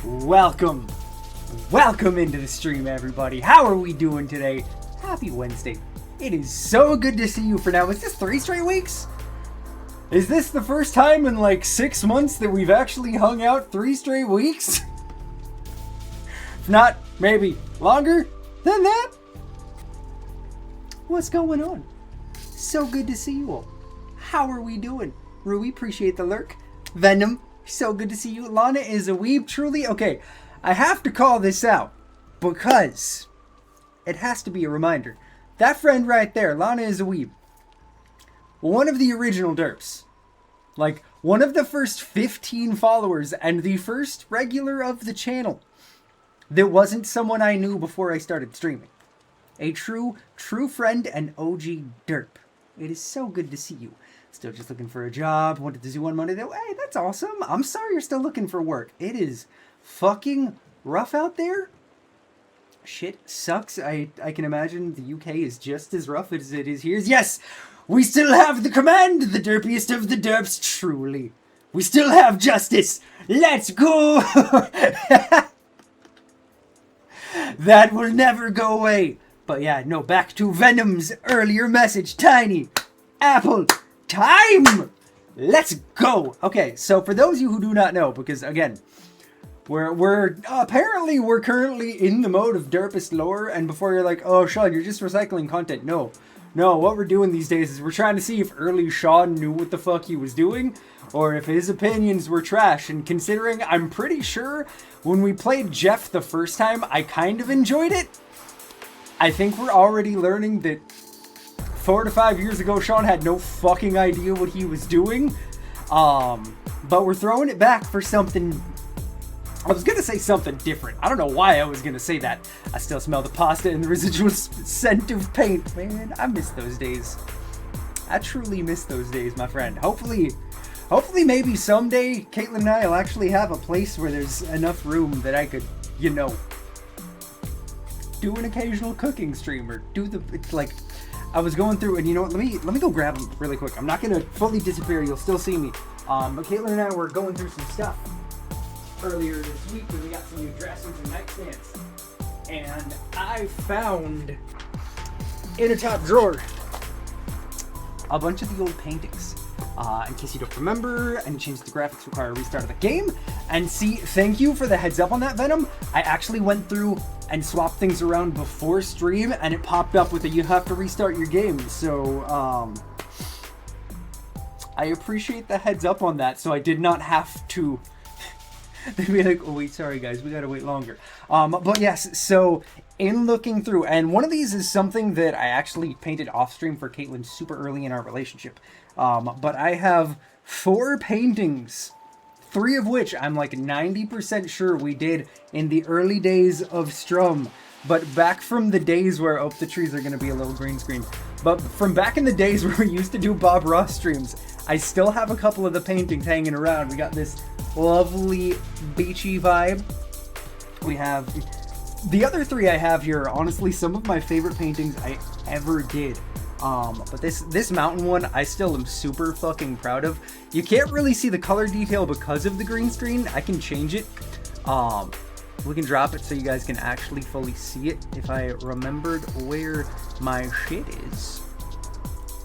Welcome into the stream, everybody. How are we doing today? Happy Wednesday. It is so good to see you for now. Is this 3 straight weeks? Is this the first time in like 6 months that we've actually hung out 3 straight weeks? If not, maybe longer than that? What's going on? So good to see you all. How are we doing? Rui, appreciate the lurk. Venom, so good to see you. Lana is a weeb, truly. Okay, I have to call this out because it has to be a reminder. That friend right there, Lana is a weeb. One of the original derps. Like, one of the first 15 followers and the first regular of the channel that wasn't someone I knew before I started streaming. A true friend and OG derp. It is so good to see you. Still just looking for a job. Wanted to do one Monday. Hey, that's awesome. I'm sorry you're still looking for work. It is fucking rough out there. Shit sucks. I can imagine the UK is just as rough as it is here. Yes, we still have the command, the derpiest of the derps, truly. We still have justice. Let's go. That will never go away. But yeah, no, back to Venom's earlier message. Tiny apple time. Let's go. Okay, so for those of you who do not know, because again, we're currently in the mode of derpist lore, and before you're like, oh Sean, you're just recycling content. No, what we're doing these days is we're trying to see if early Sean knew what the fuck he was doing, or if his opinions were trash. And considering I'm pretty sure when we played Jeff the first time, I kind of enjoyed it. I think we're already learning that 4 to 5 years ago, Sean had no fucking idea what he was doing. But we're throwing it back for something. I was going to say something different. I don't know why I was going to say that. I still smell the pasta and the residual scent of paint. Man, I miss those days. I truly miss those days, my friend. Hopefully maybe someday Caitlin and I will actually have a place where there's enough room that I could, do an occasional cooking stream or do like I was going through, and let me go grab them really quick. I'm not gonna fully disappear, you'll still see me. But Caitlin and I were going through some stuff earlier this week when we got some new dressers and nightstands. And I found in a top drawer a bunch of the old paintings. In case you don't remember, any changes to graphics require a restart of the game. And see, thank you for the heads up on that, Venom. I actually went through and swapped things around before stream, and it popped up with a you have to restart your game. So, I appreciate the heads up on that, so I did not have to... They'd be like, oh wait, sorry guys, we gotta wait longer. But yes, so in looking through, and one of these is something that I actually painted off stream for Caitlin super early in our relationship. But I have 4 paintings, 3 of which I'm like 90% sure we did in the early days of Strum. But back from the days where, oh, the trees are gonna be a little green screen. But from back in the days where we used to do Bob Ross streams, I still have a couple of the paintings hanging around. We got this lovely beachy vibe. We have the other 3 I have here are honestly some of my favorite paintings I ever did. But this mountain one I still am super fucking proud of. You can't really see the color detail because of the green screen. I can change it. We can drop it so you guys can actually fully see it if I remembered where my shit is.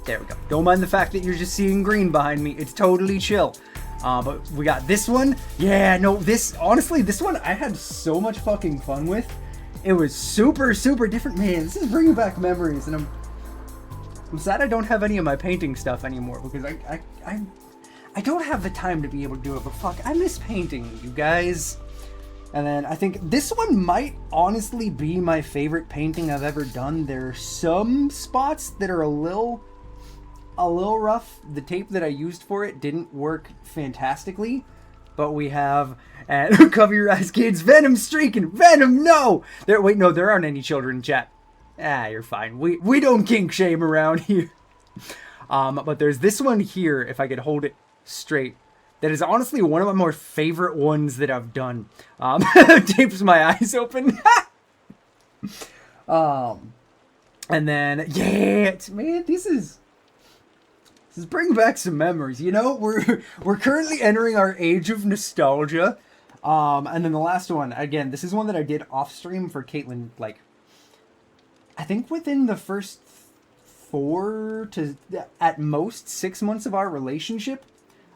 There we go. Don't mind the fact that you're just seeing green behind me. It's totally chill. But we got this one. Yeah, no, this one I had so much fucking fun with. It was super different. Man, this is bringing back memories, and I'm sad I don't have any of my painting stuff anymore, because I don't have the time to be able to do it, but fuck, I miss painting, you guys. And then I think this one might honestly be my favorite painting I've ever done. There are some spots that are a little rough. The tape that I used for it didn't work fantastically, but we have, and cover your eyes, kids, Venom streaking, Venom, no! There aren't any children in chat. You're fine. We don't kink shame around here. But there's this one here, if I could hold it straight, that is honestly one of my more favorite ones that I've done. Tapes my eyes open. And then, yeah, man, this is bringing back some memories. We're currently entering our age of nostalgia. And then the last one, again, this is one that I did off stream for Caitlin, like, I think within the first 4 to, at most, 6 months of our relationship.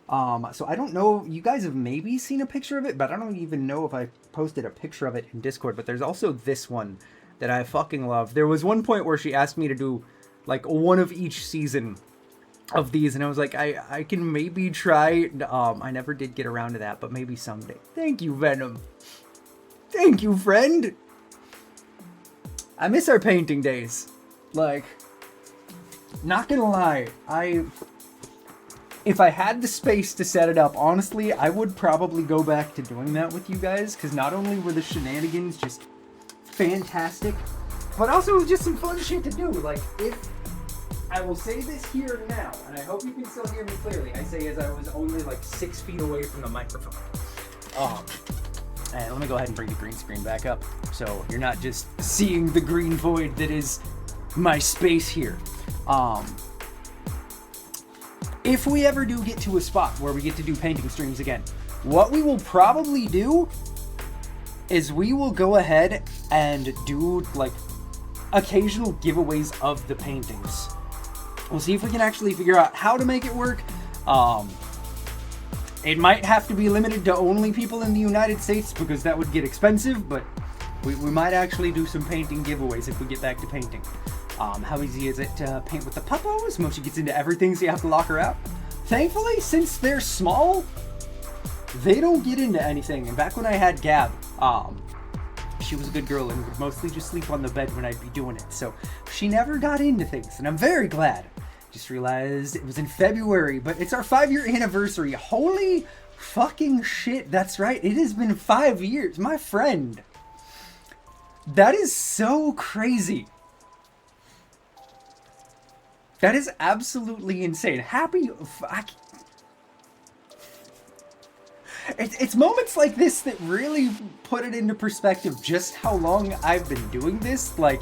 So I don't know, you guys have maybe seen a picture of it, but I don't even know if I posted a picture of it in Discord. But there's also this one that I fucking love. There was one point where she asked me to do, like, one of each season of these, and I was like, I can maybe try. I never did get around to that, but maybe someday. Thank you, Venom. Thank you, friend. I miss our painting days. Like, not gonna lie, if I had the space to set it up, honestly, I would probably go back to doing that with you guys, because not only were the shenanigans just fantastic, but also it was just some fun shit to do. Like, if I will say this here now, and I hope you can still hear me clearly. I say as I was only like 6 feet away from the microphone. And let me go ahead and bring the green screen back up, so you're not just seeing the green void that is my space here. If we ever do get to a spot where we get to do painting streams again, what we will probably do is we will go ahead and do like occasional giveaways of the paintings. We'll see if we can actually figure out how to make it work. It might have to be limited to only people in the United States because that would get expensive, but we might actually do some painting giveaways if we get back to painting. How easy is it to paint with the puppos? Mochi gets into everything, so you have to lock her out. Thankfully, since they're small, they don't get into anything. And back when I had Gab, she was a good girl and would mostly just sleep on the bed when I'd be doing it. So she never got into things, and I'm very glad. Just realized it was in February, but it's our 5-year anniversary. Holy fucking shit, that's right. It has been 5 years, my friend. That is so crazy. That is absolutely insane. Happy... It's moments like this that really put it into perspective just how long I've been doing this. Like,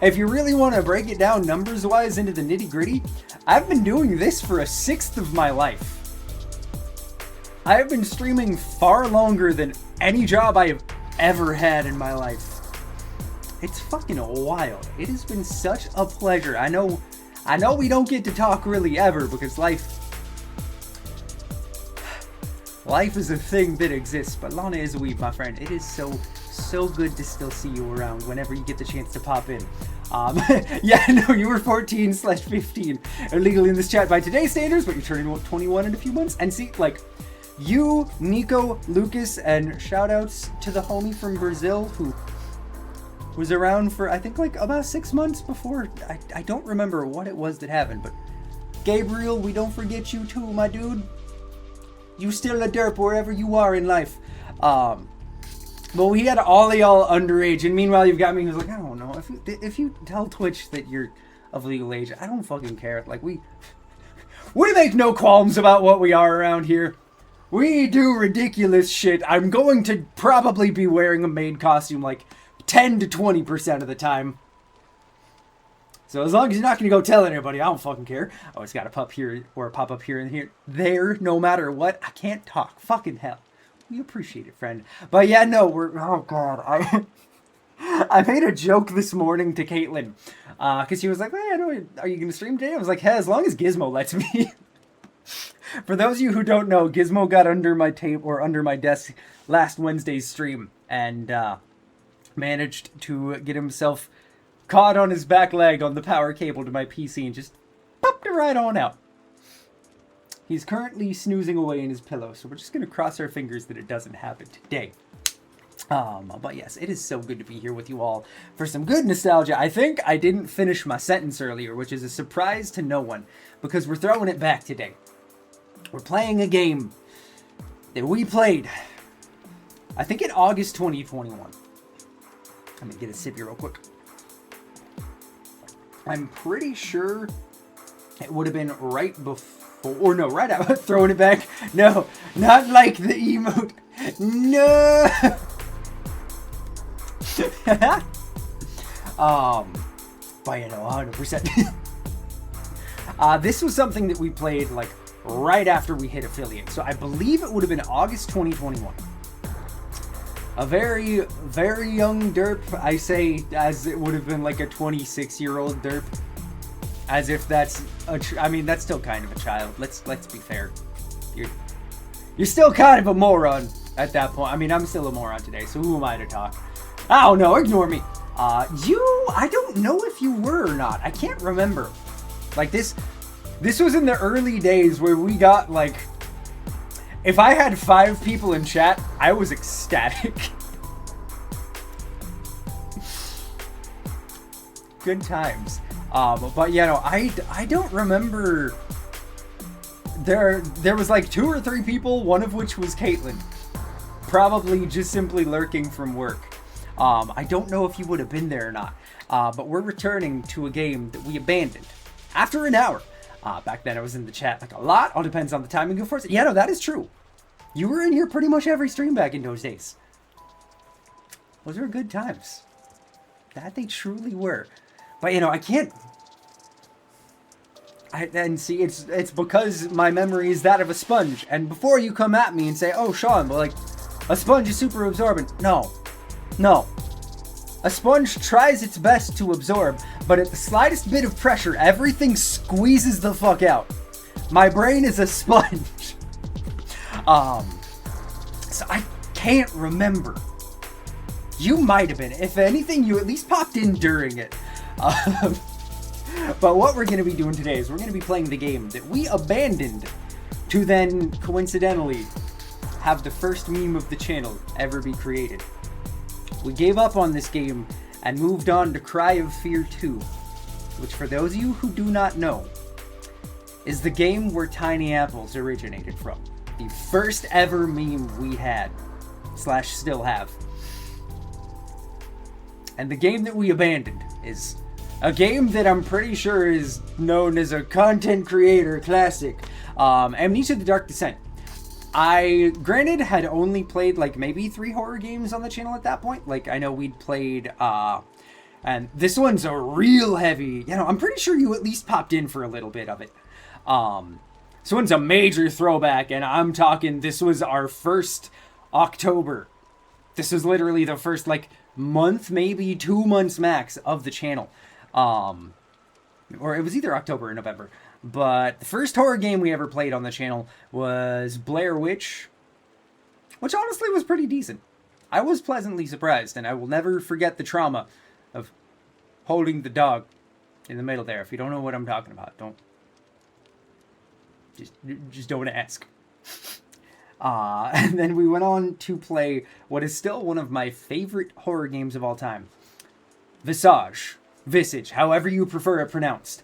if you really want to break it down numbers-wise into the nitty-gritty, I've been doing this for a 1/6 of my life. I have been streaming far longer than any job I have ever had in my life. It's fucking wild. It has been such a pleasure. I know we don't get to talk really ever because life is a thing that exists, but Lana is a weeb, my friend. It is so good to still see you around whenever you get the chance to pop in. Yeah, no, you were 14/15 illegal in this chat by today's standards, but you're turning 21 in a few months. And see, like, you, Nico, Lucas, and shout outs to the homie from Brazil who was around for, I think, like, about 6 months before. I don't remember what it was that happened, but Gabriel, we don't forget you too, my dude. You still a derp wherever you are in life. But we had all of y'all underage, and meanwhile you've got me who's like, I don't know, if you tell Twitch that you're of legal age, I don't fucking care. Like, we make no qualms about what we are around here. We do ridiculous shit. I'm going to probably be wearing a maid costume like 10 to 20% of the time. So as long as you're not going to go tell anybody, I don't fucking care. Oh, it's got a pop here or a pop up here and here. There, no matter what. I can't talk. Fucking hell. We appreciate it, friend. But yeah, no, oh god. I made a joke this morning to Caitlin. Because she was like, hey, are you going to stream today? I was like, hey, as long as Gizmo lets me. For those of you who don't know, Gizmo got under my table or under my desk last Wednesday's stream. And managed to get himself caught on his back leg on the power cable to my PC and just popped it right on out. He's currently snoozing away in his pillow, so we're just going to cross our fingers that it doesn't happen today. But yes, it is so good to be here with you all for some good nostalgia. I think I didn't finish my sentence earlier, which is a surprise to no one, because we're throwing it back today. We're playing a game that we played, I think in August 2021. Let me get a sip here real quick. I'm pretty sure it would have been right before, or no, right out, throwing it back. No, not like the emote. No. But you know, 100%. This was something that we played like right after we hit affiliate. So I believe it would have been August 2021. A very, very young derp, I say, as it would have been like a 26-year-old derp. As if that's I mean, that's still kind of a child. Let's be fair. You're still kind of a moron at that point. I mean, I'm still a moron today, so who am I to talk? I don't know, ignore me. I don't know if you were or not. I can't remember. Like, this was in the early days where we got, like, if I had 5 people in chat, I was ecstatic. Good times. But yeah, no, I don't remember. There was like 2 or 3 people, one of which was Caitlin. Probably just simply lurking from work. I don't know if you would have been there or not. But we're returning to a game that we abandoned after an hour. Back then I was in the chat like a lot. All depends on the timing, of course. Yeah, no, that is true. You were in here pretty much every stream back in those days. Those were good times. That they truly were. But, you know, I can't... And see, it's because my memory is that of a sponge. And before you come at me and say, oh, Sean, but like, a sponge is super absorbent. No. No. A sponge tries its best to absorb, but at the slightest bit of pressure, everything squeezes the fuck out. My brain is a sponge. So I can't remember. You might have been. If anything, you at least popped in during it. But what we're going to be doing today is we're going to be playing the game that we abandoned to then, coincidentally, have the first meme of the channel ever be created. We gave up on this game and moved on to Cry of Fear 2, which for those of you who do not know, is the game where Tiny Apples originated from. The first ever meme we had, / still have. And the game that we abandoned is a game that I'm pretty sure is known as a content creator classic, Amnesia: The Dark Descent. I, granted, had only played like maybe 3 horror games on the channel at that point. Like, I know we'd played, and this one's a real heavy, you know, I'm pretty sure you at least popped in for a little bit of it. This one's a major throwback, and I'm talking, this was our first October. This was literally the first, like, month, maybe 2 months max of the channel. Or it was either October or November. But the first horror game we ever played on the channel was Blair Witch, which honestly was pretty decent. I was pleasantly surprised, and I will never forget the trauma of holding the dog in the middle there. If you don't know what I'm talking about, just don't ask. And then we went on to play what is still one of my favorite horror games of all time, Visage, however you prefer it pronounced.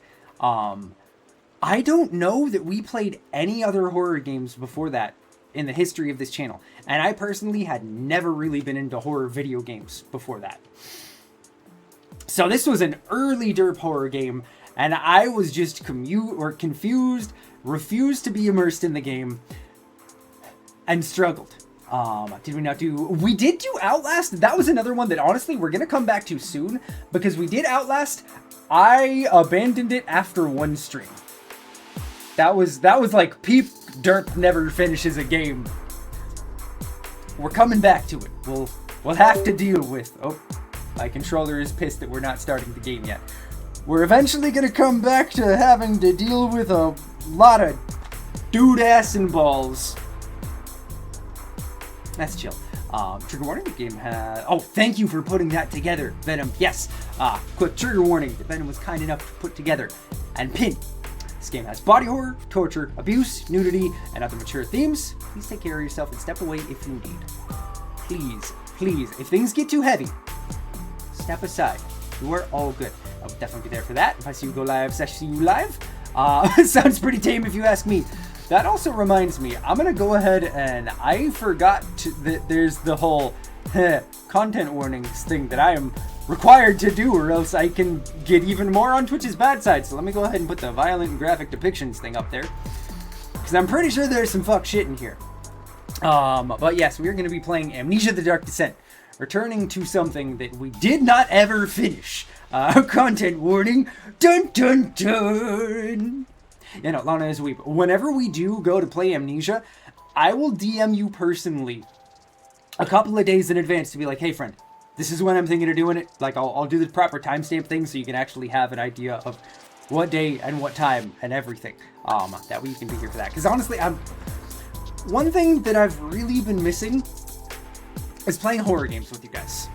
I don't know that we played any other horror games before that in the history of this channel. And I personally had never really been into horror video games before that. So this was an early derp horror game, and I was just confused, refused to be immersed in the game, and struggled. Did we not do... We did do Outlast. That was another one that honestly we're going to come back to soon, because we did Outlast. I abandoned it after 1 stream. That was like peep derp never finishes a game. We're coming back to it. We'll have to deal with... Oh, my controller is pissed that we're not starting the game yet. We're eventually going to come back to having to deal with a lot of dude ass and balls. That's chill. Trigger warning, the game has... Oh, thank you for putting that together, Venom. Yes. Quick trigger warning that Venom was kind enough to put together and pin. This game has body horror, torture, abuse, nudity, and other mature themes. Please take care of yourself and step away if you need. Please, please, if things get too heavy, step aside. You are all good. I'll definitely be there for that. If I see you go live, I see you live. Sounds pretty tame if you ask me. That also reminds me, I'm going to go ahead and I forgot that there's the whole content warnings thing that I am required to do, or else I can get even more on Twitch's bad side. So let me go ahead and put the violent and graphic depictions thing up there, because I'm pretty sure there's some fuck shit in here. But yes, we're going to be playing Amnesia: The Dark Descent, returning to something that we did not ever finish. Content warning, dun dun dun. You know, Lana is a weep. Whenever we do go to play Amnesia, I will DM you personally a couple of days in advance to be like, hey friend, this is when I'm thinking of doing it. Like, I'll do the proper timestamp thing so you can actually have an idea of what day and what time and everything. That way you can be here for that. Because honestly, one thing that I've really been missing is playing horror games with you guys.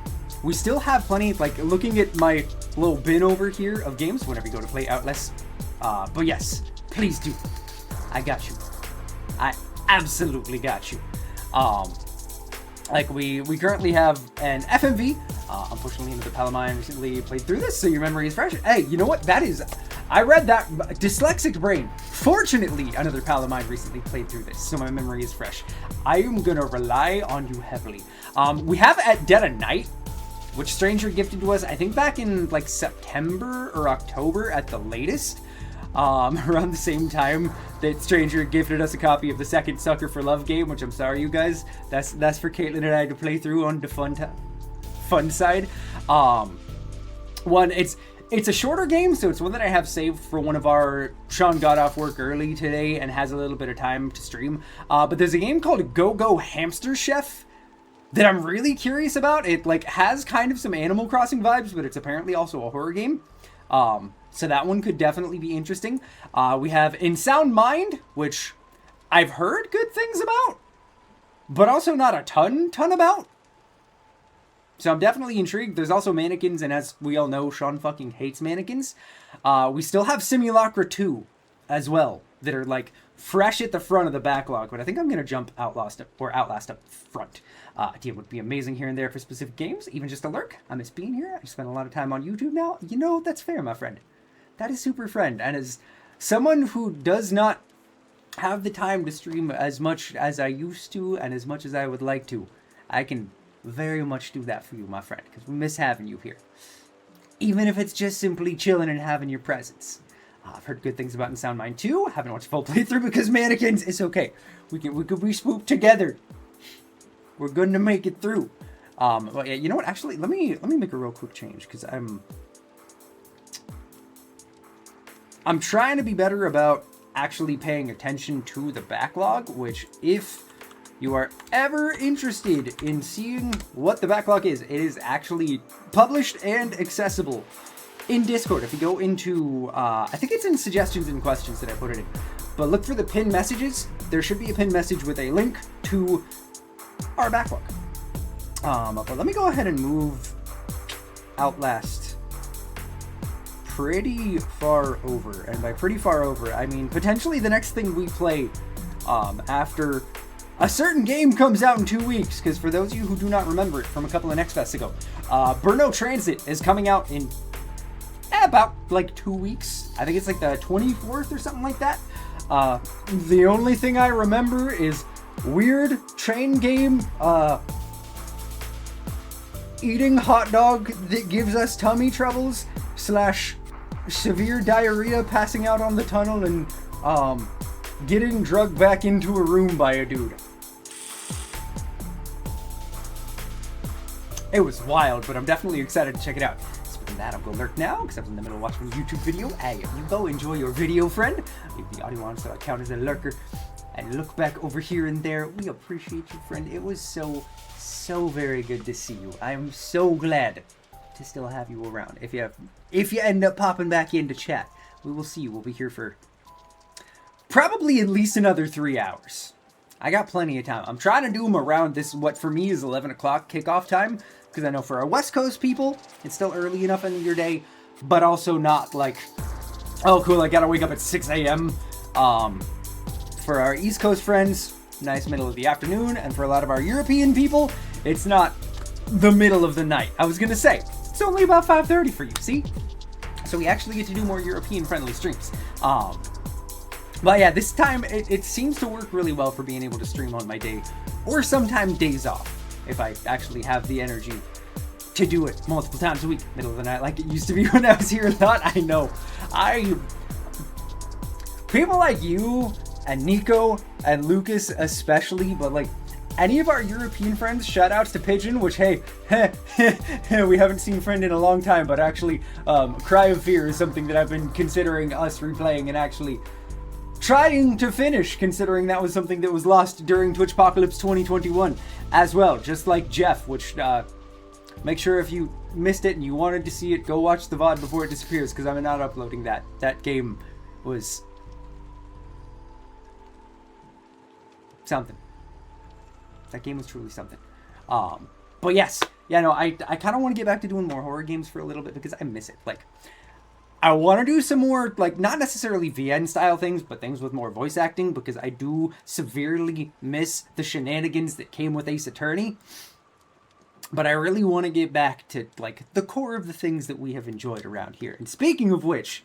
We still have plenty, like, looking at my little bin over here of games whenever you go to play Outlast. But yes, please do. I got you. I absolutely got you. Like, we currently have an FMV. Unfortunately, the Palamine recently played through this, so your memory is fresh. Hey, you know what? That is... I read that. Dyslexic brain. Fortunately, another Palamine recently played through this, so my memory is fresh. I am going to rely on you heavily. We have At Dead of Night, which Stranger gifted to us, I think back in, like, September or October at the latest. Around the same time that Stranger gifted us a copy of the second Sucker for Love game, which I'm sorry, you guys. That's for Caitlin and I to play through on the fun side. It's a shorter game, so it's one that I have saved for one of our... Sean got off work early today and has a little bit of time to stream. But there's a game called Go-Go Hamster Chef that I'm really curious about. It, like, has kind of some Animal Crossing vibes, but it's apparently also a horror game. So that one could definitely be interesting. We have In Sound Mind, which I've heard good things about, but also not a ton about. So I'm definitely intrigued. There's also Mannequins, and as we all know, Sean fucking hates Mannequins. We still have Simulacra 2 as well, that are, like, fresh at the front of the backlog, but I think I'm going to jump Outlast up front. DM would be amazing here and there for specific games, even just a lurk. I miss being here. I spend a lot of time on YouTube now. You know, that's fair, my friend. That is super friend. And as someone who does not have the time to stream as much as I used to and as much as I would like to, I can very much do that for you, my friend, because we miss having you here. Even if it's just simply chilling and having your presence. I've heard good things about In Sound Mind 2. Haven't watched full playthrough because Mannequins. It's okay. We could be spooked together. We're going to make it through. Well, yeah, you know what? Actually, let me make a real quick change because I'm trying to be better about actually paying attention to the backlog, which if you are ever interested in seeing what the backlog is, it is actually published and accessible in Discord. If you go into, I think it's in suggestions and questions that I put it in, but look for the pinned messages. There should be a pinned message with a link to our backlog. But let me go ahead and move Outlast pretty far over, and by pretty far over, I mean potentially the next thing we play after a certain game comes out in 2 weeks, because for those of you who do not remember it from a couple of Next Fests ago, Burno Transit is coming out in about like 2 weeks. I think it's like the 24th or something like that. The only thing I remember is weird train game, eating hot dog that gives us tummy troubles / severe diarrhea, passing out on the tunnel, and getting drugged back into a room by a dude. It was wild, but I'm definitely excited to check it out. Speaking of that, I'll go lurk now, because I was in the middle of watching a YouTube video. Hey, if you go enjoy your video, friend, leave the audio on so I count as a lurker, and look back over here and there. We appreciate you, friend. It was so very good to see you. I am so glad to still have you around. If you end up popping back into chat, we will see you. We'll be here for probably at least another 3 hours. I got plenty of time. I'm trying to do them around this, what for me is 11 o'clock kickoff time, because I know for our West Coast people, it's still early enough in your day, but also not like, oh cool, I gotta wake up at 6 a.m. For our East Coast friends, nice middle of the afternoon, and for a lot of our European people, it's not the middle of the night. I was gonna say, it's only about 5:30 for you, see? So we actually get to do more European-friendly streams. But yeah, this time, it seems to work really well for being able to stream on my day, or sometimes days off, if I actually have the energy to do it multiple times a week, middle of the night, like it used to be when I was here a lot. I know. People like you, and Nico, and Lucas especially, but like, any of our European friends, shout outs to Pigeon, which, hey, we haven't seen friend in a long time, but actually, Cry of Fear is something that I've been considering us replaying and actually trying to finish, considering that was something that was lost during Twitchpocalypse 2021 as well, just like Jeff, which, make sure if you missed it and you wanted to see it, go watch the VOD before it disappears, because I'm not uploading that. That game was something. That game was truly something. But yes, yeah, no, I kind of want to get back to doing more horror games for a little bit, because I miss it. Like, I want to do some more, like, not necessarily VN style things, but things with more voice acting, because I do severely miss the shenanigans that came with Ace Attorney. But I really want to get back to, like, the core of the things that we have enjoyed around here. And speaking of which,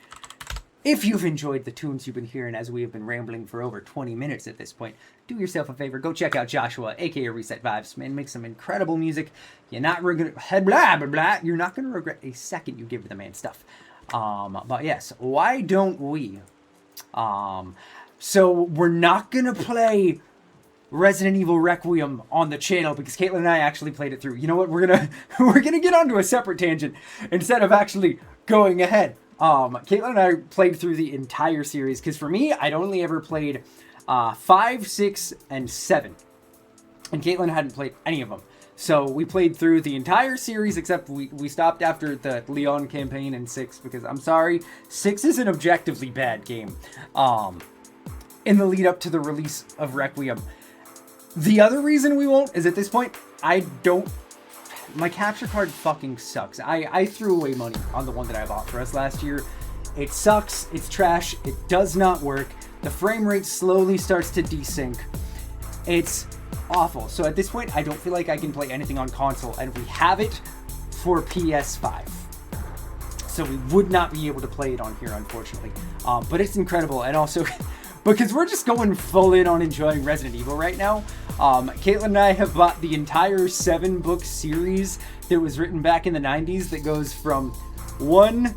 if you've enjoyed the tunes you've been hearing as we have been rambling for over 20 minutes at this point, do yourself a favor, go check out Joshua, aka Reset Vibes, man, make some incredible music. You're not gonna blah blah blah. You're not gonna regret a second you give the man stuff. But yes, why don't we? So we're not gonna play Resident Evil Requiem on the channel because Caitlin and I actually played it through. You know what? We're gonna get onto a separate tangent instead of actually going ahead. Caitlin and I played through the entire series, because for me, I'd only ever played 5, 6, and 7. And Caitlin hadn't played any of them. So we played through the entire series, except we stopped after the Leon campaign in 6, because I'm sorry, 6 is an objectively bad game. In the lead up to the release of Requiem. The other reason we won't is at this point, my capture card fucking sucks. I threw away money on the one that I bought for us last year. It sucks, it's trash, it does not work. The frame rate slowly starts to desync. It's awful. So at this point, I don't feel like I can play anything on console, and we have it for PS5. So we would not be able to play it on here, unfortunately. But it's incredible, and also because we're just going full in on enjoying Resident Evil right now. Caitlin and I have bought the entire 7-book series that was written back in the 90s that goes from 1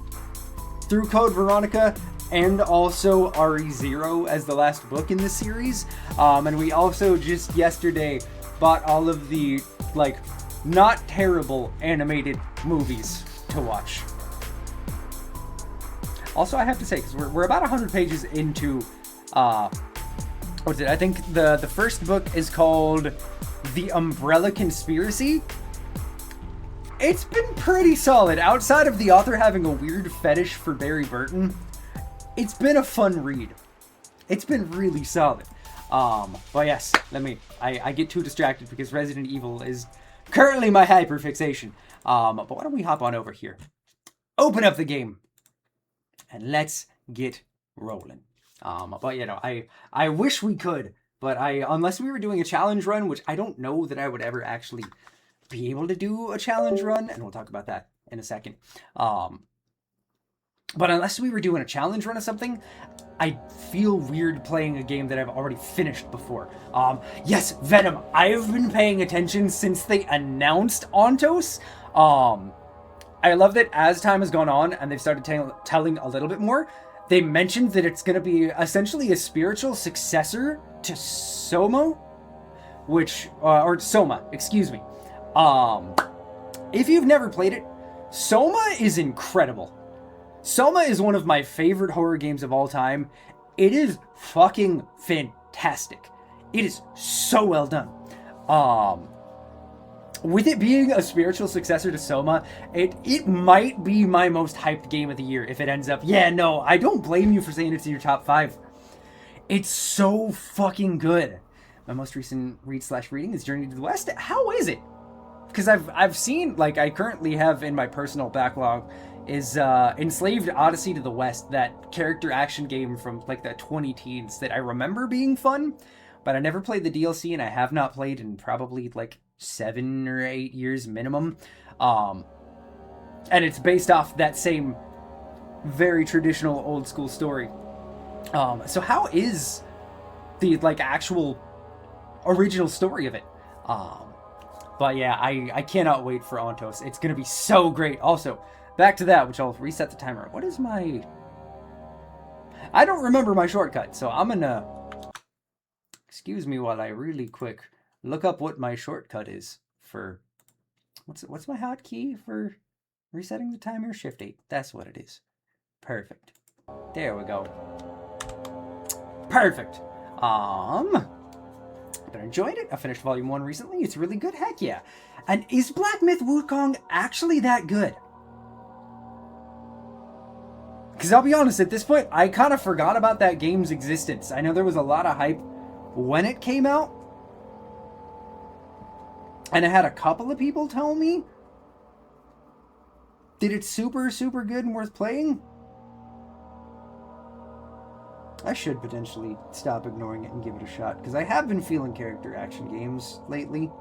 through Code Veronica and also RE0 as the last book in the series. And we also just yesterday bought all of the, like, not terrible animated movies to watch. Also, I have to say, because we're about 100 pages into what's it? I think the first book is called The Umbrella Conspiracy. It's been pretty solid. Outside of the author having a weird fetish for Barry Burton, it's been a fun read. It's been really solid. But yes, I get too distracted because Resident Evil is currently my hyperfixation. But why don't we hop on over here? Open up the game. And let's get rolling. But you know, I wish we could, but unless we were doing a challenge run, which I don't know that I would ever actually be able to do a challenge run, and we'll talk about that in a second. But unless we were doing a challenge run of something, I feel weird playing a game that I've already finished before. Yes, Venom. I have been paying attention since they announced Ontos. I love that as time has gone on and they've started telling a little bit more, they mentioned that it's going to be essentially a spiritual successor to Soma, or Soma, excuse me. If you've never played it, Soma is incredible. Soma is one of my favorite horror games of all time. It is fucking fantastic. It is so well done. With it being a spiritual successor to Soma, it might be my most hyped game of the year if it ends up. Yeah, no, I don't blame you for saying it's in your top 5. It's so fucking good. My most recent reading is Journey to the West. How is it? Because I've seen, like, I currently have in my personal backlog is Enslaved Odyssey to the West, that character action game from like the 2010s that I remember being fun, but I never played the DLC and I have not played in probably like 7 or 8 years minimum. And it's based off that same very traditional old school story. So how is the like actual original story of it? But yeah, I cannot wait for Ontos. It's gonna be so great. Also, back to that, which I'll reset the timer. What is my... I don't remember my shortcut, so I'm gonna... Excuse me while I really quick look up what my shortcut is for... What's my hotkey for resetting the timer? Shift 8. That's what it is. Perfect. There we go. Perfect. But I enjoyed it. I finished Volume 1 recently. It's really good. Heck yeah. And is Black Myth Wukong actually that good? Because I'll be honest, at this point, I kind of forgot about that game's existence. I know there was a lot of hype when it came out. And I had a couple of people tell me that it's super, super good and worth playing. I should potentially stop ignoring it and give it a shot, because I have been feeling character action games lately.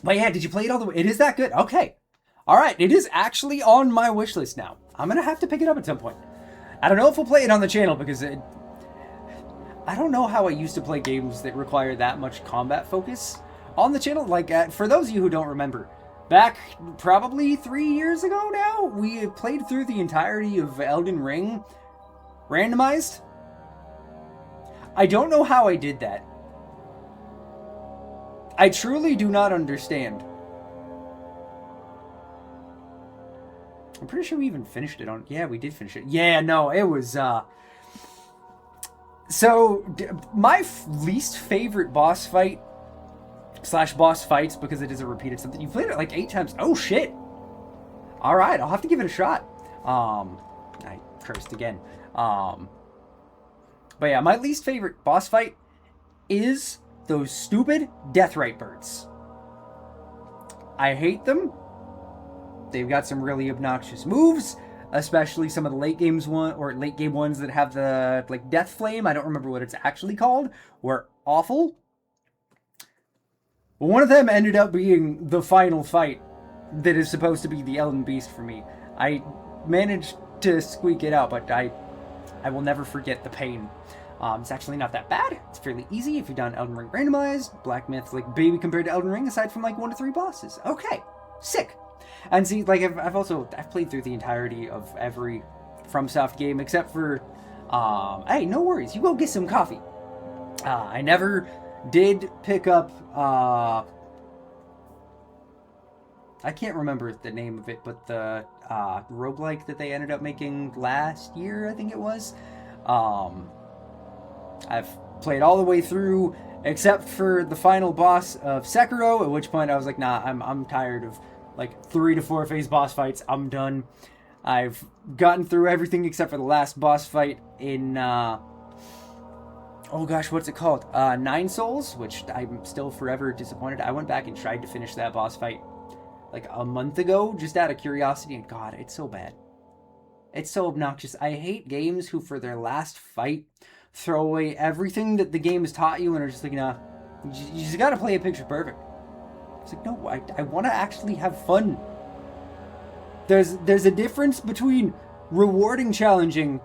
But yeah, did you play it all the way? It is that good? Okay. Alright, it is actually on my wish list now. I'm going to have to pick it up at some point. I don't know if we'll play it on the channel, because I don't know how I used to play games that require that much combat focus on the channel. Like, for those of you who don't remember, back probably 3 years ago now, we played through the entirety of Elden Ring randomized. I don't know how I did that. I truly do not understand. I'm pretty sure we even finished it on... Yeah, we did finish it. Yeah, no, it was... So, my least favorite boss fight / boss fights, because it is a repeated something. You played it like 8 times. Oh, shit. All right, I'll have to give it a shot. I cursed again. But yeah, my least favorite boss fight is those stupid Deathrite birds. I hate them. They've got some really obnoxious moves, especially some of the late game ones that have the like death flame. I don't remember what it's actually called. Were awful. One of them ended up being the final fight that is supposed to be the Elden Beast for me. I managed to squeak it out, but I will never forget the pain. It's actually not that bad. It's fairly easy if you've done Elden Ring randomized. Black Myth, like baby compared to Elden Ring, aside from like 1 to 3 bosses. Okay, sick. And see, like I've played through the entirety of every FromSoft game except for, hey, no worries, you go get some coffee. I never did pick up, I can't remember the name of it, but the roguelike that they ended up making last year, I think it was. I've played all the way through except for the final boss of Sekiro, at which point I was like, nah, I'm tired of like 3 to 4 phase boss fights. I'm done. I've gotten through everything except for the last boss fight in oh gosh, what's it called? Nine Souls, which I'm still forever disappointed. I went back and tried to finish that boss fight like a month ago, just out of curiosity, and God, it's so bad. It's so obnoxious. I hate games who, for their last fight, throw away everything that the game has taught you and are just like, nah, you just gotta play it picture perfect. It's like, no, I want to actually have fun. There's a difference between rewarding challenging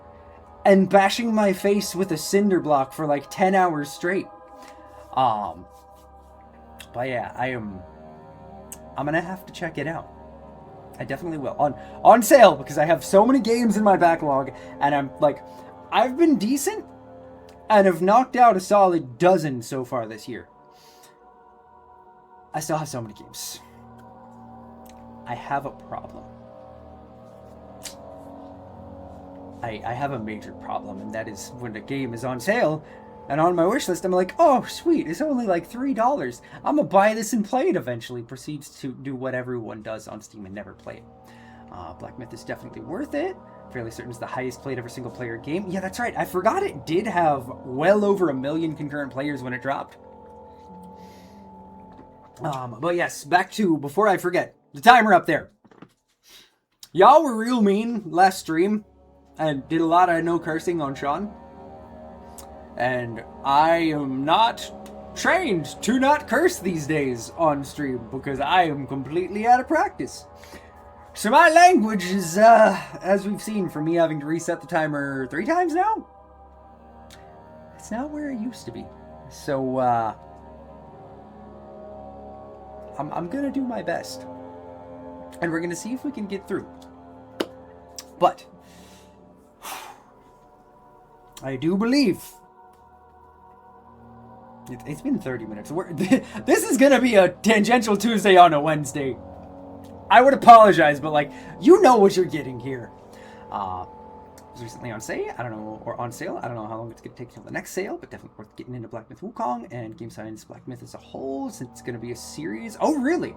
and bashing my face with a cinder block for like 10 hours straight. But yeah, I'm gonna have to check it out. I definitely will. On sale, because I have so many games in my backlog, and I'm like, I've been decent and have knocked out a solid dozen so far this year. I still have so many games. I have a problem. I have a major problem, and that is when a game is on sale and on my wish list, I'm like, oh, sweet, it's only like $3. I'm gonna buy this and play it eventually. Proceeds to do what everyone does on Steam and never play it. Black Myth is definitely worth it. Fairly certain it's the highest played ever single player game. Yeah, that's right. I forgot it did have well over 1 million concurrent players when it dropped. But yes, back to, before I forget, the timer up there. Y'all were real mean last stream and did a lot of no cursing on Sean. And I am not trained to not curse these days on stream because I am completely out of practice. So my language is, as we've seen from me having to reset the timer 3 times now, it's not where it used to be. So, I'm gonna do my best. And we're gonna see if we can get through. But I do believe it's been 30 minutes. This is gonna be a tangential Tuesday on a Wednesday. I would apologize, but like, you know what you're getting here. It was recently on sale. I don't know, or on sale. I don't know how long it's going to take until the next sale, but definitely worth getting into Black Myth Wukong and Game Science Black Myth as a whole, since it's going to be a series. Oh, really?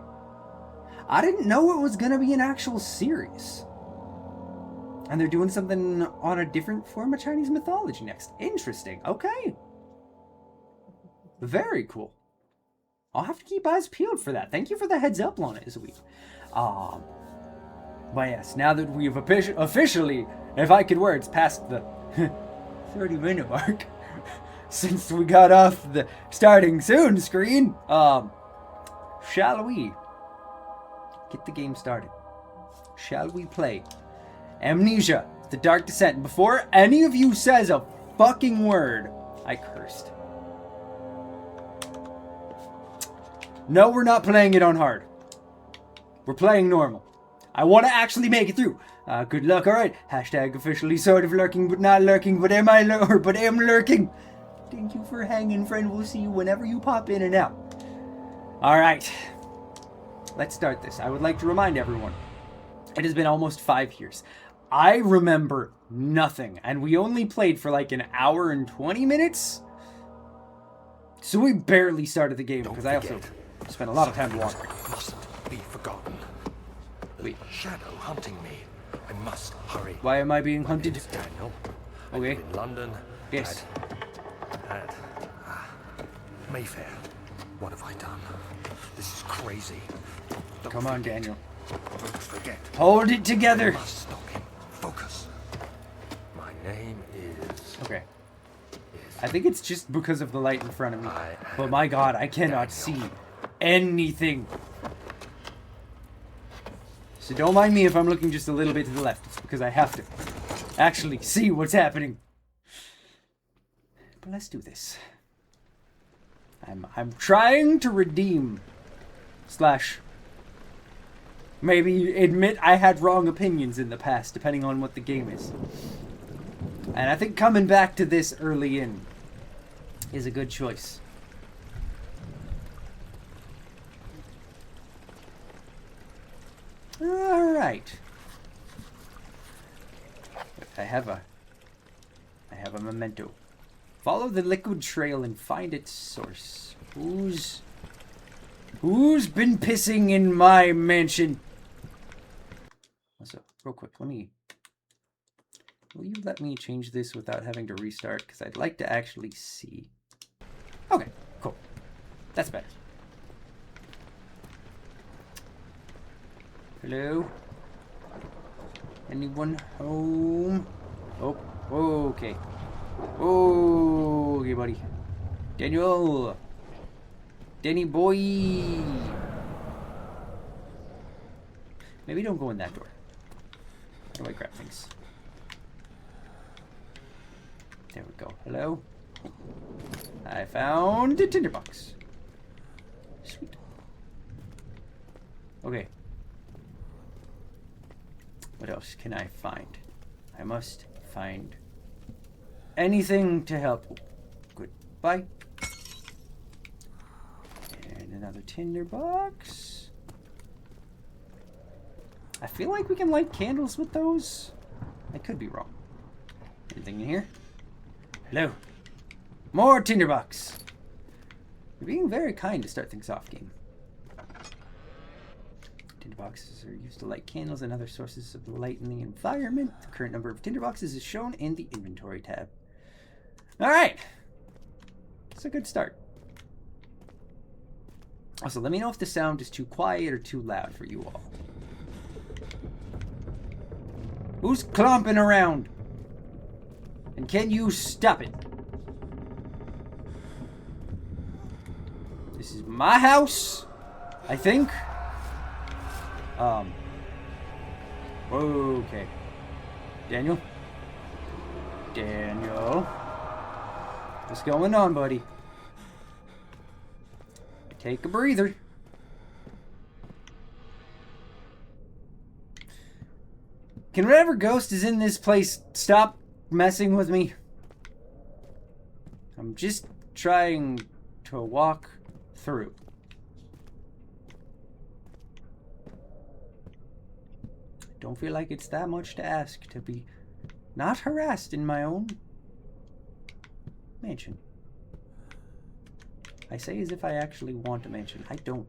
I didn't know it was going to be an actual series. And they're doing something on a different form of Chinese mythology next. Interesting. Okay. Very cool. I'll have to keep eyes peeled for that. Thank you for the heads up on it this week. But yes, now that we've officially, if I could words, past the 30-minute mark, since we got off the starting soon screen, shall we get the game started? Shall we play Amnesia, The Dark Descent? Before any of you says a fucking word, I cursed. No, we're not playing it on hard. We're playing normal. I want to actually make it through. Good luck, alright. Hashtag officially sort of lurking, but not lurking, but am lurking. Thank you for hanging, friend. We'll see you whenever you pop in and out. Alright. Let's start this. I would like to remind everyone, it has been almost 5 years. I remember nothing, and we only played for like an hour and 20 minutes? So we barely started the game, because I also spent a lot of time wandering. Mustn't be forgotten. Wait. Shadow hunting me. I must hurry. Why am I being hunted? Daniel. Okay. I live in London. Yes. At Mayfair. What have I done? This is crazy. Come on, Daniel. Don't forget. Hold it together. I must stop him. Focus. My name is... Okay. I think it's just because of the light in front of me. But my god, I cannot see anything. So don't mind me if I'm looking just a little bit to the left. It's because I have to actually see what's happening. But let's do this. I'm trying to redeem / maybe admit I had wrong opinions in the past, depending on what the game is. And I think coming back to this early in is a good choice. Alright. I have a memento. Follow the liquid trail and find its source. Who's been pissing in my mansion? Also, real quick, will you let me change this without having to restart? Because I'd like to actually see. Okay, cool. That's better. Hello? Anyone home? Oh, okay. Okay, buddy. Daniel! Danny boy! Maybe don't go in that door. How do I grab things? There we go. Hello? I found a tinderbox. Sweet. Okay. What else can I find? I must find anything to help. Goodbye. And another tinderbox. I feel like we can light candles with those. I could be wrong. Anything in here? Hello. More tinderbox. You're being very kind to start things off, game. Tinderboxes are used to light candles and other sources of light in the environment. The current number of tinderboxes is shown in the inventory tab. Alright. It's a good start. Also, let me know if the sound is too quiet or too loud for you all. Who's clomping around? And can you stop it? This is my house, I think. Okay. Daniel? Daniel? What's going on, buddy? Take a breather. Can whatever ghost is in this place stop messing with me? I'm just trying to walk through. don't feel like it's that much to ask to be not harassed in my own mansion. I say as if I actually want a mansion. I don't.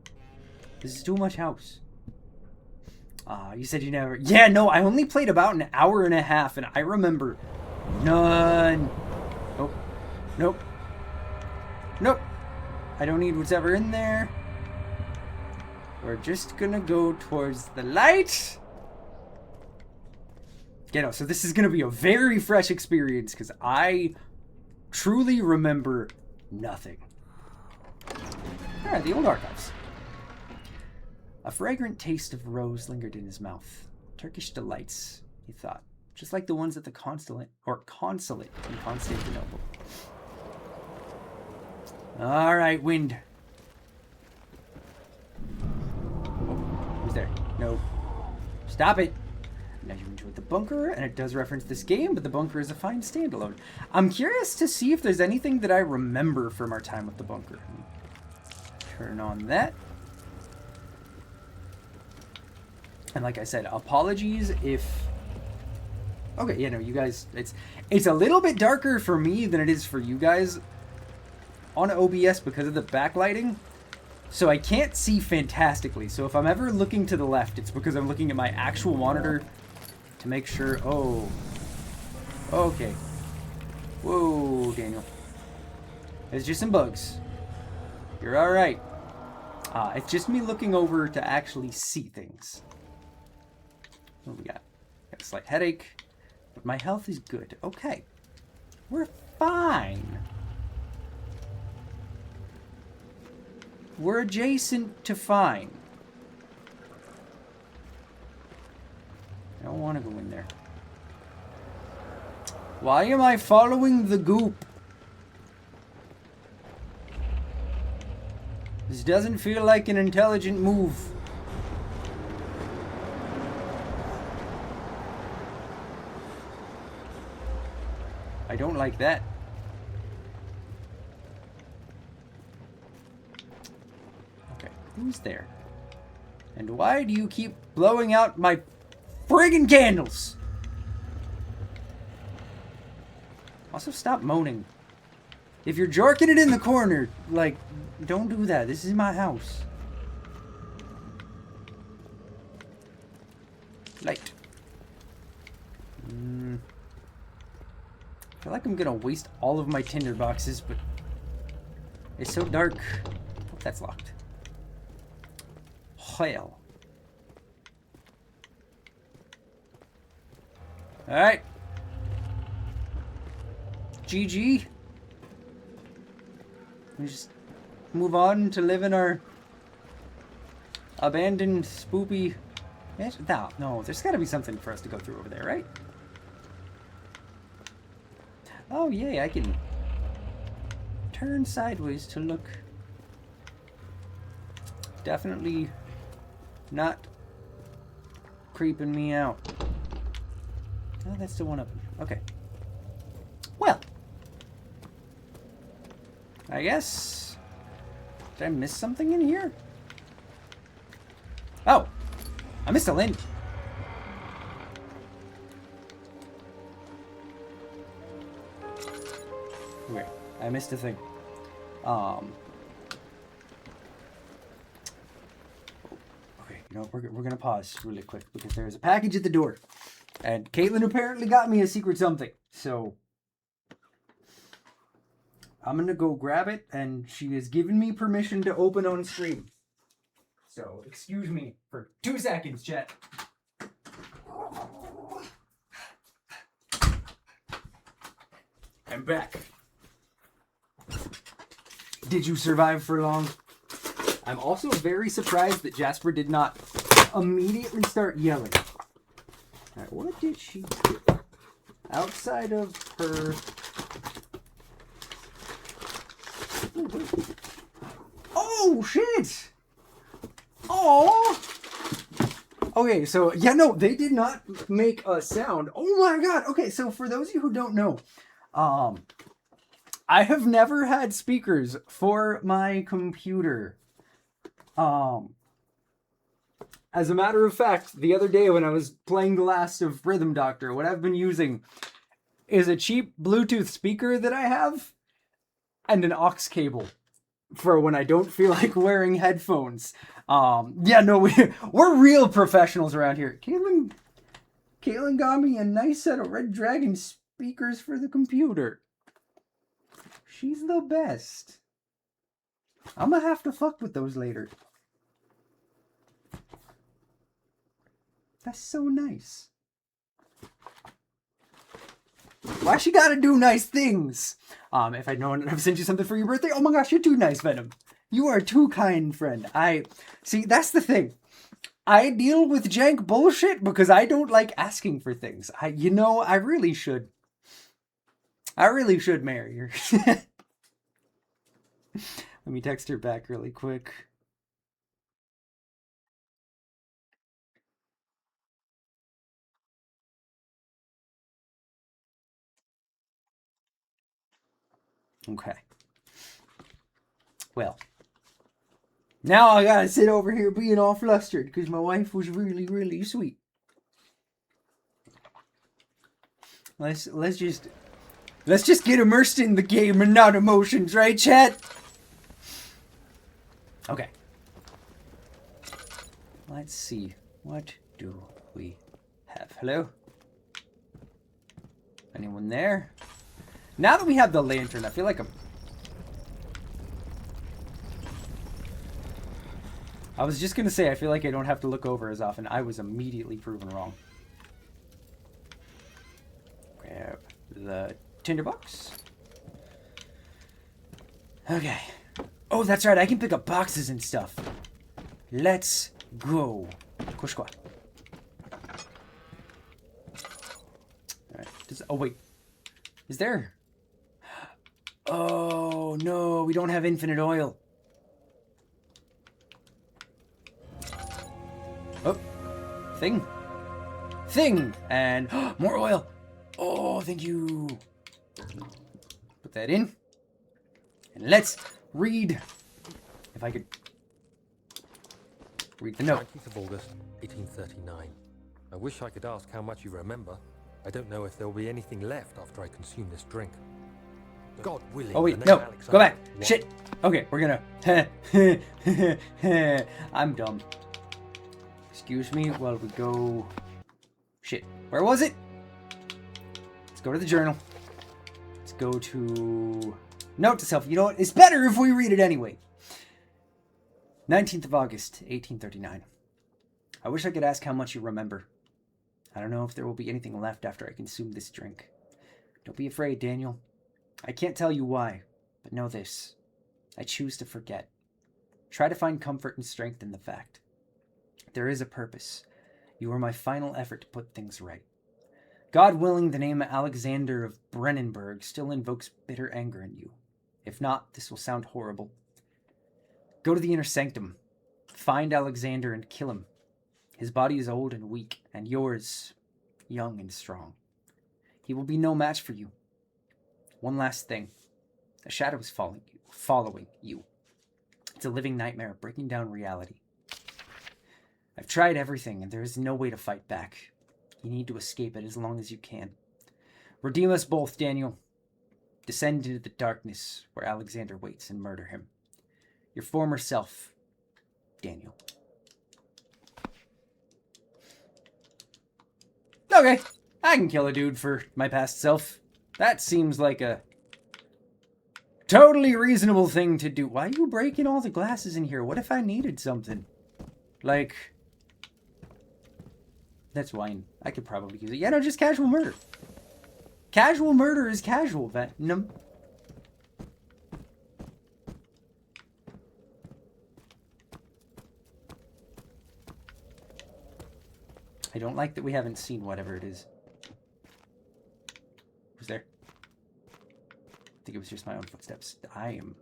This is too much house. You said you never... Yeah, no, I only played about an hour and a half, and I remember none. Nope. Nope. Nope. I don't need what's ever in there. We're just gonna go towards the light. You know, so this is gonna be a very fresh experience, because I truly remember nothing. Alright, the old archives. A fragrant taste of rose lingered in his mouth. Turkish delights, he thought. Just like the ones at the consulate in Constantinople. Alright, wind. Oh, who's there? No. Stop it! Now you enjoyed the bunker, and it does reference this game, but the bunker is a fine standalone. I'm curious to see if there's anything that I remember from our time with the bunker. Turn on that. And like I said, apologies if... Okay, yeah, no, you guys... It's a little bit darker for me than it is for you guys on OBS because of the backlighting. So I can't see fantastically. So if I'm ever looking to the left, it's because I'm looking at my actual monitor to make sure... Oh. Okay. Whoa, Daniel. It's just some bugs. You're alright. It's just me looking over to actually see things. What do we got? Got a slight headache, but my health is good. Okay. We're fine. We're adjacent to fine. I don't want to go in there. Why am I following the goop? This doesn't feel like an intelligent move. I don't like that. Okay, who's there? And why do you keep blowing out my friggin' candles? Also, stop moaning. If you're jerking it in the corner, like, don't do that. This is my house. Light. I feel like I'm gonna waste all of my tinder boxes, but it's so dark. Oh, that's locked. Hell. Alright. GG. We just move on to live in our abandoned, spoopy... No, there's gotta be something for us to go through over there, right? Oh, yay, I can turn sideways to look. Definitely not creeping me out. Oh, that's the one up. Okay. Well, I guess... Did I miss something in here? Oh! I missed a lint. Wait, I missed a thing. Okay, you know, we're gonna pause really quick because there's a package at the door. And Caitlin apparently got me a secret something. So I'm gonna go grab it, and she has given me permission to open on stream. So excuse me for 2 seconds, chat. I'm back. Did you survive for long? I'm also very surprised that Jasper did not immediately start yelling. Alright, what did she do? Outside of her... Oh, shit! Oh! Okay, so, yeah, no, they did not make a sound. Oh my god! Okay, so for those of you who don't know, I have never had speakers for my computer. As a matter of fact, the other day when I was playing the last of Rhythm Doctor, what I've been using is a cheap Bluetooth speaker that I have and an aux cable for when I don't feel like wearing headphones. Yeah, no, we're real professionals around here. Caitlin got me a nice set of Red Dragon speakers for the computer. She's the best. I'm gonna have to fuck with those later. That's so nice. Why she gotta do nice things? If I'd known I've sent you something for your birthday, oh my gosh, you're too nice, Venom. You are too kind, friend. See, that's the thing. I deal with jank bullshit because I don't like asking for things. I really should. I really should marry her. Let me text her back really quick. Okay. Well. Now I gotta sit over here being all flustered because my wife was really, really sweet. Let's just get immersed in the game and not emotions, right, chat? Okay. Let's see. What do we have? Hello? Anyone there? Now that we have the lantern, I feel like I was just gonna say, I feel like I don't have to look over as often. I was immediately proven wrong. Grab the tinderbox. Okay. Oh, that's right. I can pick up boxes and stuff. Let's go. Kushkwa. Alright. Oh, wait. Is there? Oh, no. We don't have infinite oil. Oh. Thing. And more oil. Oh, thank you. Put that in. And let's read. If I could read the note. 19th of August, 1839. I wish I could ask how much you remember. I don't know if there will be anything left after I consume this drink. God willing. Oh wait, no. Go back. What? Shit. Okay, we're gonna... I'm dumb. Excuse me while we go... Shit. Where was it? Let's go to the journal. Let's go to... Note to self. You know what? It's better if we read it anyway. 19th of August, 1839. I wish I could ask how much you remember. I don't know if there will be anything left after I consume this drink. Don't be afraid, Daniel. I can't tell you why, but know this. I choose to forget. Try to find comfort and strength in the fact. There is a purpose. You are my final effort to put things right. God willing, the name Alexander of Brennenburg still invokes bitter anger in you. If not, this will sound horrible. Go to the inner sanctum. Find Alexander and kill him. His body is old and weak, and yours, young and strong. He will be no match for you. One last thing. A shadow is following you. It's a living nightmare breaking down reality. I've tried everything, and there is no way to fight back. You need to escape it as long as you can. Redeem us both, Daniel. Descend into the darkness where Alexander waits and murder him. Your former self, Daniel. Okay, I can kill a dude for my past self. That seems like a totally reasonable thing to do. Why are you breaking all the glasses in here? What if I needed something? Like... That's wine. I could probably use it. Yeah, no, just casual murder. Casual murder is casual, Venom. I don't like that we haven't seen whatever it is. Who's there? I think it was just my own footsteps. I am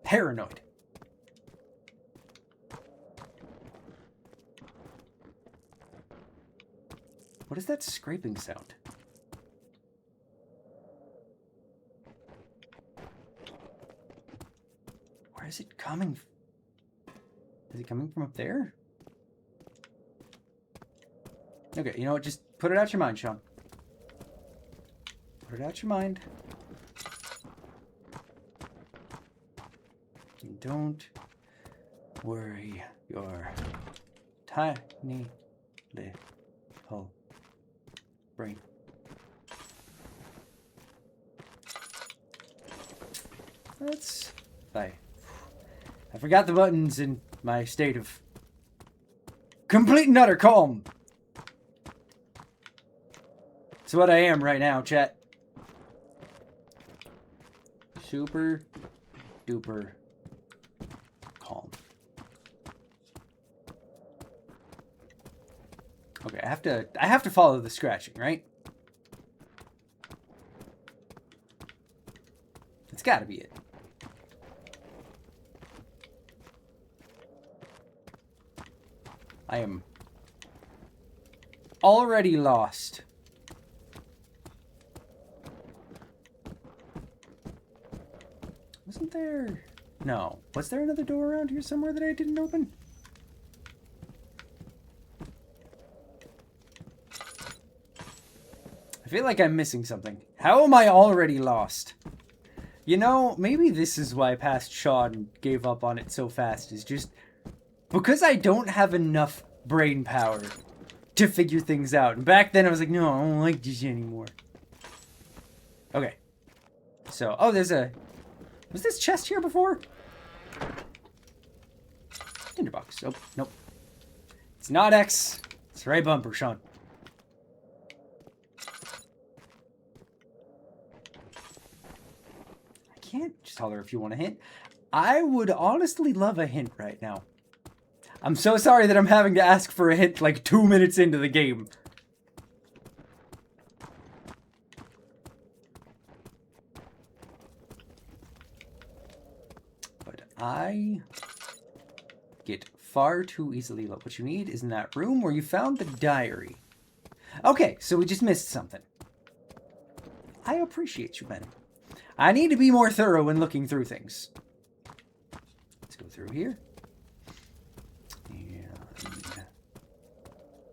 paranoid. What is that scraping sound? Where is it coming from? Is it coming from up there? Okay, you know what? Just put it out your mind, Sean. Put it out your mind. And don't worry your tiny little brain. That's fine. I forgot the buttons in my state of complete and utter calm. It's what I am right now, chat. Super duper calm. Okay, I have to follow the scratching, right? It's gotta be it. I am already lost. Wasn't there... No. Was there another door around here somewhere that I didn't open? I feel like I'm missing something. How am I already lost? You know, maybe this is why past Sean gave up on it so fast. Is just because I don't have enough brain power to figure things out. And back then I was like, no, I don't like this anymore. Okay. So, oh, there's a... Was this chest here before? Tinderbox. Oh, nope. It's not X. It's right bumper, Sean. I can't just holler if you want a hint. I would honestly love a hint right now. I'm so sorry that I'm having to ask for a hint like 2 minutes into the game. But I get far too easily low. What you need is in that room where you found the diary. Okay, so we just missed something. I appreciate you, Ben. I need to be more thorough when looking through things. Let's go through here.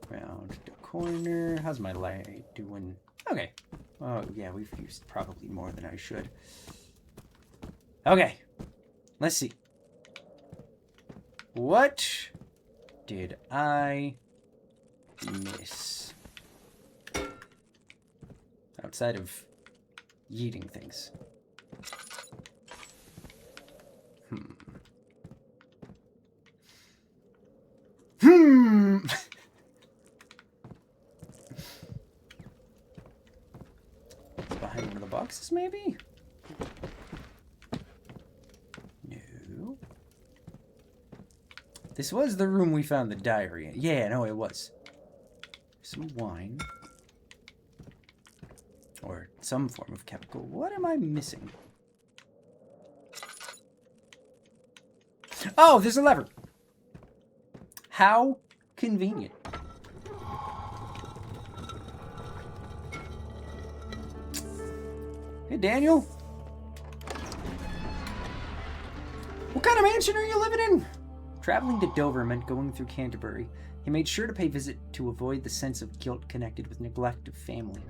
Round the corner. How's my light doing? Okay. Oh, yeah, we've used probably more than I should. Okay. Let's see. What did I miss? Outside of yeeting things. Behind one of the boxes, maybe? No. This was the room we found the diary in. Yeah, no, it was. Some wine. Or some form of chemical. What am I missing? Oh, there's a lever. How convenient. Hey, Daniel. What kind of mansion are you living in? Traveling to Dover meant going through Canterbury. He made sure to pay visit to avoid the sense of guilt connected with neglect of family.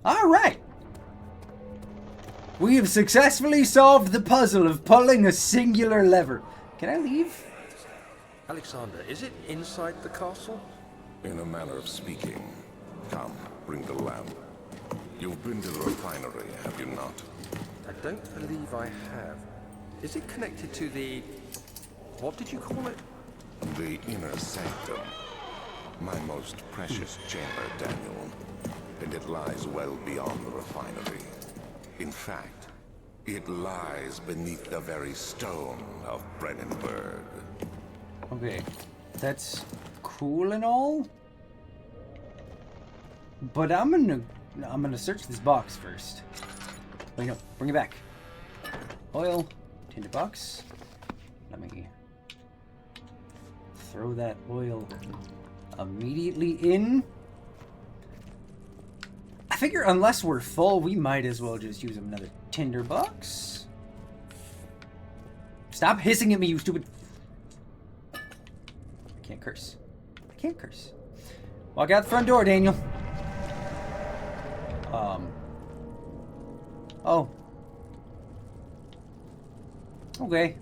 All right. We have successfully solved the puzzle of pulling a singular lever. Can I leave? Alexander, is it inside the castle? In a manner of speaking. Come, bring the lamp. You've been to the refinery, have you not? I don't believe I have. Is it connected to the... what did you call it? The inner sanctum. My most precious chamber, Daniel. And it lies well beyond the refinery. In fact, it lies beneath the very stone of Brennenburg. Okay, that's cool and all, but I'm gonna search this box first. Wait, no, bring it back. Oil, tinderbox. Let me throw that oil immediately in. I figure unless we're full, we might as well just use another tinderbox. Stop hissing at me, you stupid... I can't curse. can't curse. Walk out the front door, Daniel. Oh. Okay.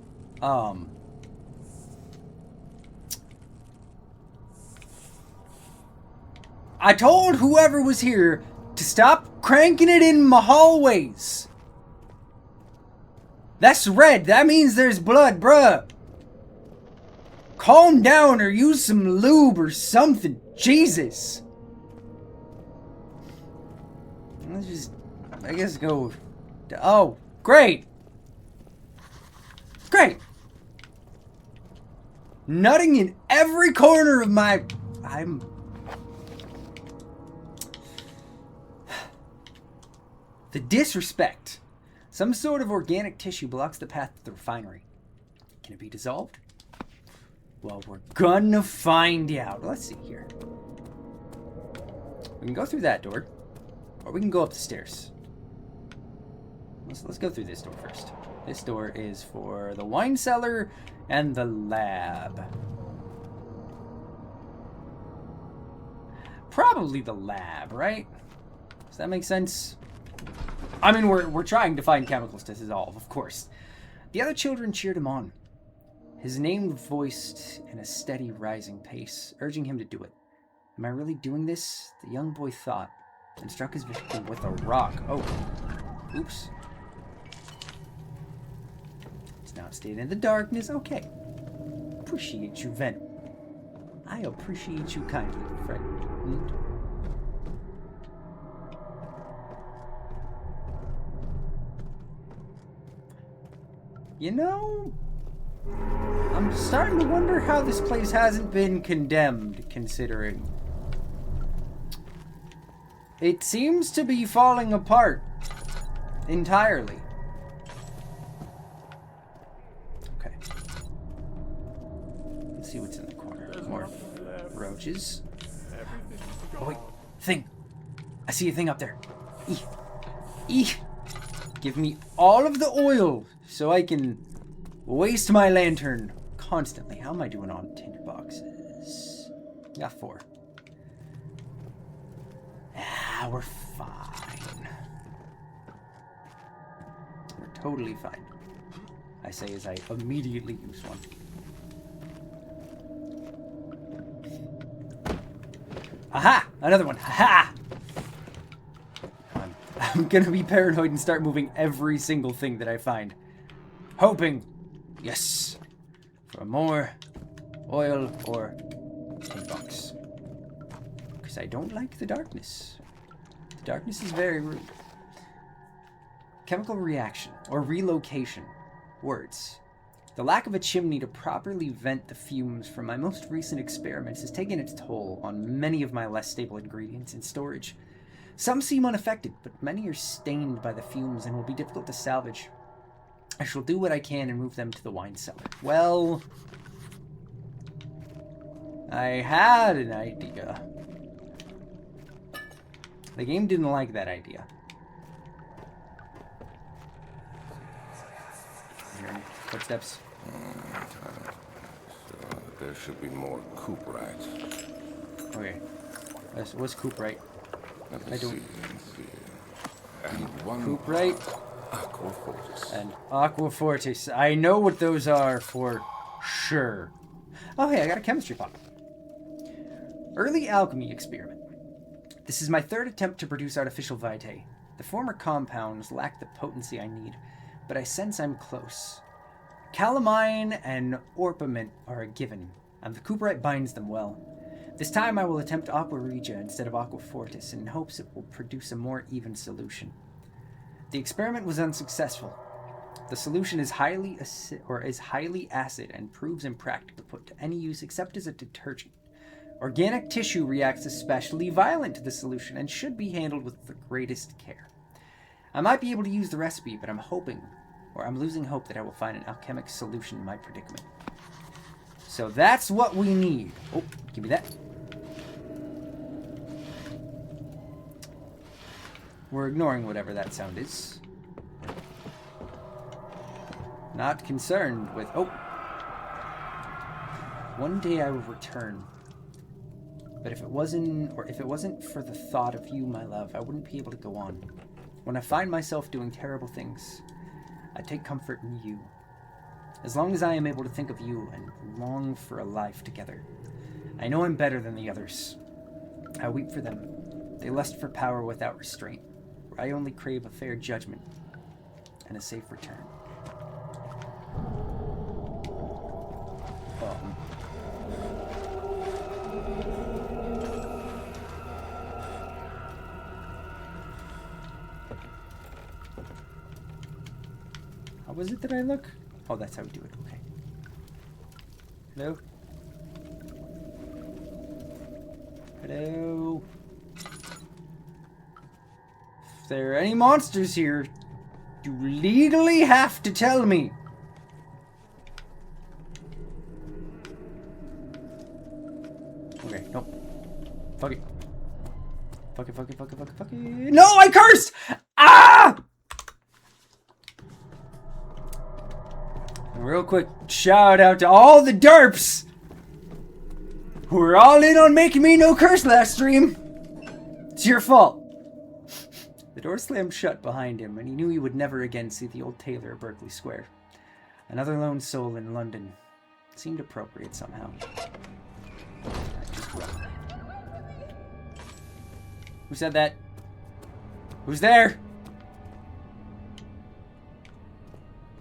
I told whoever was here to stop cranking it in my hallways. That's red. That means there's blood, bruh. Calm down or use some lube or something. Jesus. Let's just, I guess, go. Oh, great. Great. Nutting in every corner of my... The disrespect. Some sort of organic tissue blocks the path to the refinery. Can it be dissolved? Well, we're gonna find out. Let's see here. We can go through that door, or we can go up the stairs. Let's go through this door first. This door is for the wine cellar and the lab. Probably the lab, right? Does that make sense? I mean, we're trying to find chemicals to dissolve, of course. The other children cheered him on. His name voiced in a steady rising pace, urging him to do it. Am I really doing this? The young boy thought, and struck his victim with a rock. Oh, oops. It's now stayed in the darkness. Okay. Appreciate you, Ven. I appreciate you kindly, friend. You know, I'm starting to wonder how this place hasn't been condemned, considering it seems to be falling apart entirely. Okay. Let's see what's in the corner. More roaches. Oh, wait. Thing. I see a thing up there. Eek. Give me all of the oil so I can waste my lantern constantly. How am I doing on tinder boxes? Got 4. Ah, we're fine. We're totally fine. I say as I immediately use one. Aha! Another one. Aha! I'm gonna be paranoid and start moving every single thing that I find. Hoping, yes, for more oil or tin box. Because I don't like the darkness. The darkness is very rude. Chemical reaction or relocation. Words. The lack of a chimney to properly vent the fumes from my most recent experiments has taken its toll on many of my less stable ingredients in storage. Some seem unaffected, but many are stained by the fumes and will be difficult to salvage. I shall do what I can and move them to the wine cellar. Well, I had an idea. The game didn't like that idea. Hearing footsteps. There should be more cuprites. Okay. What's cuprite? I don't. And one Cuprite aquafortis. and aquafortis. I know what those are for sure. Oh, hey, I got a chemistry pot. Early alchemy experiment. This is my 3rd attempt to produce artificial vitae. The former compounds lack the potency I need, but I sense I'm close. Calamine and orpiment are a given, and the cuprite binds them well. This time I will attempt Aqua Regia instead of Aqua Fortis in hopes it will produce a more even solution. The experiment was unsuccessful. The solution is highly acid and proves impractical to put to any use except as a detergent. Organic tissue reacts especially violent to the solution and should be handled with the greatest care. I might be able to use the recipe, but I'm losing hope that I will find an alchemic solution in my predicament. So that's what we need. Oh, give me that. We're ignoring whatever that sound is. Not concerned with... Oh! One day I will return But if it wasn't for the thought of you, my love, I wouldn't be able to go on. When I find myself doing terrible things, I take comfort in you. As long as I am able to think of you and long for a life together, I know I'm better than the others. I weep for them. They lust for power without restraint, where I only crave a fair judgment and a safe return. How was it that I look? Oh, that's how we do it. Okay. Hello? Hello? If there are any monsters here, you legally have to tell me. Okay, nope. Fuck it. Fuck it, fuck it, fuck it, fuck it, fuck it. No, I cursed! Ah! And real quick, shout out to all the derps who were all in on making me no curse last stream. It's your fault. The door slammed shut behind him, and he knew he would never again see the old tailor at Berkeley Square. Another lone soul in London. Seemed appropriate somehow. Who said that? Who's there?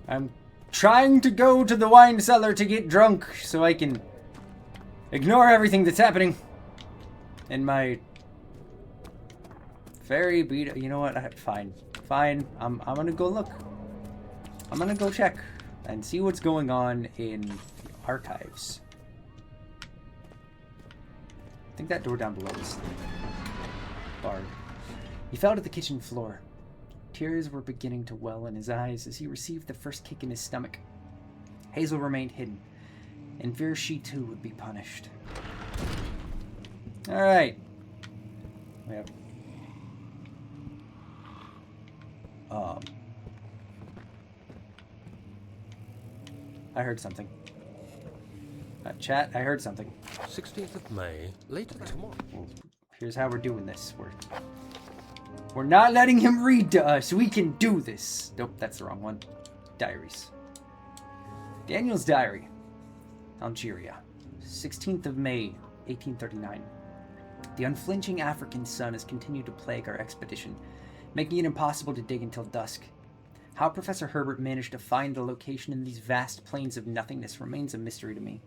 I'm trying to go to the wine cellar to get drunk so I can ignore everything that's happening in my very beat. You know what? Fine. I'm gonna go look. I'm gonna go check and see what's going on in the archives. I think that door down below is barred. He fell to the kitchen floor. Tears were beginning to well in his eyes as he received the first kick in his stomach. Hazel remained hidden, in fear she too would be punished. Alright. We have... I heard something. Chat, I heard something. 16th of May, later tomorrow. Well, here's how we're doing this. We're not letting him read to us. We can do this. Nope, that's the wrong one. Diaries. Daniel's diary. Algeria. 16th of May, 1839. The unflinching African sun has continued to plague our expedition, making it impossible to dig until dusk. How Professor Herbert managed to find the location in these vast plains of nothingness remains a mystery to me.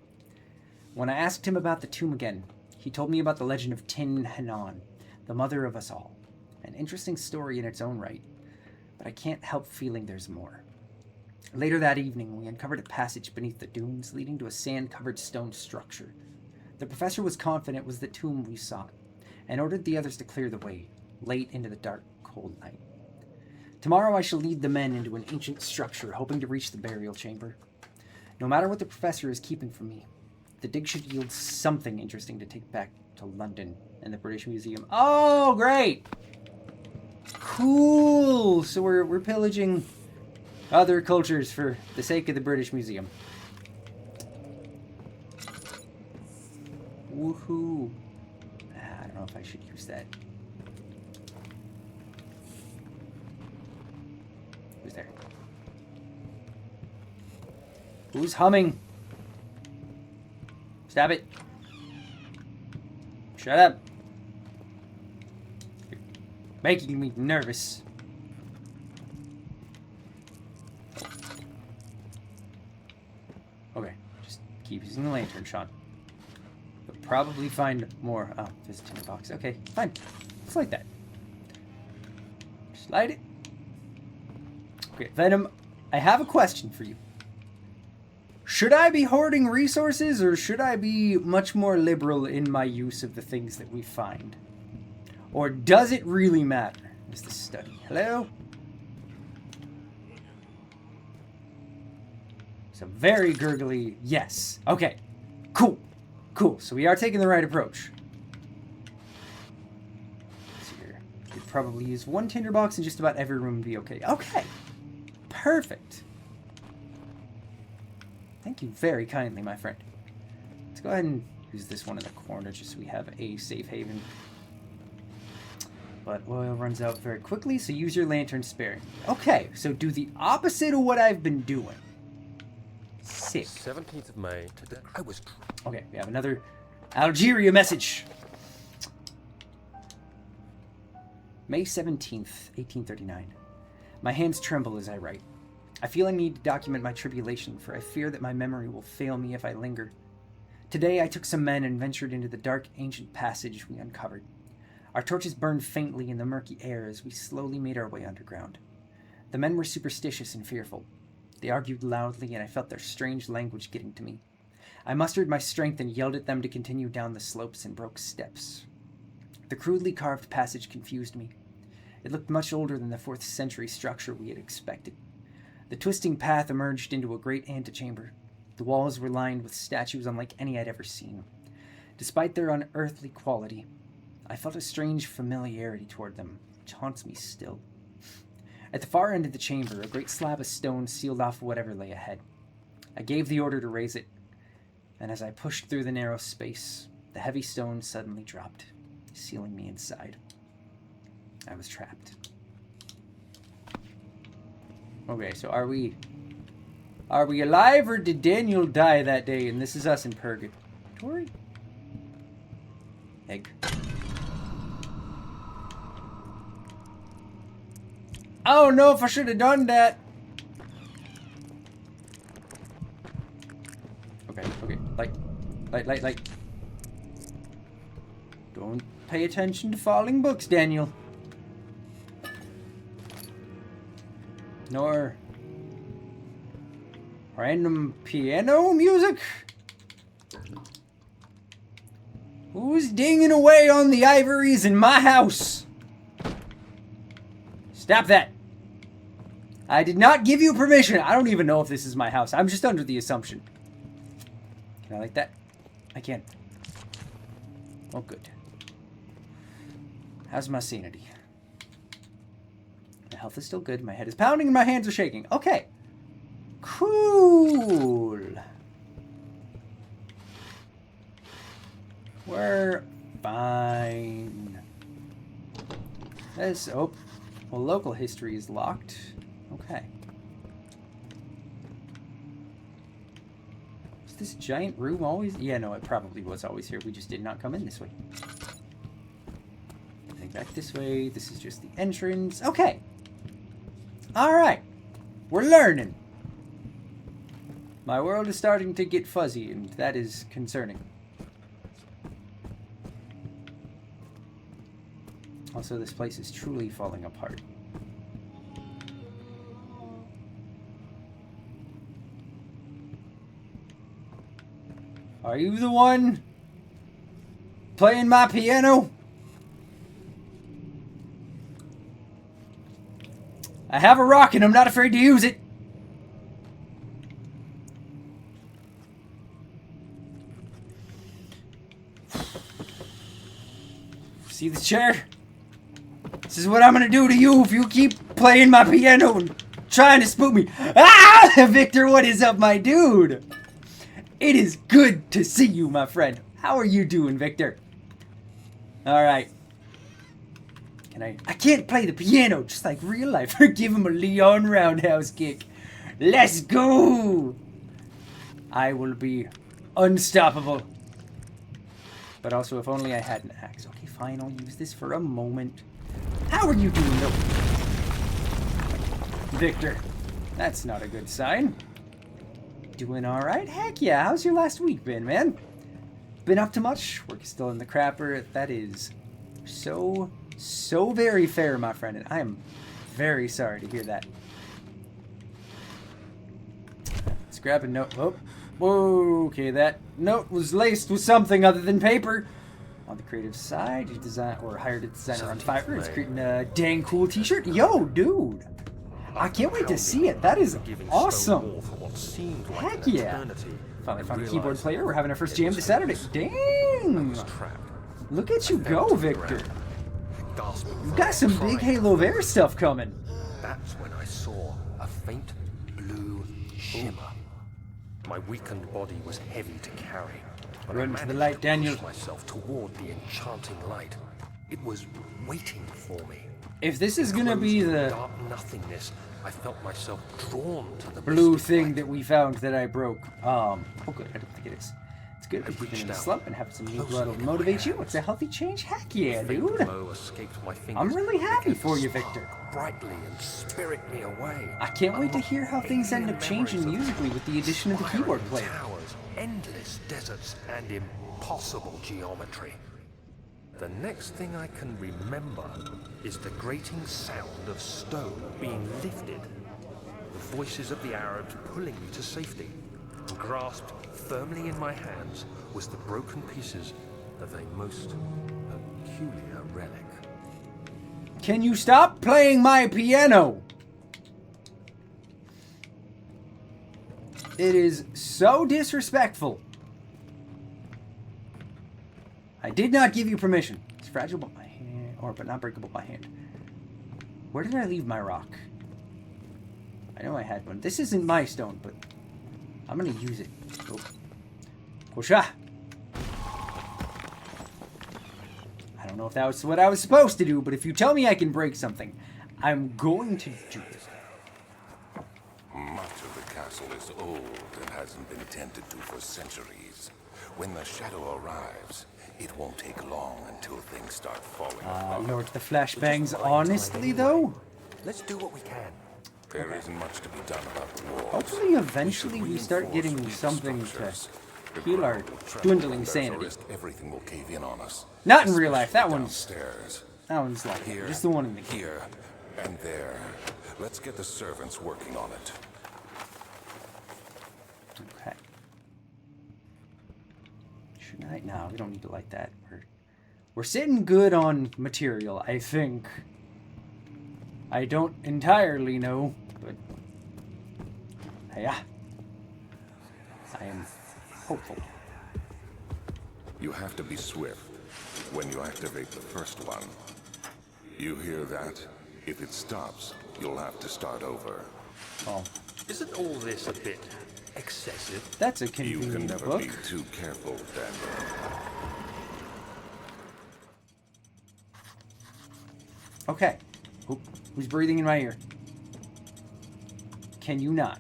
When I asked him about the tomb again, he told me about the legend of Tin Hanan, the mother of us all. An interesting story in its own right, but I can't help feeling there's more. Later that evening, we uncovered a passage beneath the dunes leading to a sand-covered stone structure. The professor was confident it was the tomb we sought, and ordered the others to clear the way, late into the dark, cold night. Tomorrow I shall lead the men into an ancient structure, hoping to reach the burial chamber. No matter what the professor is keeping from me, the dig should yield something interesting to take back to London and the British Museum. Oh, great! Cool! So we're pillaging other cultures for the sake of the British Museum. Woohoo! I don't know if I should use that. Who's there? Who's humming? Stop it. Shut up. You're making me nervous. Okay, just keep using the lantern, Sean. You'll probably find more. Oh, there's a tinner box. Okay, fine. It's like that. Slide it. Okay, Venom, I have a question for you. Should I be hoarding resources, or should I be much more liberal in my use of the things that we find? Or does it really matter? Is the study. Hello? It's a very gurgly yes. Okay. Cool. Cool. So we are taking the right approach. Let's see here. We'd probably use one tinderbox in just about every room and be okay. Okay. Perfect. Thank you very kindly, my friend. Let's go ahead and Use this one in the corner just so we have a safe haven. But oil runs out very quickly, so use your lantern sparingly. Okay, so do the opposite of what I've been doing. Sick. 17th of May, today. I was... Okay, we have another Algeria message. May 17th, 1839. My hands tremble as I write. I feel I need to document my tribulation, for I fear that my memory will fail me if I linger. Today I took some men and ventured into the dark, ancient passage we uncovered. Our torches burned faintly in the murky air as we slowly made our way underground. The men were superstitious and fearful. They argued loudly, and I felt their strange language getting to me. I mustered my strength and yelled at them to continue down the slopes and broke steps. The crudely carved passage confused me. It looked much older than the 4th century structure we had expected. The twisting path emerged into a great antechamber. The walls were lined with statues unlike any I'd ever seen. Despite their unearthly quality, I felt a strange familiarity toward them, which haunts me still. At the far end of the chamber, a great slab of stone sealed off whatever lay ahead. I gave the order to raise it, and as I pushed through the narrow space, the heavy stone suddenly dropped, sealing me inside. I was trapped. Okay, so are we alive, or did Daniel die that day and this is us in purgatory? Egg. I don't know if I should have done that. Okay. Light. Don't pay attention to falling books, Daniel. Nor random piano music? Who's dinging away on the ivories in my house? Stop that. I did not give you permission. I don't even know if this is my house. I'm just under the assumption. Can I like that? I can. Oh, good. How's my sanity? My health is still good. My head is pounding and my hands are shaking. Okay. Cool. We're fine. This, oh, well, local history is locked. Okay. Is this giant room always? Yeah, no, it probably was always here. We just did not come in this way. Take back this way. This is just the entrance. Okay. All right. We're learning. My world is starting to get fuzzy, and that is concerning. Also, this place is truly falling apart. Are you the one playing my piano? I have a rock and I'm not afraid to use it. See the chair? This is what I'm gonna do to you if you keep playing my piano and trying to spook me. Ah! Victor, what is up, my dude? It is good to see you, my friend. How are you doing, Victor? Alright. I can't play the piano just like real life. Give him a Leon roundhouse kick. Let's go! I will be unstoppable. But also, if only I had an axe. Okay, fine, I'll use this for a moment. How are you doing, though? Victor, that's not a good sign. Doing alright? Heck yeah, how's your last week been, man? Been up to much? Work is still in the crapper. That is so very fair, my friend, and I am very sorry to hear that. Let's grab a note. Oh, whoa, okay, that note was laced with something other than paper. On the creative side, you design or hired a designer on Fiverr. It's creating a dang cool t-shirt. Yo, dude. I can't wait to see it. That is awesome. Heck yeah. Finally found a keyboard player. We're having our first jam this Saturday. Dang. Look at you go, Victor. You've got some big Halo of Air stuff coming. That's when I saw a faint blue shimmer. My weakened body was heavy to carry. When Run I to the managed light, to Daniel. push myself toward the enchanting light, it was waiting for me. If this is gonna Enclosed be in the dark nothingness, I felt myself drawn to the blue mystic thing light. that we found that I broke. Oh good, I don't think it is. It's good I if you've been in a reached out, slump and have some new closing blood it will in my motivate you. hands. It's a healthy change. Heck yeah, The faint dude. glow escaped my fingers. I'm really happy began to for you, spark Victor. brightly and spirit me away. I can't wait to Unlock hear how things end alien up changing memories of musically with the addition of the keyboard spiraling player. towers, endless deserts, and impossible geometry. The next thing I can remember is the grating sound of stone being lifted, the voices of the Arabs pulling me to safety, and grasped firmly in my hands was the broken pieces of a most peculiar relic. Can you stop playing my piano? It is so disrespectful. I did not give you permission. It's fragile but my hand, but not breakable by hand. Where did I leave my rock? I know I had one. This isn't my stone, but I'm gonna use it. Oh. Kosha! I don't know if that was what I was supposed to do, but if you tell me I can break something, I'm going to do it. Much of the castle is old and hasn't been tended to for centuries. When the shadow arrives, it won't take long until things start falling apart. Lord, the flashbangs, honestly, though? Let's do what we can. There isn't much to be done about the walls. Hopefully, eventually, we start getting something to heal our dwindling sanity. Everything will cave in on us. Not in real life. That one's Downstairs. like Here, just the one in the game. here, and there. Let's get the servants working on it. Okay. Should I? No, we don't need to light that. We're sitting good on material, I think. I don't entirely know, but yeah, I am hopeful. You have to be swift when you activate the first one. You hear that? If it stops, you'll have to start over. Oh, Isn't all this a bit excessive? that's a You can convenient never book. be too careful, Daniel. Okay. Oop, who's breathing in my ear? Can you not?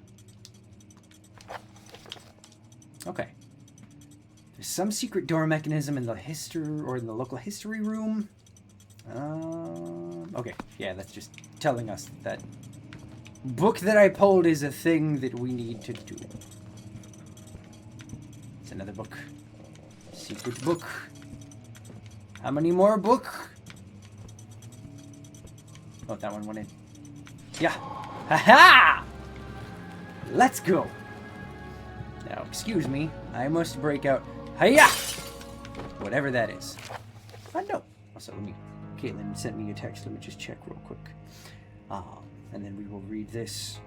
Okay. There's some secret door mechanism in the local history room. Okay. Yeah, that's just telling us that book that I pulled is a thing that we need to do. It's another book. Secret book. How many more book? Oh, that one went in. Yeah. Ha-ha! Let's go. Now, excuse me. I must break out. Hiya! Whatever that is. No. Also, Caitlin sent me a text. Let me just check real quick. And then we will read this.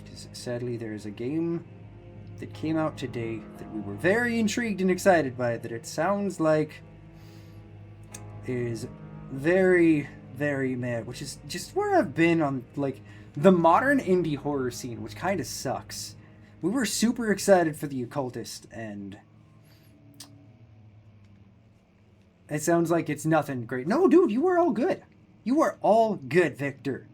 Because sadly, there is a game that came out today that we were very intrigued and excited by. That it sounds like is very, very mad, which is just where I've been on, like, the modern indie horror scene, which kind of sucks. We were super excited for The Occultist, and it sounds like it's nothing great. No, dude, you were all good. You are all good, Victor.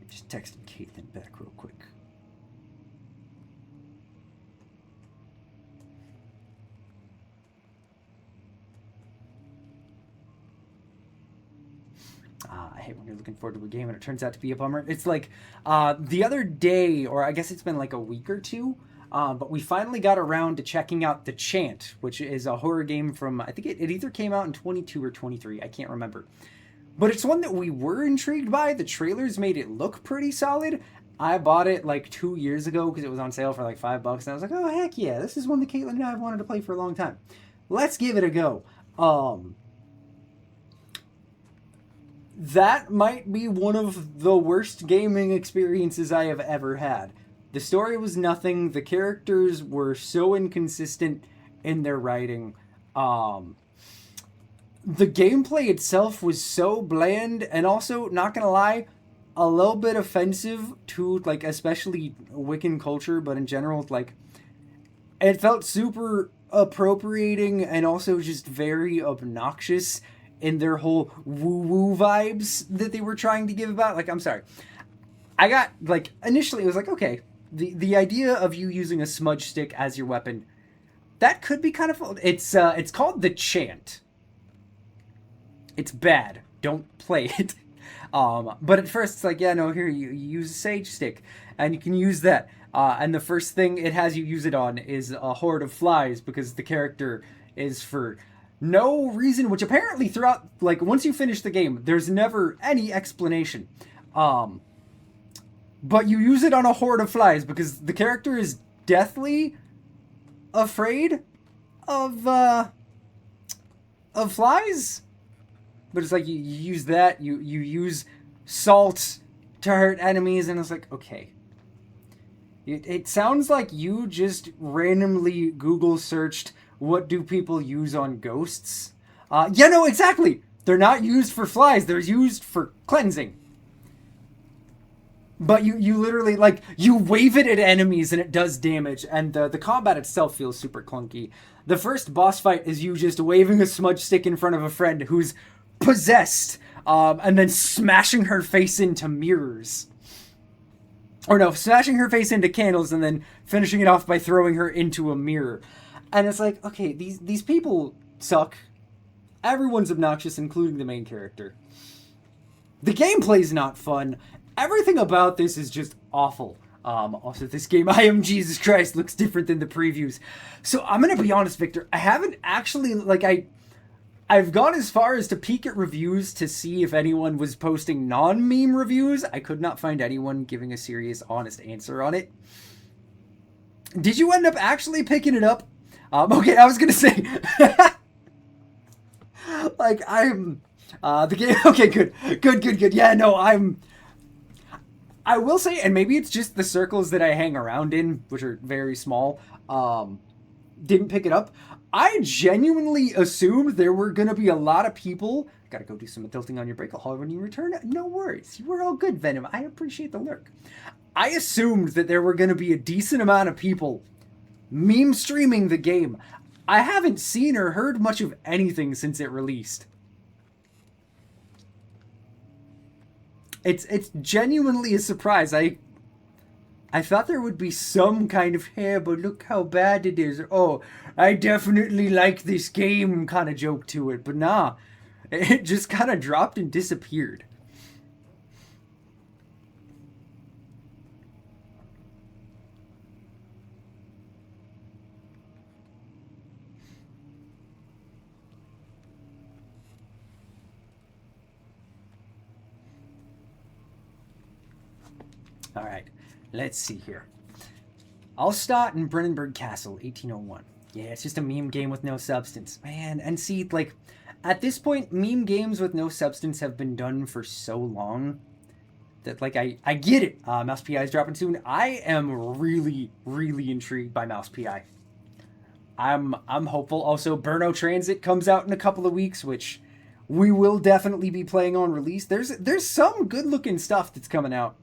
Just texting Caitlin back real quick. I hate when you're looking forward to a game and it turns out to be a bummer. It's like the other day, or I guess it's been like a week or two, but we finally got around to checking out The Chant, which is a horror game from, I think it either came out in 22 or 23. I can't remember. But it's one that we were intrigued by. The trailers made it look pretty solid. I bought it like 2 years ago because it was on sale for like $5. And I was like, oh, heck yeah, this is one that Caitlin and I have wanted to play for a long time. Let's give it a go. That might be one of the worst gaming experiences I have ever had. The story was nothing. The characters were so inconsistent in their writing. The gameplay itself was so bland, and also, not gonna lie, a little bit offensive to, like, especially Wiccan culture, but in general, like, it felt super appropriating and also just very obnoxious in their whole woo-woo vibes that they were trying to give about. Like, I'm sorry. I got, like, initially it was like, okay, the idea of you using a smudge stick as your weapon, that could be kind of... It's called the Chant. It's bad. Don't play it. But at first it's like, yeah, no, here, you use a sage stick, and you can use that. And the first thing it has you use it on is a horde of flies, because the character is for no reason, which apparently throughout, like, once you finish the game, there's never any explanation. But you use it on a horde of flies, because the character is deathly afraid of flies. But it's like you use that, you use salt to hurt enemies, and it's like, okay. It sounds like you just randomly Google searched, what do people use on ghosts? Yeah, no, exactly! They're not used for flies, they're used for cleansing. But you literally, like, you wave it at enemies and it does damage, and the combat itself feels super clunky. The first boss fight is you just waving a smudge stick in front of a friend who's possessed, and then smashing her face into mirrors. Or no, smashing her face into candles and then finishing it off by throwing her into a mirror. And it's like, okay, these people suck. Everyone's obnoxious, including the main character. The gameplay's not fun. Everything about this is just awful. Also, this game, I Am Jesus Christ, looks different than the previews. So I'm gonna be honest, Victor, I haven't actually, like, I've gone as far as to peek at reviews to see if anyone was posting non-meme reviews. I could not find anyone giving a serious, honest answer on it. Did you end up actually picking it up? Okay, I was gonna say, like, I'm, the game, okay, good. Yeah, no, I will say, and maybe it's just the circles that I hang around in, which are very small, didn't pick it up. I genuinely assumed there were going to be a lot of people. Gotta go do some adulting on your break. I'll holler when you return. No worries. You were all good, Venom. I appreciate the lurk. I assumed that there were going to be a decent amount of people meme streaming the game. I haven't seen or heard much of anything since it released. It's genuinely a surprise. I thought there would be some kind of, hey, but look how bad it is. Oh, I definitely like this game kind of joke to it. But nah, it just kind of dropped and disappeared. All right, let's see here. Allstadt and Brennenburg Castle, 1801. Yeah, it's just a meme game with no substance. Man, and see, like, at this point, meme games with no substance have been done for so long that, like, I get it. Mouse PI is dropping soon. I am really, really intrigued by Mouse PI. I'm hopeful. Also, Burno Transit comes out in a couple of weeks, which we will definitely be playing on release. There's some good-looking stuff that's coming out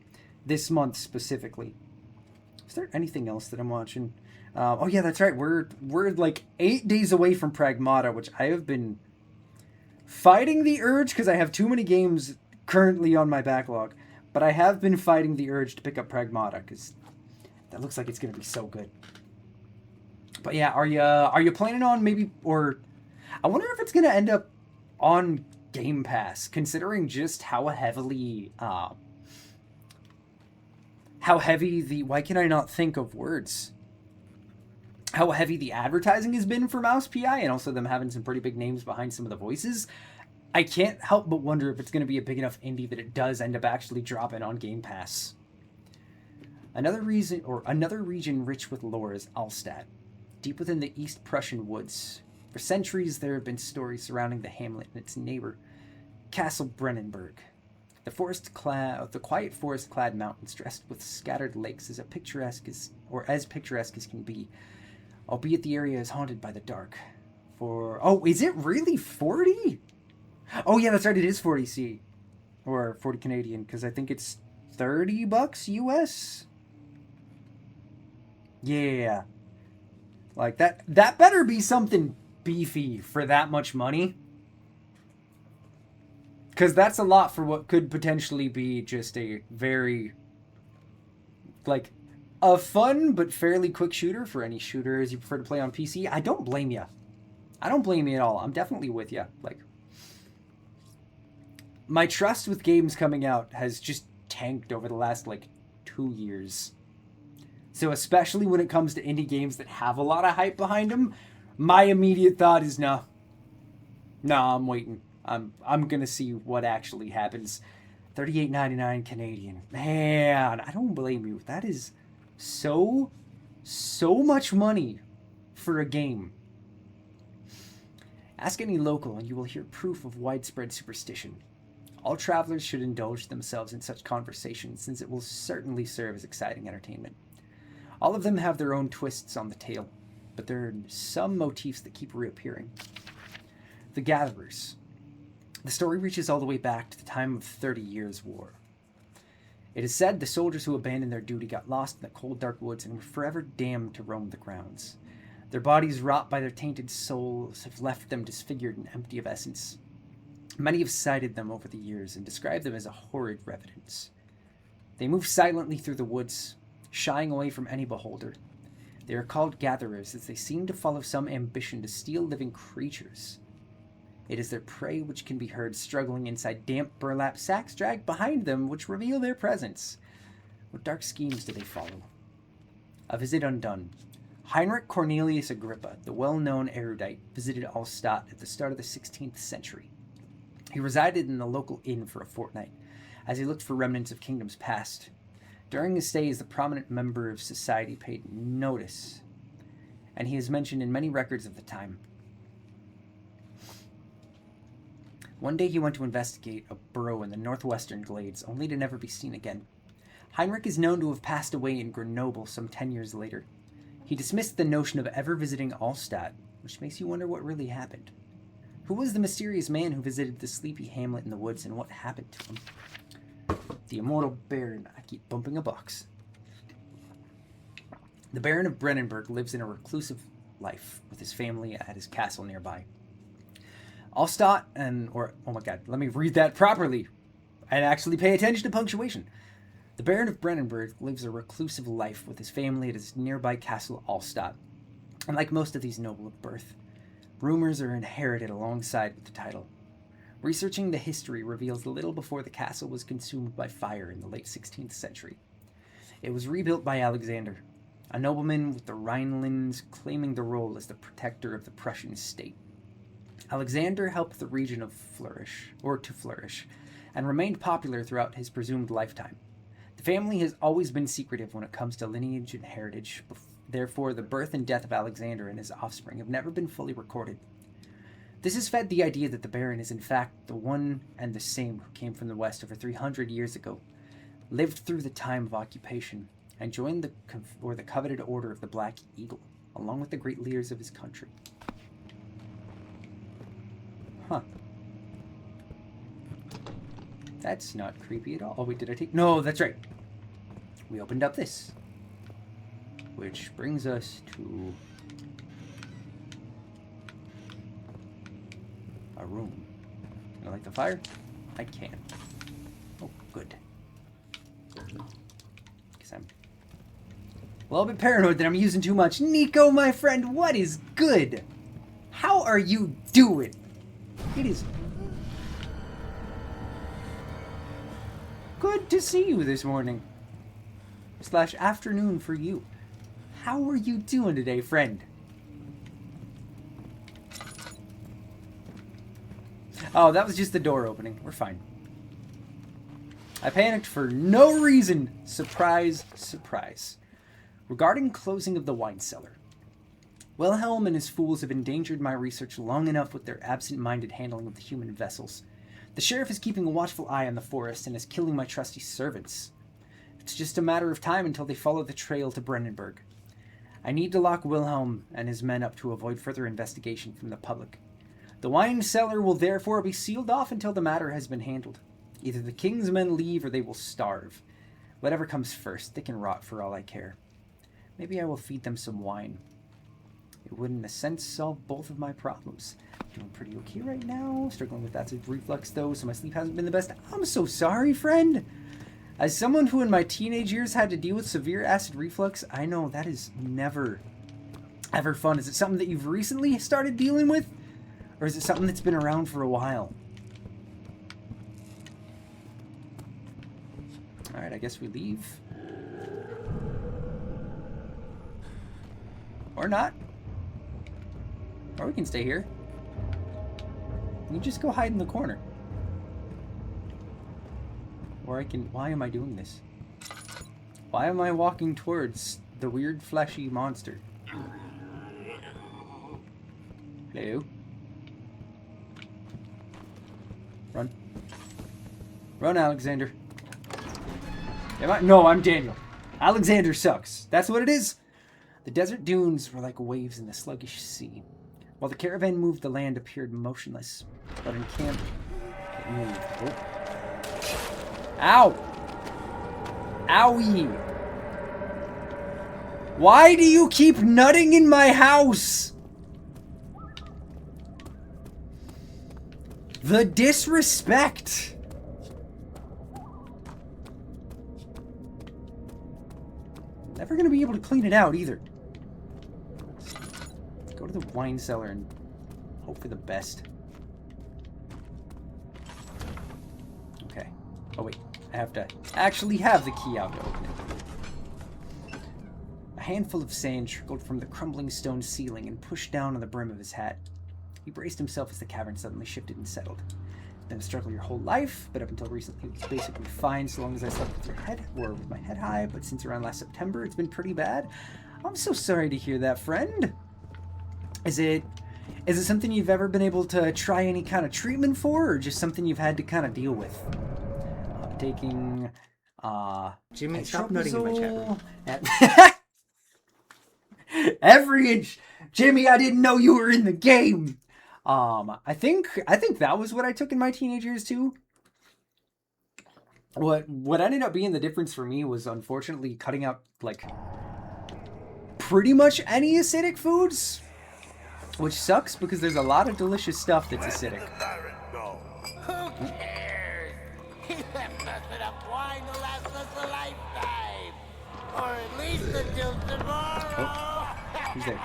this month specifically. Is there anything else that I'm watching? Oh yeah, that's right. We're like 8 days away from Pragmata, which I have been fighting the urge because I have too many games currently on my backlog. But I have been fighting the urge to pick up Pragmata because that looks like it's gonna be so good. But yeah, are you planning on maybe, or I wonder if it's gonna end up on Game Pass, considering just how heavily how heavy the, why can I not think of words? How heavy the advertising has been for Mouse PI, and also them having some pretty big names behind some of the voices. I can't help but wonder if it's going to be a big enough indie that it does end up actually dropping on Game Pass. Another region rich with lore is Allstadt, deep within the East Prussian woods. For centuries, there have been stories surrounding the hamlet and its neighbor, Castle Brennenburg. The quiet forest-clad mountains dressed with scattered lakes as picturesque as can be, albeit the area is haunted by the dark. Oh, is it really 40? Oh yeah, that's right, it is 40C. or 40 Canadian, because I think it's $30 US. Yeah. Like that better be something beefy for that much money. Because that's a lot for what could potentially be just a very, like, a fun but fairly quick shooter for any shooters you prefer to play on PC. I don't blame you. I don't blame you at all. I'm definitely with you. Like, my trust with games coming out has just tanked over the last, like, 2 years. So especially when it comes to indie games that have a lot of hype behind them, my immediate thought is no. No, I'm waiting. I'm gonna see what actually happens. $38.99 Canadian. Man, I don't blame you. That is so much money for a game. Ask any local and you will hear proof of widespread superstition. All travelers should indulge themselves in such conversations, since it will certainly serve as exciting entertainment. All of them have their own twists on the tale, but there are some motifs that keep reappearing. The Gatherers. The story reaches all the way back to the time of 30 Years' War. It is said the soldiers who abandoned their duty got lost in the cold, dark woods and were forever damned to roam the grounds. Their bodies, wrought by their tainted souls, have left them disfigured and empty of essence. Many have cited them over the years and described them as a horrid revenants. They move silently through the woods, shying away from any beholder. They are called gatherers as they seem to follow some ambition to steal living creatures. It is their prey which can be heard struggling inside damp burlap sacks dragged behind them, which reveal their presence. What dark schemes do they follow? A visit undone. Heinrich Cornelius Agrippa, the well-known erudite, visited Allstadt at the start of the 16th century. He resided in the local inn for a fortnight, as he looked for remnants of kingdoms past. During his stay, the prominent member of society paid notice, and he is mentioned in many records of the time. One day he went to investigate a burrow in the northwestern glades, only to never be seen again. Heinrich is known to have passed away in Grenoble some 10 years later. He dismissed the notion of ever visiting Allstadt, which makes you wonder what really happened. Who was the mysterious man who visited the sleepy hamlet in the woods, and what happened to him? The immortal Baron. I keep bumping a box. The Baron of Brennenburg lives in a reclusive life with his family at his castle nearby. Allstadt oh my god, let me read that properly and actually pay attention to punctuation. The Baron of Brennenburg lives a reclusive life with his family at his nearby castle Allstadt. And like most of these noble of birth, rumors are inherited alongside with the title. Researching the history reveals little before the castle was consumed by fire in the late 16th century. It was rebuilt by Alexander, a nobleman with the Rhinelands claiming the role as the protector of the Prussian state. Alexander helped the region to flourish, and remained popular throughout his presumed lifetime. The family has always been secretive when it comes to lineage and heritage. Therefore, the birth and death of Alexander and his offspring have never been fully recorded. This has fed the idea that the Baron is in fact the one and the same who came from the west over 300 years ago, lived through the time of occupation, and joined the coveted Order of the Black Eagle, along with the great leaders of his country. Huh. That's not creepy at all. Oh, wait, did I take... No, that's right. We opened up this. Which brings us to... a room. Can I light the fire? I can. Oh, good. Because I'm a little bit paranoid that I'm using too much. Nico, my friend, what is good? How are you doing? It is good to see you this morning. / afternoon for you. How are you doing today, friend? Oh, that was just the door opening. We're fine. I panicked for no reason. Surprise, surprise. Regarding closing of the wine cellar. Wilhelm and his fools have endangered my research long enough with their absent-minded handling of the human vessels. The sheriff is keeping a watchful eye on the forest and is killing my trusty servants. It's just a matter of time until they follow the trail to Brennenburg. I need to lock Wilhelm and his men up to avoid further investigation from the public. The wine cellar will therefore be sealed off until the matter has been handled. Either the king's men leave or they will starve. Whatever comes first, they can rot for all I care. Maybe I will feed them some wine. It would, in a sense, solve both of my problems. Doing pretty okay right now. Struggling with acid reflux, though, so my sleep hasn't been the best. I'm so sorry, friend. As someone who in my teenage years had to deal with severe acid reflux, I know that is never, ever fun. Is it something that you've recently started dealing with? Or is it something that's been around for a while? Alright, I guess we leave. Or not. Or we can stay here. We can just go hide in the corner. Or I can... Why am I doing this? Why am I walking towards the weird fleshy monster? Hello? Run. Run, Alexander. Am I? No, I'm Daniel. Alexander sucks. That's what it is. The desert dunes were like waves in the sluggish sea. While the caravan moved, the land appeared motionless. But in camp, it moved. Oh. Ow! Owie! Why do you keep nutting in my house? The disrespect! Never gonna be able to clean it out either. Go to the wine cellar and hope for the best. Okay. Oh wait, I have to actually have the key out to open it. A handful of sand trickled from the crumbling stone ceiling and pushed down on the brim of his hat. He braced himself as the cavern suddenly shifted and settled. It's been a struggle your whole life, but up until recently it was basically fine so long as I slept with your head or with my head high, but since around last September it's been pretty bad. I'm so sorry to hear that, friend. Is it something you've ever been able to try any kind of treatment for, or just something you've had to kind of deal with? Taking Jimmy, stop nutting in my chat room. Every inch. Jimmy, I didn't know you were in the game. I think that was what I took in my teenage years too. What ended up being the difference for me was unfortunately cutting out like pretty much any acidic foods, which sucks because there's a lot of delicious stuff that's acidic. Who cares? He left us enough wine to last us a lifetime. Or at least until tomorrow. Oh, who's there?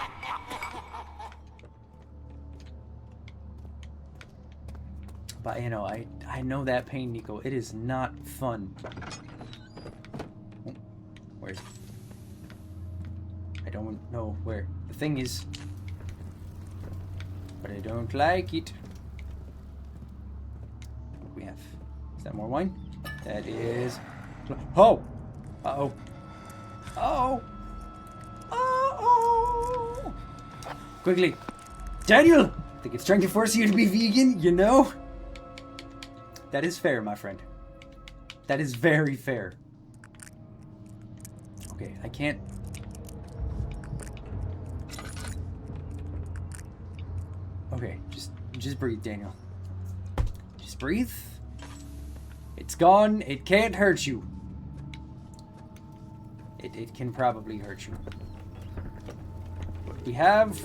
But, you know, I know that pain, Nico. It is not fun. Oh, where's... I don't know where the thing is. But I don't like it. What do we have? Is that more wine? That is... Oh! Uh-oh. Uh-oh! Uh-oh! Quickly! Daniel! I think it's trying to force you to be vegan, you know? That is fair, my friend. That is very fair. Okay, I can't... Okay, just breathe, Daniel. Just breathe. It's gone. It can't hurt you. It can probably hurt you. We have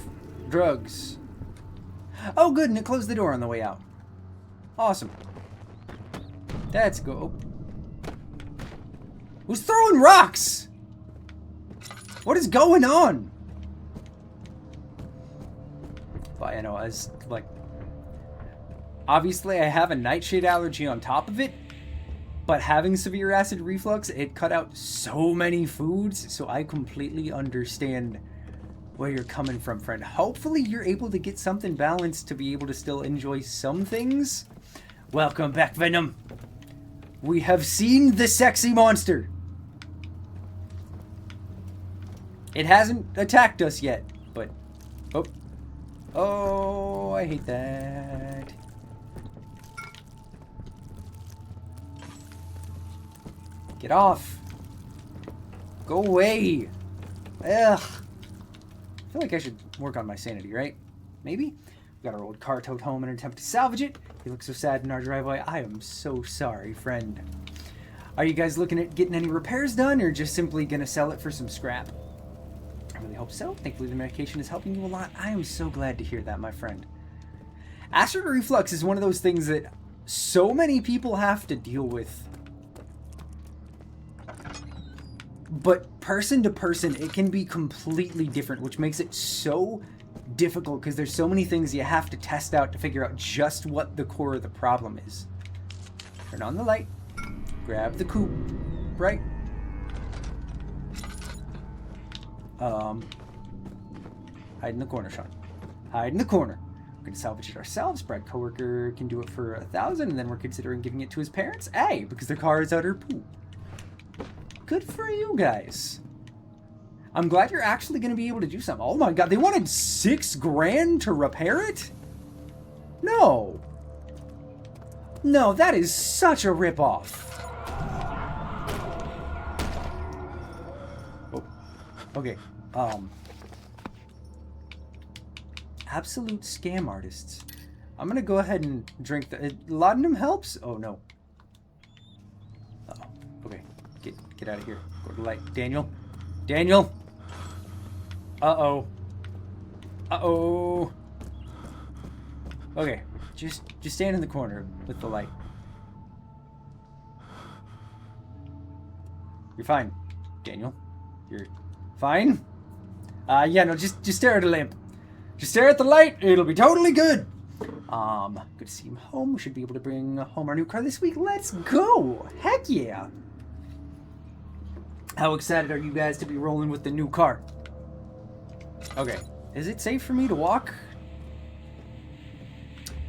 drugs. Oh, good, and it closed the door on the way out. Awesome. Let's go. Who's throwing rocks? What is going on? But, you know, as, like... Obviously, I have a nightshade allergy on top of it. But having severe acid reflux, it cut out so many foods. So I completely understand where you're coming from, friend. Hopefully, you're able to get something balanced to be able to still enjoy some things. Welcome back, Venom. We have seen the sexy monster. It hasn't attacked us yet, but... Oh. Oh, I hate that. Get off. Go away. Ugh. I feel like I should work on my sanity, right? Maybe? We got our old car towed home in an attempt to salvage it. You look so sad in our driveway. I am so sorry, friend. Are you guys looking at getting any repairs done, or just simply gonna sell it for some scrap? I really hope so. Thankfully, the medication is helping you a lot. I am so glad to hear that, my friend. Acid reflux is one of those things that so many people have to deal with. But person to person, it can be completely different, which makes it so difficult because there's so many things you have to test out to figure out just what the core of the problem is. Turn on the light. Grab the coupe. Right. Hide in the corner, Sean. Hide in the corner. We're going to salvage it ourselves. Brad coworker can do it for 1,000, and then we're considering giving it to his parents. Hey, because their car is utter poo. Good for you guys. I'm glad you're actually going to be able to do something. Oh my god, they wanted $6 grand to repair it? No. No, that is such a ripoff. Oh, okay. Absolute scam artists. I'm going to go ahead and drink the... Laudanum helps? Oh, no. Uh-oh. Okay. Get out of here. Go to the light. Daniel? Daniel? Uh-oh. Uh-oh. Okay. Just stand in the corner with the light. You're fine, Daniel. You're fine? Yeah, no, just stare at the lamp. Just stare at the light. It'll be totally good. Good to see him home. We should be able to bring home our new car this week. Let's go. Heck yeah. How excited are you guys to be rolling with the new car? Okay. Is it safe for me to walk?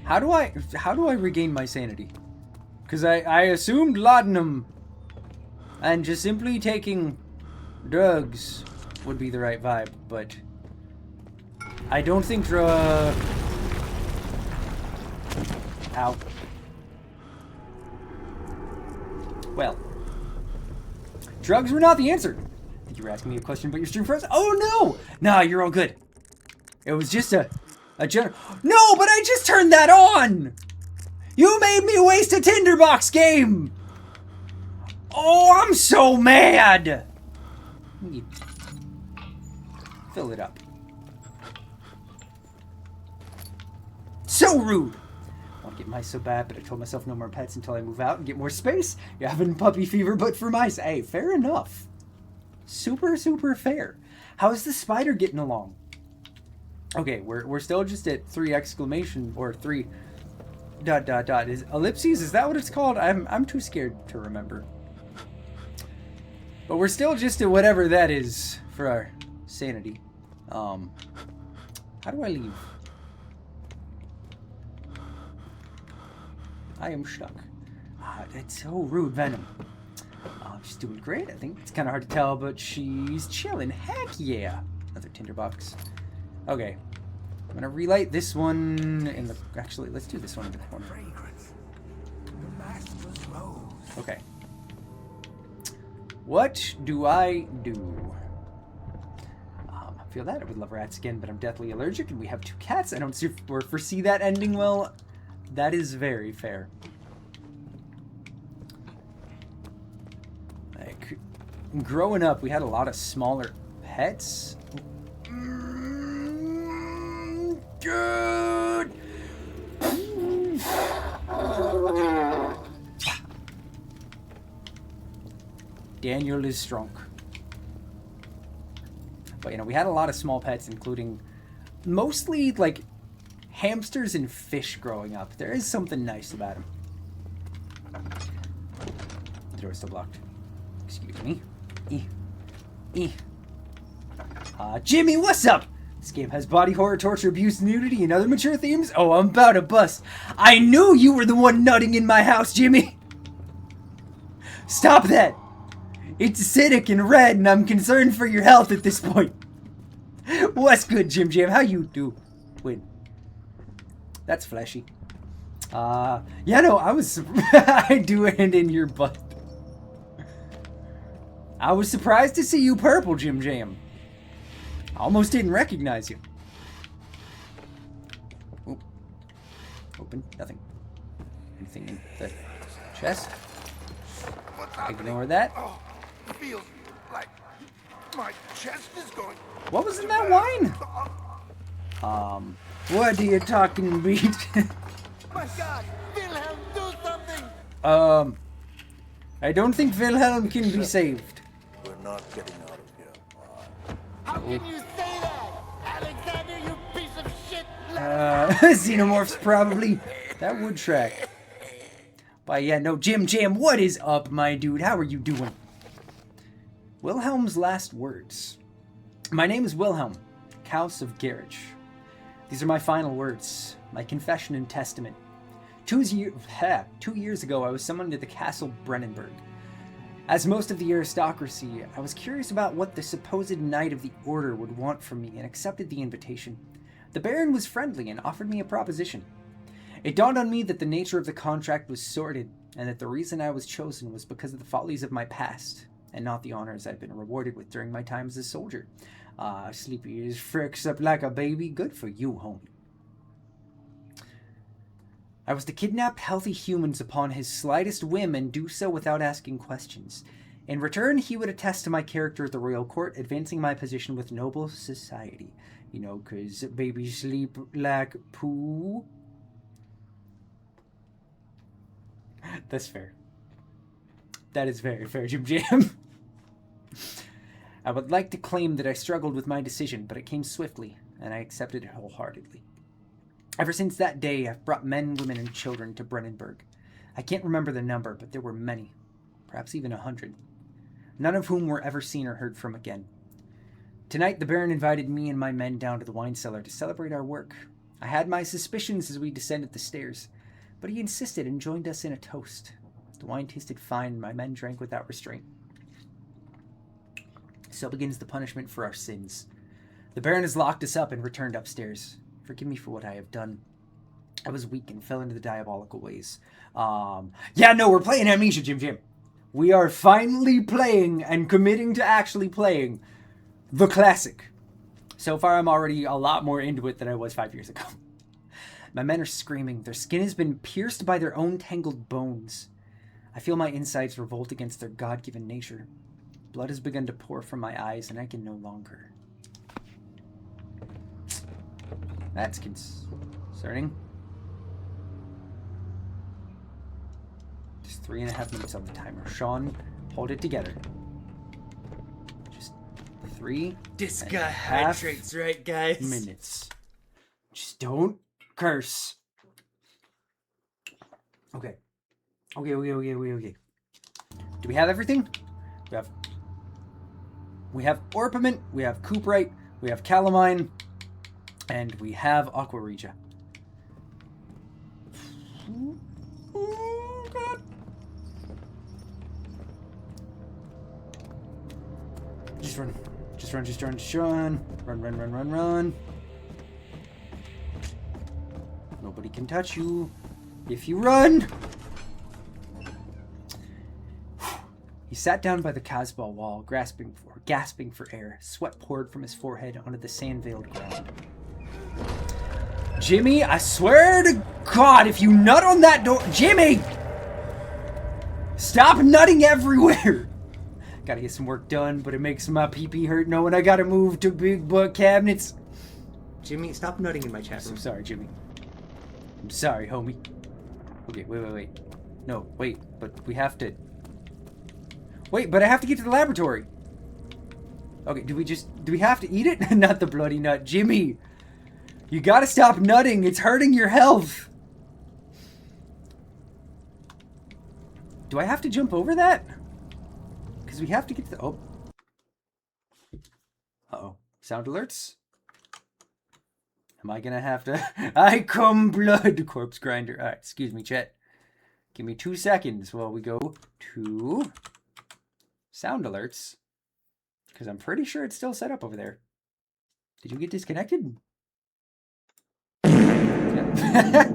How do I regain my sanity? Because I assumed laudanum and just simply taking drugs would be the right vibe, but I don't think Ow. Well, drugs were not the answer. I think you were asking me a question about your stream friends. Oh no! Nah, you're all good. It was just a general... No, but I just turned that on! You made me waste a Tinderbox game! Oh, I'm so mad! Fill it up. So rude! I want to get mice so bad, but I told myself no more pets until I move out and get more space. You're having puppy fever, but for mice. Hey, fair enough. Super, super fair. How's the spider getting along? Okay, we're still just at 3 exclamation or 3 ... Is ellipses? Is that what it's called? I'm too scared to remember. But we're still just at whatever that is for our sanity. How do I leave? I am stuck. That's so rude, Venom. She's doing great. I think it's kind of hard to tell, but she's chilling. Heck yeah. Another tinderbox. Okay. I'm going to relight this one in the... Actually, let's do this one in the corner. Okay. What do I do? I feel that. I would love rats again, but I'm deathly allergic, and we have 2 cats. I don't foresee that ending well. That is very fair. Like, growing up, we had a lot of smaller pets. Good. Daniel is strong. But, you know, we had a lot of small pets, including mostly, like, hamsters and fish growing up. There is something nice about them. The door's still blocked. Excuse me. Jimmy, what's up? This game has body horror, torture, abuse, nudity, and other mature themes. Oh, I'm about to bust. I knew you were the one nutting in my house, Jimmy. Stop that. It's acidic and red, and I'm concerned for your health at this point. What's good, Jim Jam? How you do? Wait. That's fleshy. Yeah, no, I was... I do end in your butt. I was surprised to see you purple, Jim Jam. I almost didn't recognize you. Oop. Open. Nothing. anything in the chest. What's happening? Ignore that. Oh, feels like my chest is going. What was in that wine? What are you talking about? My God, Wilhelm, do something! I don't think Wilhelm can be saved. We're not getting out of here. How can you say that? Alexander, you piece of shit! Xenomorphs probably. That would track. But yeah, no, Jim, what is up, my dude? How are you doing? Wilhelm's last words. My name is Wilhelm, House of Garage. These are my final words, my confession and testament. 2 years ago, I was summoned to the Castle Brennenburg. As most of the aristocracy, I was curious about what the supposed Knight of the Order would want from me and accepted the invitation. The Baron was friendly and offered me a proposition. It dawned on me that the nature of the contract was sordid, and that the reason I was chosen was because of the follies of my past, and not the honors I'd been rewarded with during my time as a soldier. Sleepy is fricks up like a baby. Good for you, homie. I was to kidnap healthy humans upon his slightest whim and do so without asking questions. In return, he would attest to my character at the royal court, advancing my position with noble society. You know, 'cause babies sleep like poo. That's fair. That is very fair, Jim. I would like to claim that I struggled with my decision, but it came swiftly, and I accepted it wholeheartedly. Ever since that day, I've brought men, women, and children to Brennenburg. I can't remember the number, but there were many, perhaps even 100, none of whom were ever seen or heard from again. Tonight, the Baron invited me and my men down to the wine cellar to celebrate our work. I had my suspicions as we descended the stairs, but he insisted and joined us in a toast. The wine tasted fine, and my men drank without restraint. So begins the punishment for our sins. The Baron has locked us up and returned upstairs. Forgive me for what I have done. I was weak and fell into the diabolical ways. Yeah, no, we're playing Amnesia, Jim. We are finally playing and committing to actually playing the classic. So far, I'm already a lot more into it than I was 5 years ago. My men are screaming. Their skin has been pierced by their own tangled bones. I feel my insides revolt against their God-given nature. Blood has begun to pour from my eyes, and I can no longer. That's concerning. Just 3.5 minutes on the timer. Sean, hold it together. Just 3. This guy hydrates, right, guys? Minutes. Just don't curse. Okay. Okay. Do we have everything? We have Orpiment, we have Cuprite, we have Calamine, and we have Aqua Regia. Oh, God. Just run. Run. Nobody can touch you if you run. He sat down by the Casbah wall, gasping for air. Sweat poured from his forehead onto the sand-veiled ground. Jimmy, I swear to God, if you nut on that door... Jimmy! Stop nutting everywhere! Gotta get some work done, but it makes my pee-pee hurt knowing I gotta move to big butt cabinets. Jimmy, stop nutting in my chat room. I'm sorry, Jimmy. I'm sorry, homie. Okay, wait. No, wait, but we have to... Wait, but I have to get to the laboratory. Okay, do we have to eat it? Not the bloody nut. Jimmy, you gotta stop nutting. It's hurting your health. Do I have to jump over that? Because we have to get to the... Oh. Uh-oh. Sound alerts? Am I gonna have to... I come blood, corpse grinder. Alright, excuse me, chat. Give me 2 seconds while we go to... sound alerts, because I'm pretty sure it's still set up over there. Did you get disconnected? Yep.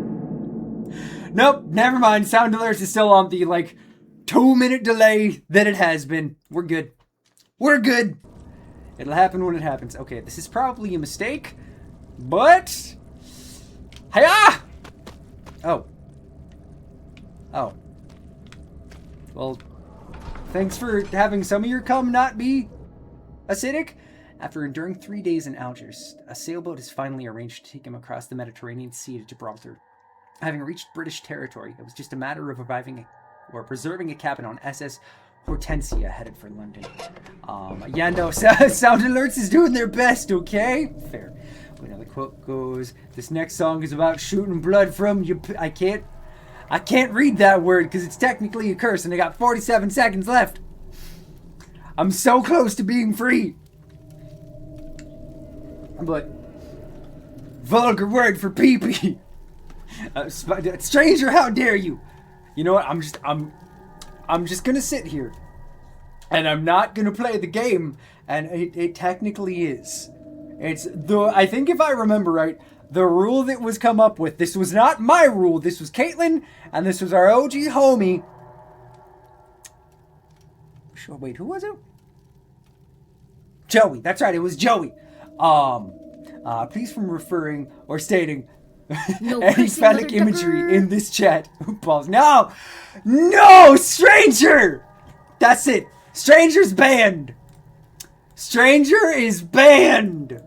Nope, never mind. Sound alerts is still on the 2-minute delay that it has been. We're good. It'll happen when it happens. Okay, this is probably a mistake, but... Hiya! Oh. Oh. Well, thanks for having some of your cum not be acidic. After enduring 3 days in Algiers, a sailboat is finally arranged to take him across the Mediterranean Sea to Gibraltar. Having reached British territory, it was just a matter of preserving a cabin on SS Hortensia headed for London. Yeah, no, Sound Alerts is doing their best, okay? Fair. Wait, now the quote goes, this next song is about shooting blood from you. I can't read that word because it's technically a curse and I got 47 seconds left. I'm so close to being free. But, vulgar word for pee-pee. Stranger, how dare you? You know what, I'm just gonna sit here. And I'm not gonna play the game. And it technically is. I think if I remember right, the rule that was come up with, this was not my rule, this was Caitlin, and this was our OG homie. Sure, wait, who was it? Joey, that's right, it was Joey. Please from referring or stating No any cursing, phallic mother imagery ducker. in this chat. Pause. No! No! Stranger! That's it. Stranger's banned. Stranger is banned.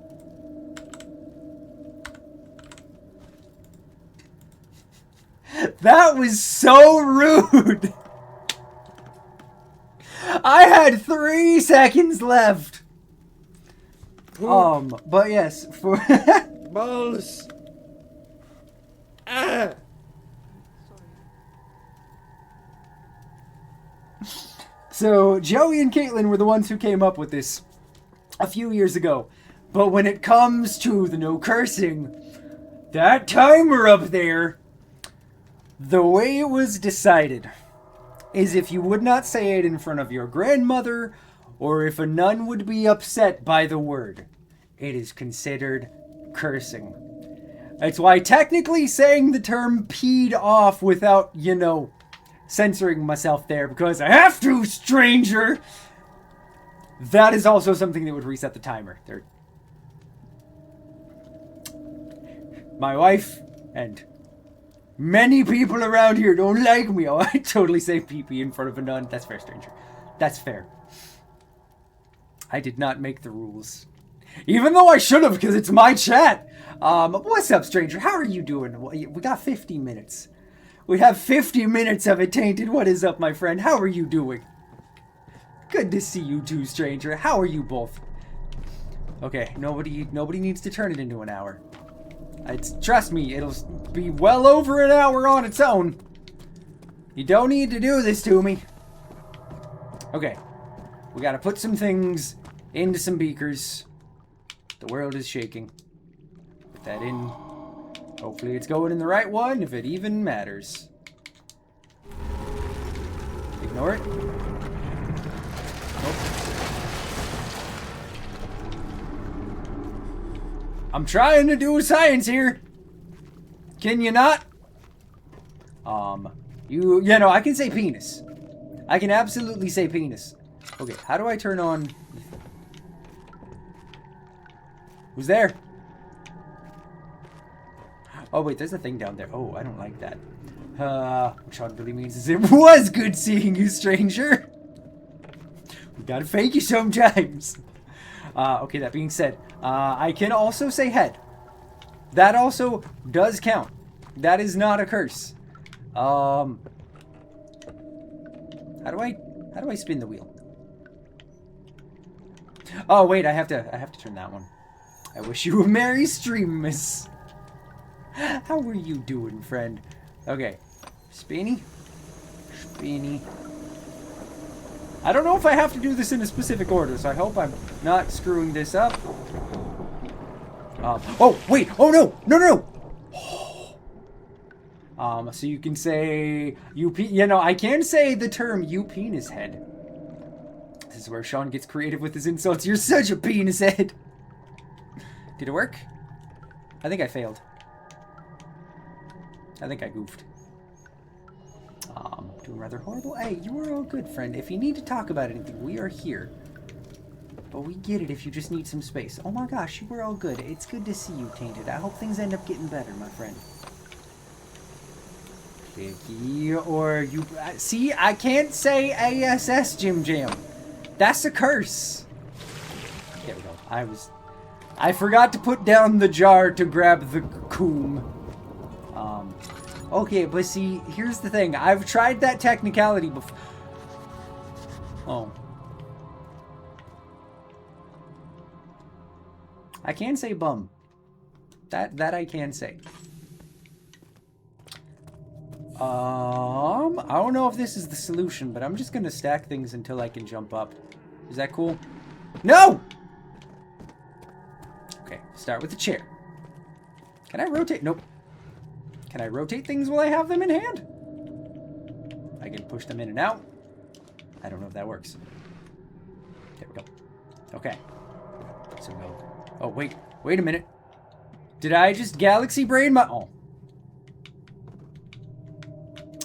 That was so rude. I had 3 seconds left. But yes, for Balls. Ah. So Joey and Caitlin were the ones who came up with this a few years ago. But when it comes to the no cursing, that timer up there, the way it was decided is if you would not say it in front of your grandmother, or if a nun would be upset by the word, it is considered cursing. That's why technically saying the term peed off without, censoring myself there because I have to, stranger, that is also something that would reset the timer. My wife and many people around here don't like me. Oh, I totally say pee-pee in front of a nun. That's fair, stranger. That's fair. I did not make the rules. Even though I should have, because it's my chat. What's up, stranger? How are you doing? We got 50 minutes. We have 50 minutes of it tainted. What is up, my friend? How are you doing? Good to see you too, stranger. How are you both? Okay, nobody needs to turn it into an hour. Trust me, it'll be well over an hour on its own. You don't need to do this to me. Okay, we gotta put some things into some beakers. The world is shaking. Put that in. Hopefully it's going in the right one, if it even matters. Ignore it. Nope. I'm trying to do science here. Can you not? I can say penis. I can absolutely say penis. Okay, how do I turn on... Who's there? Oh, wait, there's a thing down there. Oh, I don't like that. What Sean really means is it was good seeing you, stranger. We gotta fake you sometimes. Okay, that being said, I can also say head. That also does count. That is not a curse. How do I spin the wheel? Oh, wait, I have to turn that one. I wish you a merry stream, miss. How are you doing, friend? Okay. Spinny. Spinny. I don't know if I have to do this in a specific order, so I hope I'm not screwing this up. Oh, wait! Oh, no! No! So you can say... I can say the term you penis head. This is where Sean gets creative with his insults. You're such a penis head! Did it work? I think I failed. I think I goofed. Doing rather horrible. Hey, you were all good, friend. If you need to talk about anything, we are here. But we get it if you just need some space. Oh my gosh, you were all good. It's good to see you, Tainted. I hope things end up getting better, my friend. Sticky, or you... See, I can't say ASS, Jim Jam. That's a curse. There we go. I forgot to put down the jar to grab the coom. Okay, but see, here's the thing. I've tried that technicality before. Oh. I can say bum. That I can say. I don't know if this is the solution, but I'm just gonna stack things until I can jump up. Is that cool? No! Okay, start with the chair. Can I rotate? Nope. Can I rotate things while I have them in hand? I can push them in and out. I don't know if that works. There we go. Okay. So no. Oh, wait a minute. Did I just galaxy brain my... Oh.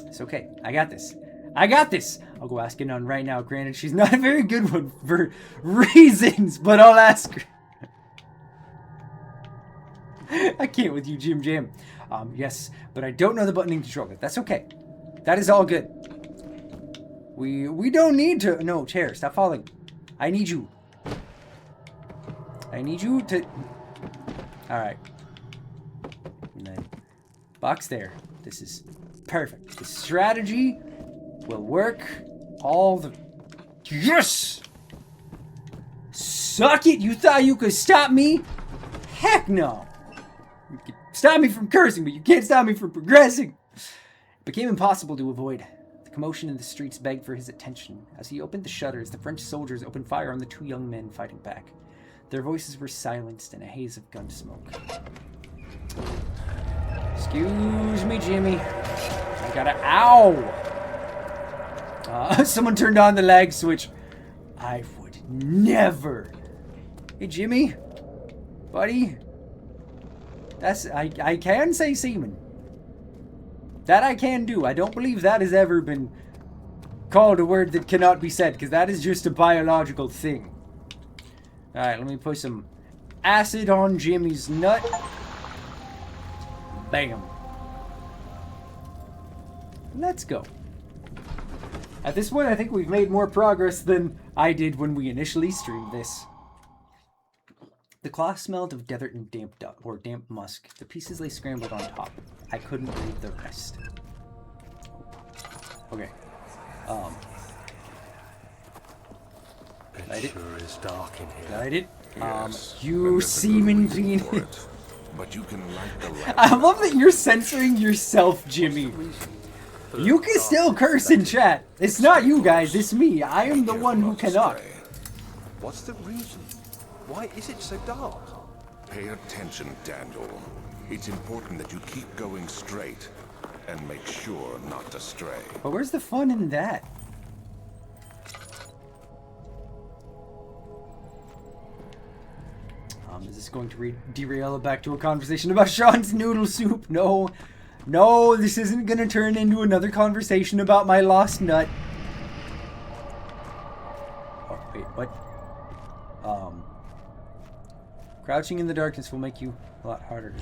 It's okay. I got this. I got this! I'll go ask Anon right now. Granted, she's not a very good one for reasons, but I'll ask her. I can't with you, Jim Jam. Yes, but I don't know the button to control it. That's okay. That is all good. We don't need to... No, chair, stop falling. I need you. I need you to... Alright. And then... Box there. This is perfect. The strategy will work all the... Yes! Suck it! You thought you could stop me? Heck no! You could stop me from cursing, but you can't stop me from progressing! It became impossible to avoid. The commotion in the streets begged for his attention. As he opened the shutters, the French soldiers opened fire on the two young men fighting back. Their voices were silenced in a haze of gun smoke. Excuse me, Jimmy. I gotta... Ow! Someone turned on the lag switch. I would never. Hey, Jimmy. Buddy. That's... I can say semen. That I can do. I don't believe that has ever been called a word that cannot be said, because that is just a biological thing. Alright, let me put some acid on Jimmy's nut. Bam. Let's go. At this point, I think we've made more progress than I did when we initially streamed this. The cloth smelled of desert and damp musk. The pieces lay scrambled on top. I couldn't read the rest. Okay. It sure is dark in here. Light it. Yes, You and there's a semen good reason bean. for it. But you can light the lamp. I love that you're censoring yourself, Jimmy. You can still curse in chat. It's not you guys, it's me. I am the one who cannot. Stray. What's the reason? Why is it so dark? Pay attention, Daniel. It's important that you keep going straight and make sure not to stray. But where's the fun in that? Is this going to derail back to a conversation about Sean's noodle soup? No. No, this isn't going to turn into another conversation about my lost nut. Oh, wait, what? Crouching in the darkness will make you a lot harder.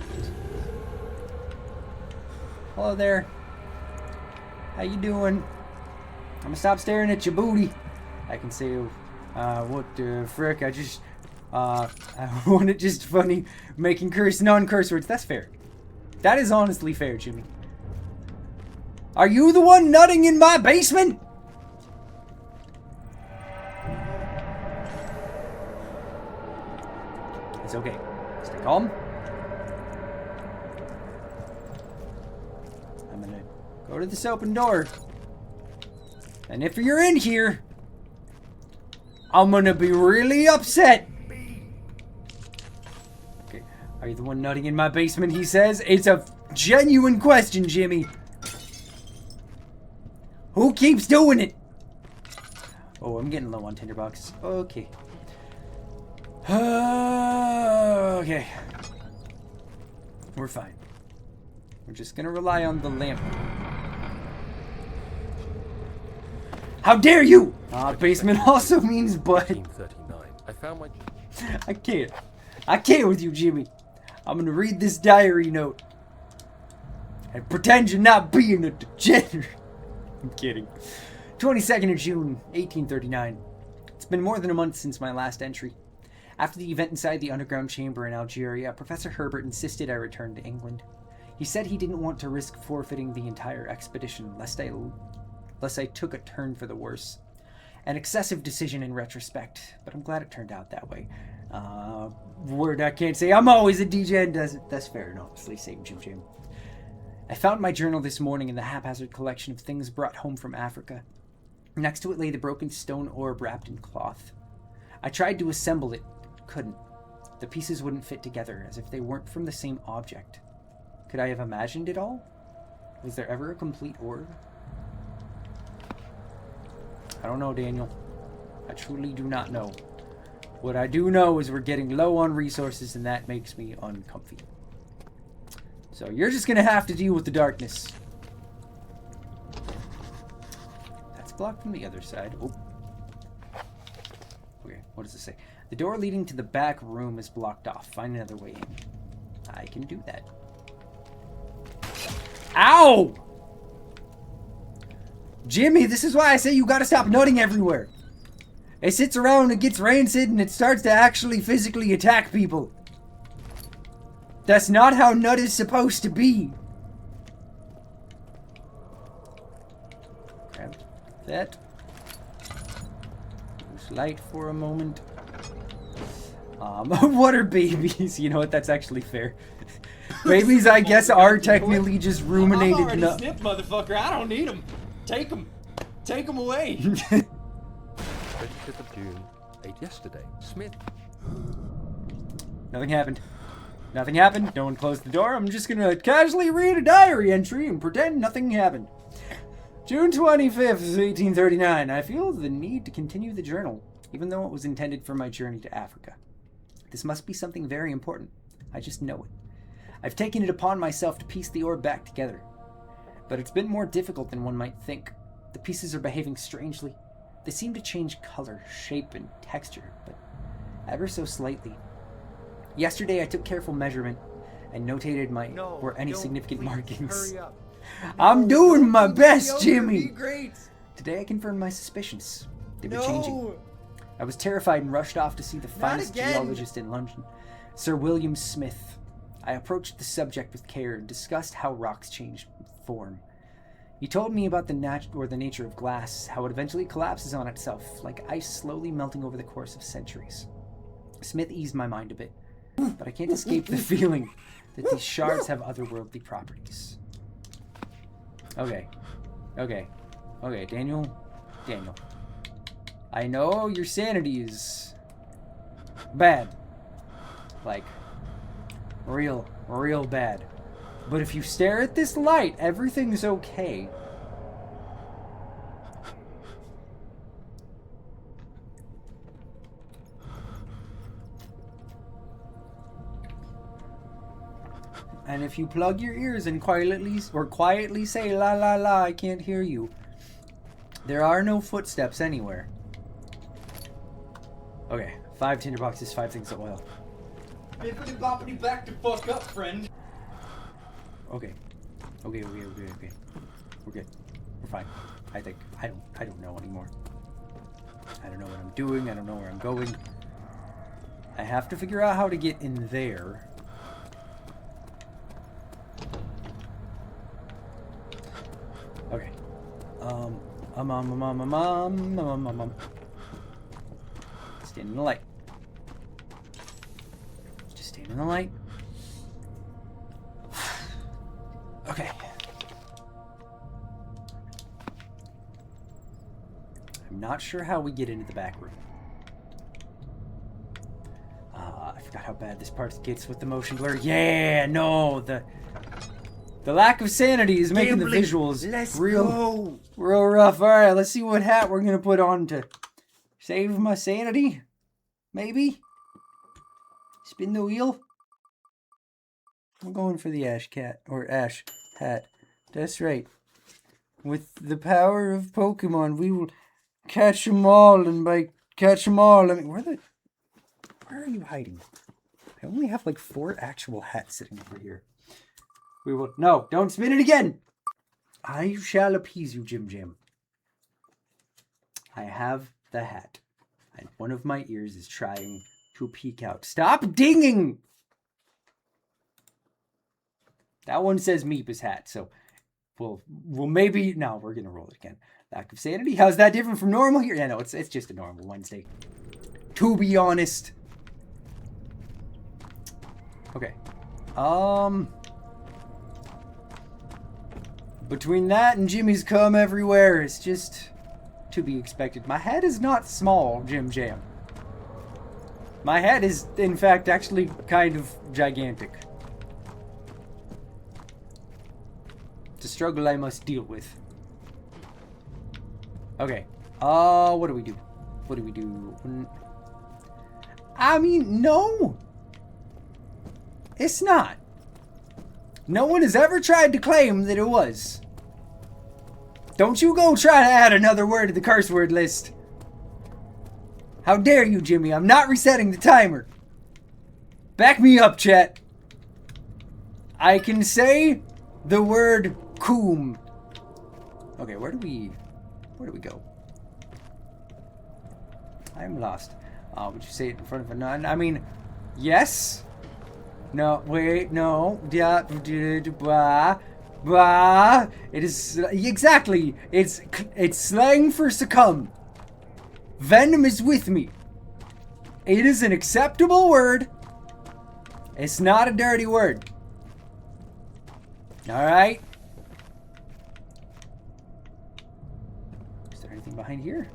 Hello there. How you doing? I'm gonna stop staring at your booty. I can say, what the frick, I want it just funny making non-curse words. That's fair. That is honestly fair, Jimmy. Are you the one nutting in my basement? It's okay. Stay calm. I'm gonna go to this open door. And if you're in here, I'm gonna be really upset. Okay, are you the one nutting in my basement, he says? It's a genuine question, Jimmy. Who keeps doing it? Oh, I'm getting low on tinderboxes. Okay. Okay. We're fine. We're just gonna rely on the lamp. How dare you! Basement also means butt. 1939. I found my... I can't. I can't with you, Jimmy. I'm gonna read this diary note. and pretend you're not being a degenerate. I'm kidding. 22nd of June, 1839. It's been more than a month since my last entry. After the event inside the underground chamber in Algeria, Professor Herbert insisted I return to England. He said he didn't want to risk forfeiting the entire expedition, lest I took a turn for the worse. An excessive decision in retrospect, but I'm glad it turned out that way. Word I can't say. I'm always a DJ, and that's fair, and honestly, same Jim. I found my journal this morning in the haphazard collection of things brought home from Africa. Next to it lay the broken stone orb wrapped in cloth. I tried to assemble it, couldn't. The pieces wouldn't fit together, as if they weren't from the same object. Could I have imagined it all? Was there ever a complete orb? I don't know, Daniel. I truly do not know. What I do know is we're getting low on resources, and that makes me uncomfy. So you're just gonna have to deal with the darkness. That's blocked from the other side. Oh. Okay, what does it say? The door leading to the back room is blocked off. Find another way in. I can do that. Ow! Jimmy, this is why I say you gotta stop nutting everywhere. It sits around and gets rancid and it starts to actually physically attack people. That's not how nut is supposed to be. Grab that. Use light for a moment. What are babies? You know what? That's actually fair. Babies, I guess, are technically just ruminated. I'm already snipped, motherfucker. I don't need them. Take them. Take them away. 25th of June, ate yesterday. Smith. Nothing happened. Nothing happened. No one closed the door. I'm just gonna casually read a diary entry and pretend nothing happened. June 25th, 1839. I feel the need to continue the journal, even though it was intended for my journey to Africa. This must be something very important. I just know it. I've taken it upon myself to piece the orb back together. But it's been more difficult than one might think. The pieces are behaving strangely. They seem to change color, shape, and texture, but ever so slightly. Yesterday I took careful measurement and notated were any significant markings. I'm doing my best, Jimmy! Great. Today I confirmed my suspicions. They were changing. I was terrified and rushed off to see the finest geologist in London, Sir William Smith. I approached the subject with care and discussed how rocks change form. He told me about the nature of glass, how it eventually collapses on itself, like ice slowly melting over the course of centuries. Smith eased my mind a bit, but I can't escape the feeling that these shards have otherworldly properties. Okay, Daniel. I know your sanity is bad. Like, real bad. But if you stare at this light, everything's okay. And if you plug your ears and quietly say la la la, I can't hear you. There are no footsteps anywhere. Okay, 5 tinderboxes, 5 things of oil. Bippity boppity back to fuck up, friend. Okay. We're good. We're fine. I think. I don't know anymore. I don't know what I'm doing. I don't know where I'm going. I have to figure out how to get in there. Okay. Stand in the light. Just stand in the light. Okay. I'm not sure how we get into the back room. I forgot how bad this part gets with the motion blur. Yeah, no, the lack of sanity is making the visuals real rough. All right, let's see what hat we're gonna put on to save my sanity. Maybe spin the wheel. I'm going for the ash hat. That's right. With the power of Pokemon, we will catch them all, and by catch them all, I mean, where are you hiding? I only have like 4 actual hats sitting over here. We will. No, don't spin it again. I shall appease you, Jim Jam. I have the hat, and one of my ears is trying to peek out. Stop dinging! That one says Meep's hat, so we'll maybe... No, we're going to roll it again. Lack of sanity. How's that different from normal here? Yeah, no, it's just a normal Wednesday. To be honest. Okay. Between that and Jimmy's cum everywhere, it's just to be expected. My head is not small, Jim Jam. My head is, in fact, actually kind of gigantic. It's a struggle I must deal with. Okay. What do we do? What do we do? I mean, no. It's not. No one has ever tried to claim that it was. Don't you go try to add another word to the curse word list. How dare you, Jimmy? I'm not resetting the timer. Back me up, chat. I can say the word coom. Okay, where do we go? I'm lost. Would you say it in front of a nun? I mean, yes. No, wait, no. Blah. It is exactly. It's slang for succumb. Venom is with me. It is an acceptable word. It's not a dirty word. All right. Is there anything behind here?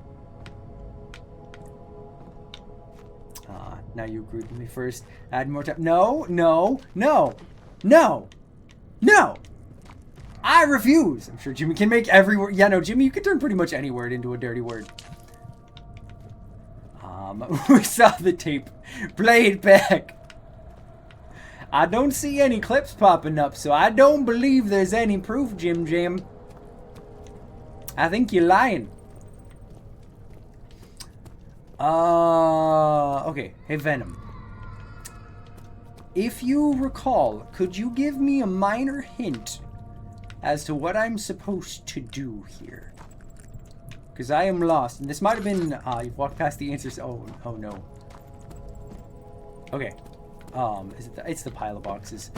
Now you agreed with me first. Add more time. No. I refuse. I'm sure Jimmy can make every word. Yeah, no, Jimmy, you can turn pretty much any word into a dirty word. We saw the tape. Play it back. I don't see any clips popping up, so I don't believe there's any proof, Jim Jam. I think you're lying. Okay. Hey, Venom. If you recall, could you give me a minor hint as to what I'm supposed to do here? Because I am lost. And this might have been, you've walked past the answers. Oh no. Okay. It's the pile of boxes.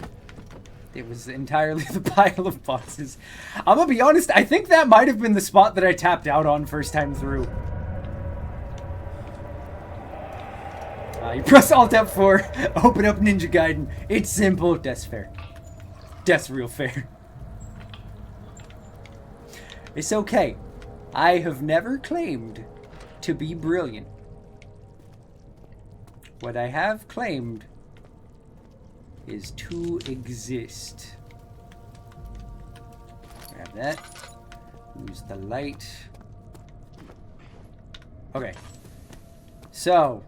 It was entirely the pile of boxes. I'm gonna be honest, I think that might have been the spot that I tapped out on first time through. You press Alt F4, open up Ninja Gaiden. It's simple. That's fair. That's real fair. It's okay. I have never claimed to be brilliant. What I have claimed is to exist. Grab that. Use the light. Okay. So,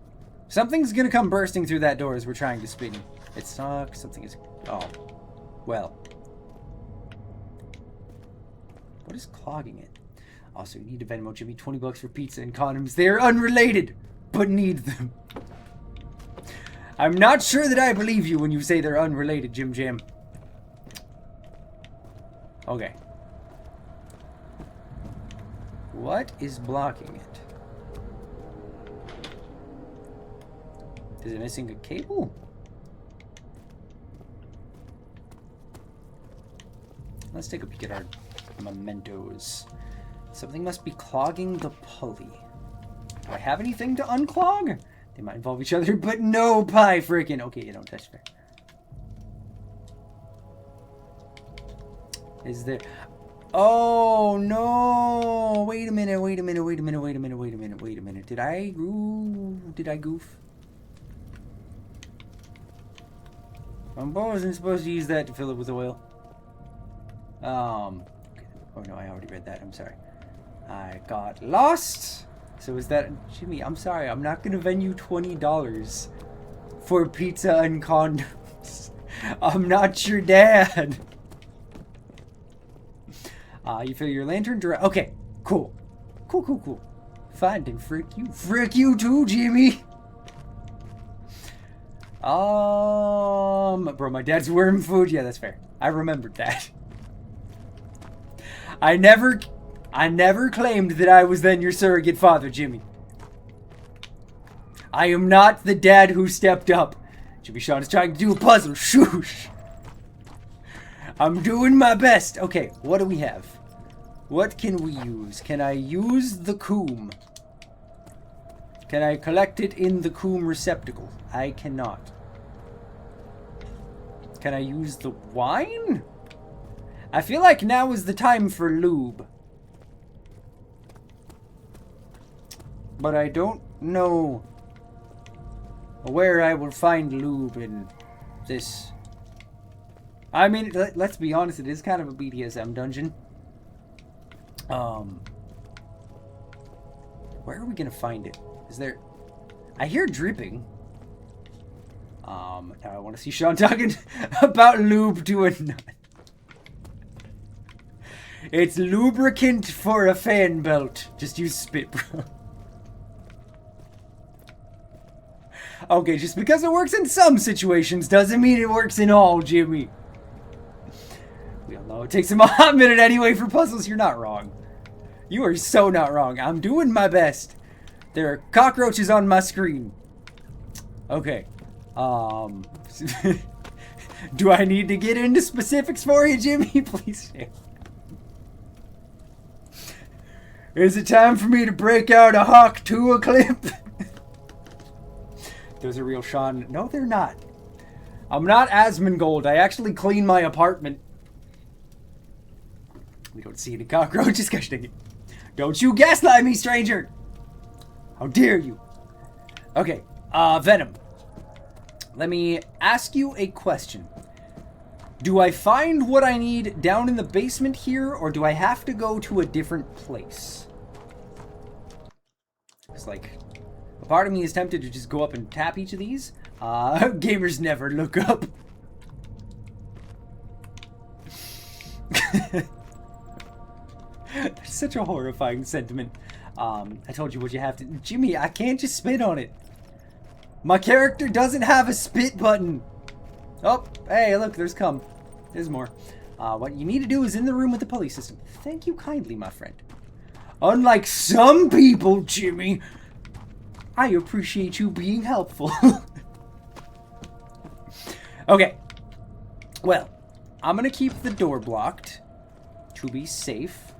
something's gonna come bursting through that door as we're trying to spin. It sucks. Something is... Oh. Well. What is clogging it? Also, you need to Venmo Jimmy 20 bucks for pizza and condoms. They are unrelated, but need them. I'm not sure that I believe you when you say they're unrelated, Jim Jam. Okay. What is blocking it? Is it missing a cable? Let's take a peek at our mementos. Something must be clogging the pulley. Do I have anything to unclog? They might involve each other, but no pie frickin'. Okay, you don't touch there. Is there... Oh, no. Wait a minute. Did I goof? I wasn't supposed to use that to fill it with oil. Okay. Oh no, I already read that. I'm sorry. I got lost. So is that... Jimmy, I'm sorry. I'm not going to vend you $20 for pizza and condoms. I'm not your dad. You fill your lantern direct... Okay, cool. Cool. Fine, then frick you. Frick you too, Jimmy. Bro, my dad's worm food. Yeah, that's fair. I remembered that. I never claimed that I was then your surrogate father, Jimmy. I am not the dad who stepped up. Jimmy Sean is trying to do a puzzle. Shoosh. I'm doing my best. Okay, what do we have? What can we use? Can I use the coom? Can I collect it in the coom receptacle? I cannot. Can I use the wine? I feel like now is the time for lube. But I don't know where I will find lube in this. I mean, let's be honest, it is kind of a BDSM dungeon. Where are we gonna find it? Is there... I hear dripping. Now I want to see Sean talking about lube to a nut. It's lubricant for a fan belt. Just use spit, bro. Okay, just because it works in some situations doesn't mean it works in all, Jimmy. We all know it takes him a hot minute anyway for puzzles. You're not wrong. You are so not wrong. I'm doing my best. There are cockroaches on my screen. Okay. Do I need to get into specifics for you, Jimmy? Please share. Is it time for me to break out a Hawk 2 clip? Those are real Sean. No, they're not. I'm not Asmongold. I actually clean my apartment. We don't see any cockroaches. Gosh dang it. Don't you gaslight me, stranger! How dare you? Okay, Venom. Let me ask you a question. Do I find what I need down in the basement here, or do I have to go to a different place? It's like, a part of me is tempted to just go up and tap each of these. Gamers never look up. That's such a horrifying sentiment. I told you what you have to... Jimmy, I can't just spit on it. My character doesn't have a spit button. Oh, hey, look, there's cum. There's more. What you need to do is in the room with the pulley system. Thank you kindly, my friend. Unlike some people, Jimmy, I appreciate you being helpful. Okay. Well, I'm gonna keep the door blocked to be safe.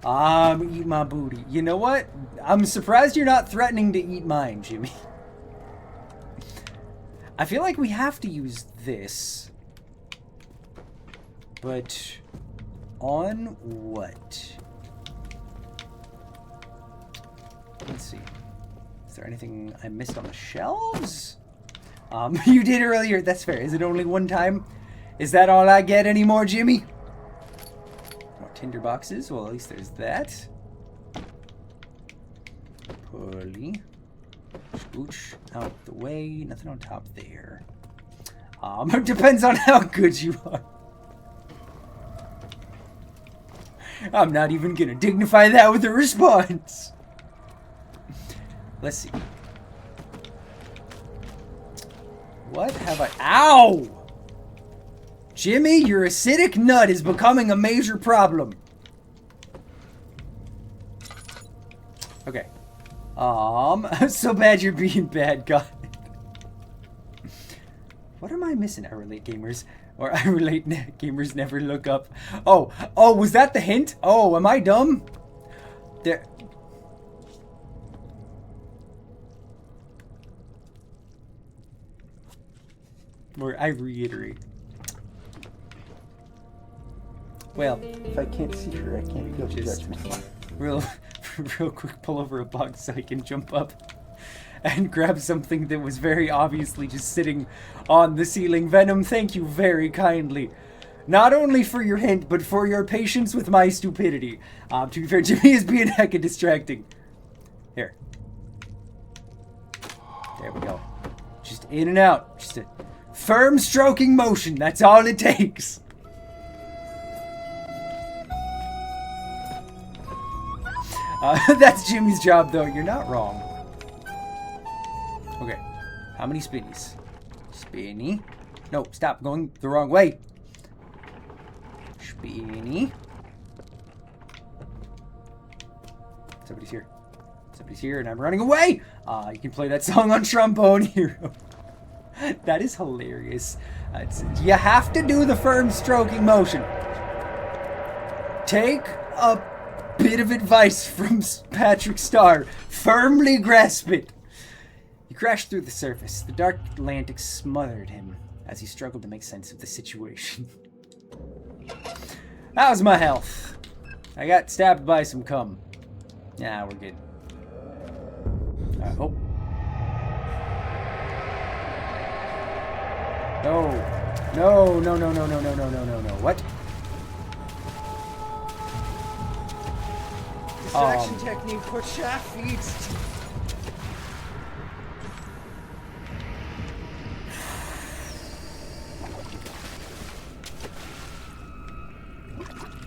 Eat my booty. You know what? I'm surprised you're not threatening to eat mine, Jimmy. I feel like we have to use this. But on what? Let's see. Is there anything I missed on the shelves? You did earlier. That's fair. Is it only one time? Is that all I get anymore, Jimmy? More tinder boxes. Well, at least there's that. Pulley. Scooch out the way. Nothing on top there. It depends on how good you are. I'm not even gonna dignify that with a response. Let's see. What have I... Ow! Jimmy, your acidic nut is becoming a major problem. Okay. So bad you're being bad, God. What am I missing? I relate gamers. Or I relate gamers never look up. Oh, was that the hint? Oh, am I dumb? There... Or I reiterate. Well, if I can't see her, I can't feel judgment. Real quick pull over a bug so I can jump up and grab something that was very obviously just sitting on the ceiling. Venom, thank you very kindly. Not only for your hint, but for your patience with my stupidity. To be fair, Jimmy is being hecka distracting. Here. There we go. Just in and out. Just a firm stroking motion. That's all it takes. That's Jimmy's job, though. You're not wrong. Okay. How many spinnies? Spinny. No, stop going the wrong way. Spinny. Somebody's here. Somebody's here, and I'm running away! You can play that song on Trombone Hero. That is hilarious. You have to do the firm stroking motion. Take a bit of advice from Patrick Starr. Firmly grasp it. He crashed through the surface. The dark Atlantic smothered him as he struggled to make sense of the situation. How's my health? I got stabbed by some cum. Nah, we're good. I hope. No. No, no, no, no, no, no, no, no, no, no. What? Distraction technique for shaft feeds.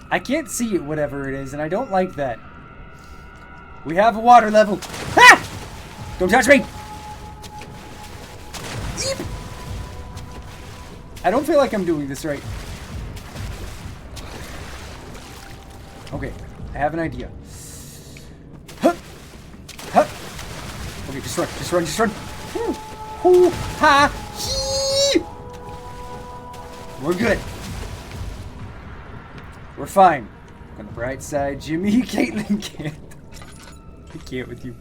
I can't see it, whatever it is, and I don't like that. We have a water level. Ah! Don't touch me! Eep! I don't feel like I'm doing this right. Okay, I have an idea. Huh! Huh! Okay, just run, just run, just run. Hoo, ha, hee! We're good. We're fine. On the bright side, Jimmy, Caitlin can't. I can't with you.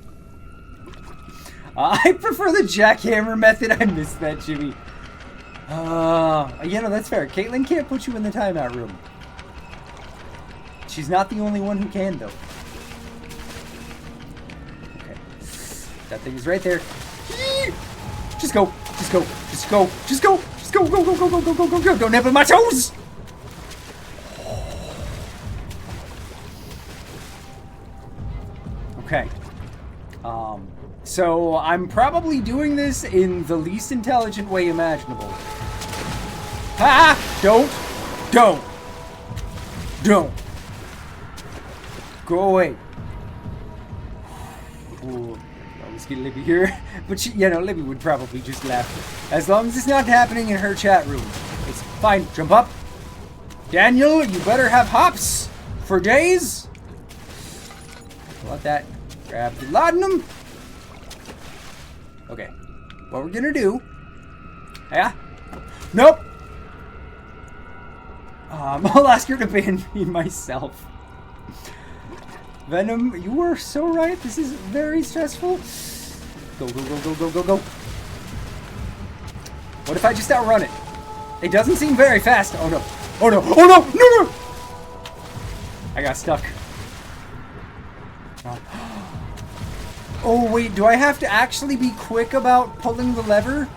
I prefer the jackhammer method. I missed that, Jimmy. Yeah, no, that's fair. Caitlin can't put you in the timeout room. She's not the only one who can, though. Okay. That thing is right there. Just go. Just go. Just go. Just go. Just go. Go, go, go, go, go, go, go, go. Don't nip at my toes! Okay. So I'm probably doing this in the least intelligent way imaginable. Ah! Don't! Go away. Ooh, I always get Libby here. But she, you know, Libby would probably just laugh. As long as it's not happening in her chat room. It's fine. Jump up. Daniel, you better have hops for days. Want that. Grab the laudanum. Okay. What we're gonna do. Yeah? Nope. I'll ask her to ban me myself. Venom, you were so right. This is very stressful. Go, go, go, go, go, go, go. What if I just outrun it? It doesn't seem very fast. Oh no. Oh no. Oh no. No, no. I got stuck. Oh wait, do I have to actually be quick about pulling the lever?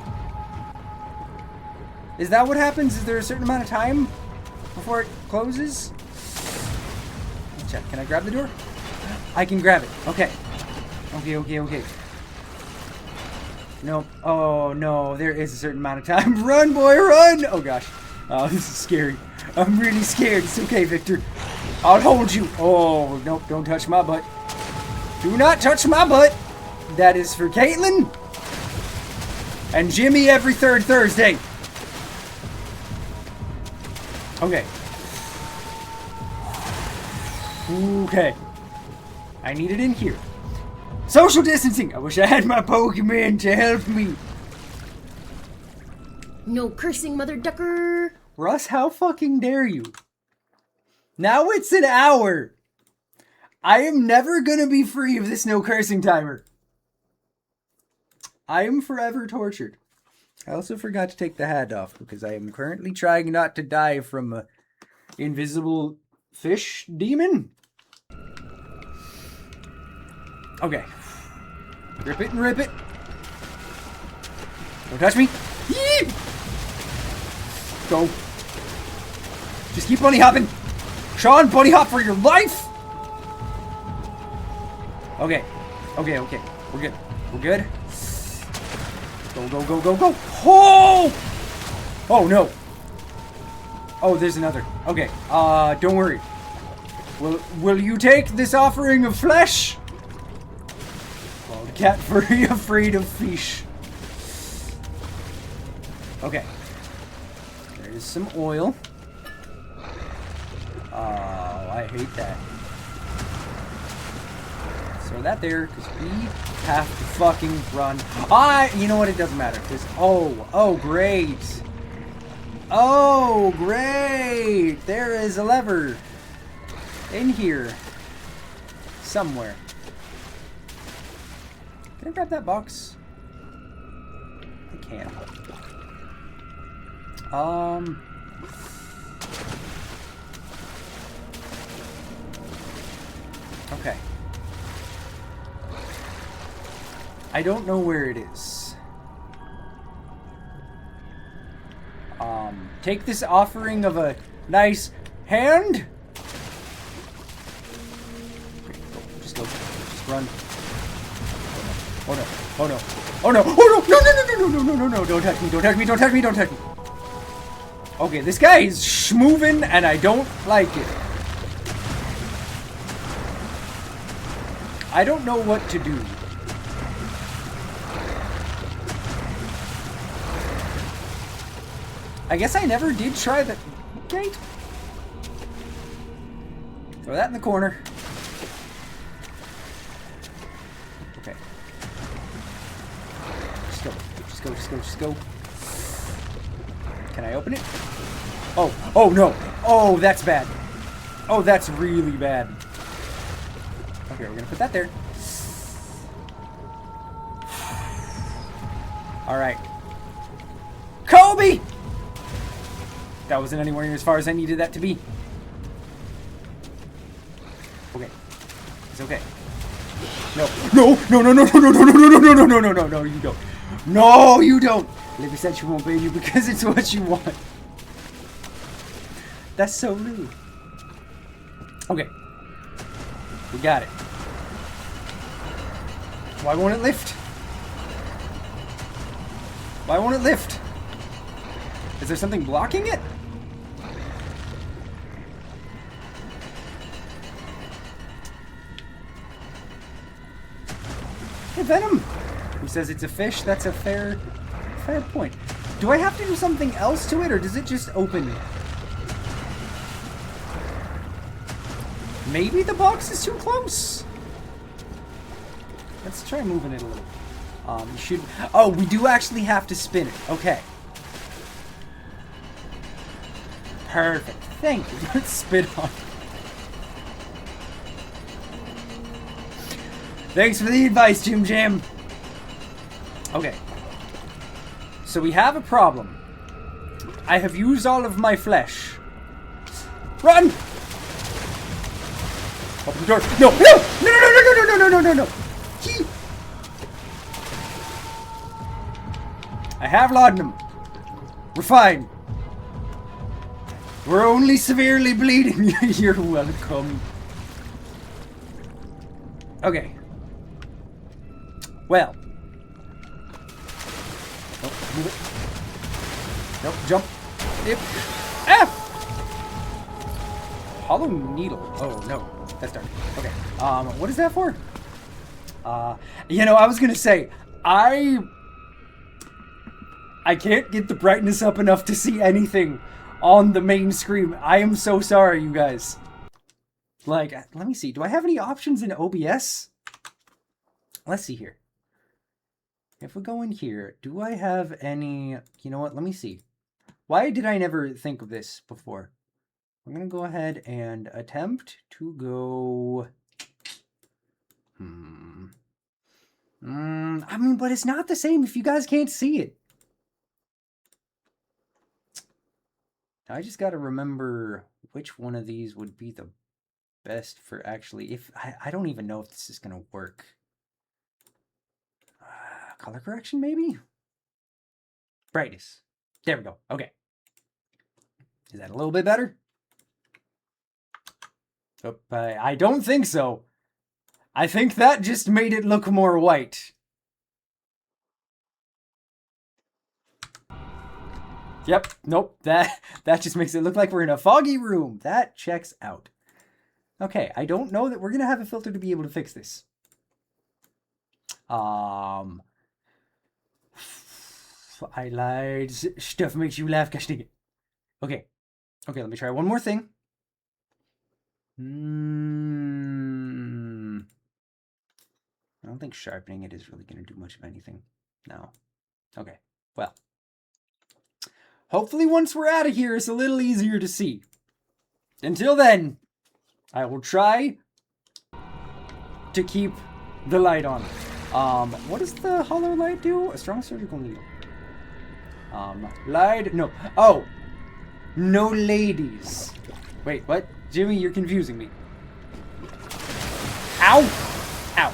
Is that what happens? Is there a certain amount of time before it closes? Let me check. Can I grab the door? I can grab it. Okay. Okay, okay, okay. Nope. Oh no, there is a certain amount of time. Run, boy, run! Oh gosh. Oh, this is scary. I'm really scared. It's okay, Victor. I'll hold you. Oh, nope, don't touch my butt. Do not touch my butt. That is for Caitlin. And Jimmy every third Thursday. Okay. Okay. I need it in here. Social distancing. I wish I had my Pokemon to help me. No cursing, mother ducker. Russ, how fucking dare you? Now it's an hour. I am never gonna be free of this no cursing timer. I am forever tortured. I also forgot to take the hat off because I am currently trying not to die from a invisible fish demon. Okay. Rip it and rip it. Don't touch me. Yee! Go. Just keep bunny hopping. Sean, bunny hop for your life. Okay. Okay, okay. We're good. We're good. Go, go, go, go, go. Oh! Oh, no. Oh, there's another. Okay. Don't worry. Will you take this offering of flesh? Well, the cat furry afraid of fish. Okay. There is some oil. Oh, I hate that. Throw that there, because we have to fucking run. You know what? It doesn't matter. Because, oh, great. Oh, great. There is a lever in here somewhere. Can I grab that box? I can. Okay. I don't know where it is. Take this offering of a nice hand. Okay, go. Just go. Just run. Oh no. Oh no. Oh no. Oh no. No. Don't touch me. Don't touch me. Don't touch me. Don't touch me. Okay, this guy is schmoving and I don't like it. I don't know what to do. I guess I never did try the gate. Throw that in the corner. Okay. Just go. Just go. Just go. Just go. Can I open it? Oh no. Oh, that's bad. Oh, that's really bad. Okay, we're gonna put that there. Alright. Kobe! That wasn't anywhere near as far as I needed that to be. Okay. It's okay. No, you don't. No, you don't. Libby said she won't obey you because it's what you want. That's so rude. Okay. We got it. Why won't it lift? Why won't it lift? Is there something blocking it? Hey, Venom! Who says it's a fish? That's a fair point. Do I have to do something else to it, or does it just open? Maybe the box is too close. Let's try moving it a little. You should. Oh, we do actually have to spin it. Okay. Perfect. Thank you. Let's spin on. Thanks for the advice, Jim Jam. Okay. So we have a problem. I have used all of my flesh. Run! Open the door. No! No! I have laudanum. We're fine. We're only severely bleeding. You're welcome. Okay. Well. Nope, move it. Nope, jump. Yep. Ah! Hollow needle. Oh, no. That's dark. Okay. What is that for? You know, I was gonna say, I can't get the brightness up enough to see anything on the main screen. I am so sorry, you guys. Like, let me see. Do I have any options in OBS? Let's see here. If we go in here, do I have any... You know what? Let me see. Why did I never think of this before? I'm going to go ahead and attempt to go... I mean, but it's not the same if you guys can't see it. I just got to remember which one of these would be the best for actually... If I don't even know if this is going to work. Color correction, maybe? Brightness. There we go. Okay. Is that a little bit better? Oh, I don't think so. I think that just made it look more white. Yep. Nope. That just makes it look like we're in a foggy room. That checks out. Okay. I don't know that we're going to have a filter to be able to fix this. I lied. Stuff makes you laugh, gosh dang it. Okay. Okay, let me try one more thing. I don't think sharpening it is really going to do much of anything. No. Okay. Well. Hopefully once we're out of here, it's a little easier to see. Until then, I will try to keep the light on. What does the hollow light do? A strong surgical needle. Light, no. Oh! No ladies. Wait, what? Jimmy, you're confusing me. Ow! Ow.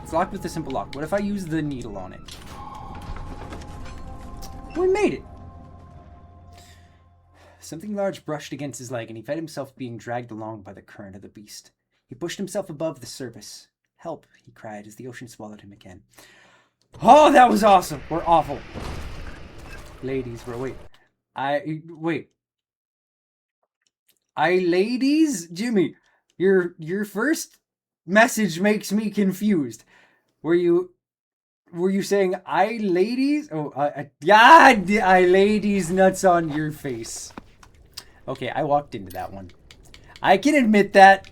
It's locked with a simple lock. What if I use the needle on it? We made it! Something large brushed against his leg, and he felt himself being dragged along by the current of the beast. He pushed himself above the surface. Help, he cried as the ocean swallowed him again. Oh, that was awesome! Or awful. Ladies, bro, wait. Ladies? Jimmy, your first message makes me confused. Were you saying I ladies? Oh, I ladies nuts on your face. Okay, I walked into that one. I can admit that.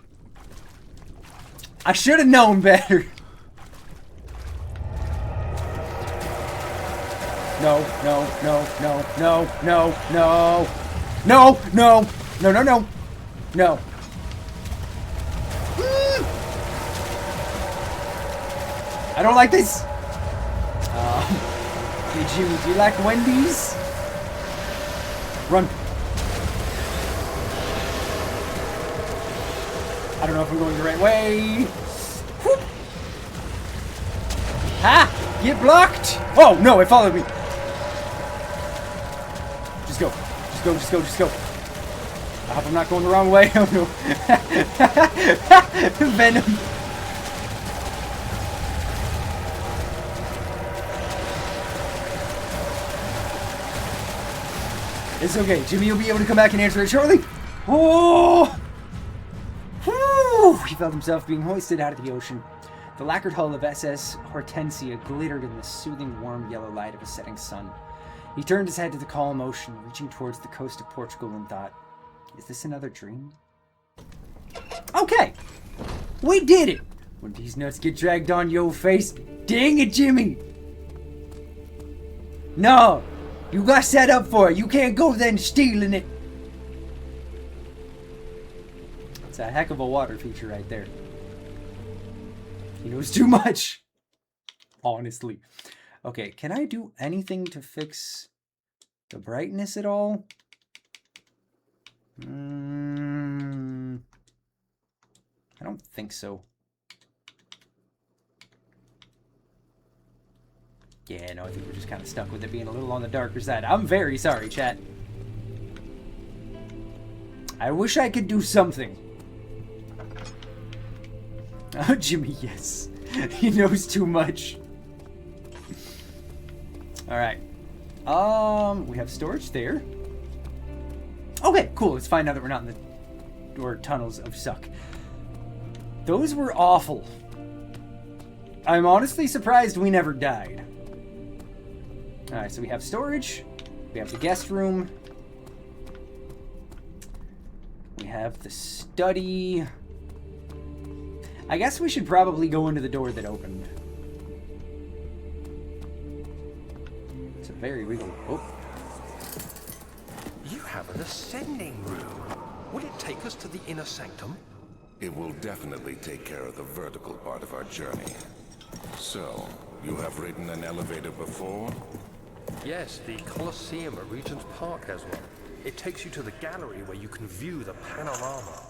I should have known better. No. I don't like this. Hey Jimmy, do you like Wendy's? Run. I don't know if I'm going the right way. Whoop. Ha! Get blocked! Oh, no, it followed me. Just go. Just go. I hope I'm not going the wrong way. Oh, no. Venom. It's okay. Jimmy will be able to come back and answer it shortly. Oh! Whew! He felt himself being hoisted out of the ocean. The lacquered hull of SS Hortensia glittered in the soothing, warm yellow light of a setting sun. He turned his head to the calm ocean, reaching towards the coast of Portugal, and thought, is this another dream? Okay! We did it! When these nuts get dragged on your face, dang it, Jimmy! No! You got set up for it. You can't go then stealing it. It's a heck of a water feature right there. He knows too much. Honestly. Okay, can I do anything to fix the brightness at all? I don't think so. Yeah, no, I think we're just kind of stuck with it being a little on the darker side. I'm very sorry, chat. I wish I could do something. Oh, Jimmy, yes. He knows too much. Alright. We have storage there. Okay, cool. It's fine now that we're not in the tunnels of suck. Those were awful. I'm honestly surprised we never died. Alright, so we have storage. We have the guest room. We have the study. I guess we should probably go into the door that opened. It's a very regal... Oh. You have an ascending room. Will it take us to the inner sanctum? It will definitely take care of the vertical part of our journey. So, you have ridden an elevator before? Yes, the Colosseum at Regent's Park has one. It takes you to the gallery where you can view the panorama.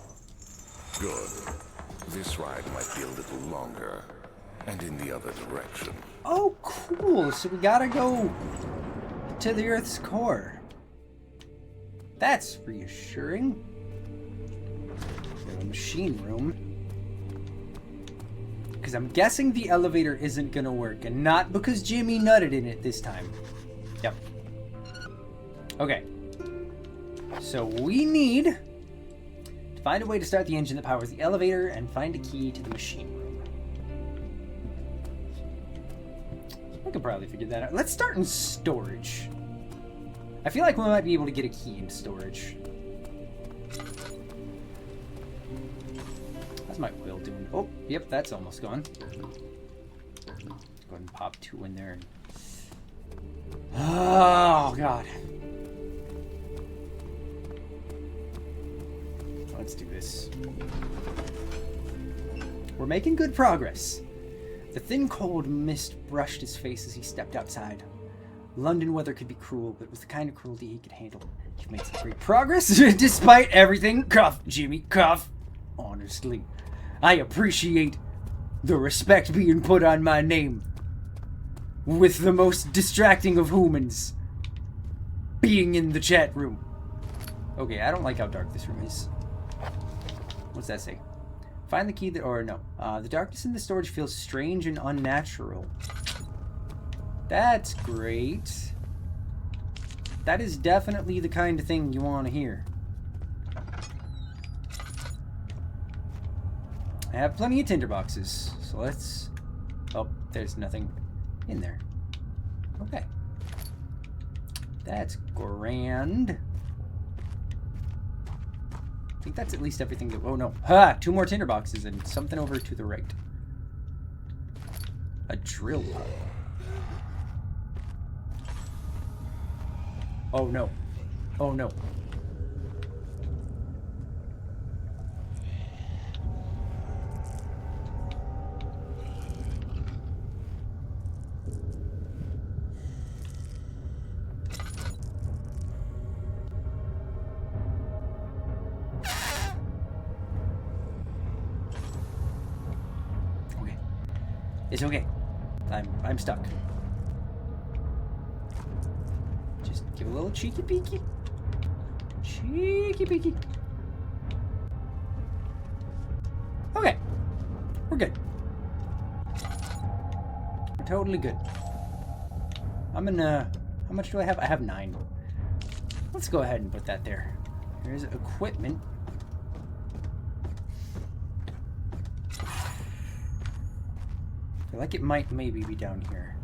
Good. This ride might be a little longer, and in the other direction. Oh, cool. So we gotta go to the Earth's core. That's reassuring. We have a machine room. Because I'm guessing the elevator isn't gonna work, and not because Jimmy nutted in it this time. Yep. Okay. So we need to find a way to start the engine that powers the elevator and find a key to the machine room. I could probably figure that out. Let's start in storage. I feel like we might be able to get a key in storage. How's my oil doing? Oh, yep, that's almost gone. Let's go ahead and pop 2 in there. Oh, God. Let's do this. We're making good progress. The thin, cold mist brushed his face as he stepped outside. London weather could be cruel, but it was the kind of cruelty he could handle. You've made some great progress, despite everything. Cough, Jimmy, cough. Honestly, I appreciate the respect being put on my name. With the most distracting of humans being in the chat room. Okay, I don't like how dark this room is. What's that say? Find the key that, or no. The darkness in the storage feels strange and unnatural. That's great. That is definitely the kind of thing you want to hear. I have plenty of tinderboxes, so let's... Oh, there's nothing in there. Okay. That's grand. I think that's at least everything that... Oh, no. Ha! 2 more tinderboxes and something over to the right. A drill pipe. Oh, no. Oh, no. Okay. It's okay. I'm stuck. Just give a little cheeky peeky. Cheeky peeky. Okay. We're good. We're totally good. I'm in, how much do I have? I have 9. Let's go ahead and put that there. Here's equipment. I feel like it might maybe be down here.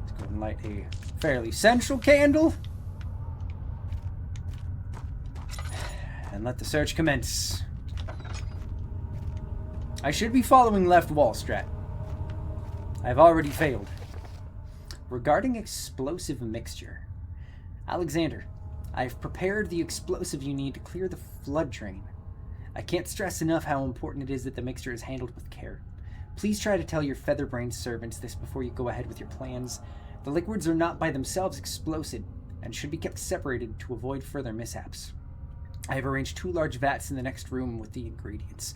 Let's go and light a fairly central candle. And let the search commence. I should be following left wall strat. I've already failed. Regarding explosive mixture. Alexander, I've prepared the explosive you need to clear the flood drain. I can't stress enough how important it is that the mixture is handled with care. Please try to tell your feather-brained servants this before you go ahead with your plans. The liquids are not by themselves explosive and should be kept separated to avoid further mishaps. I have arranged 2 large vats in the next room with the ingredients.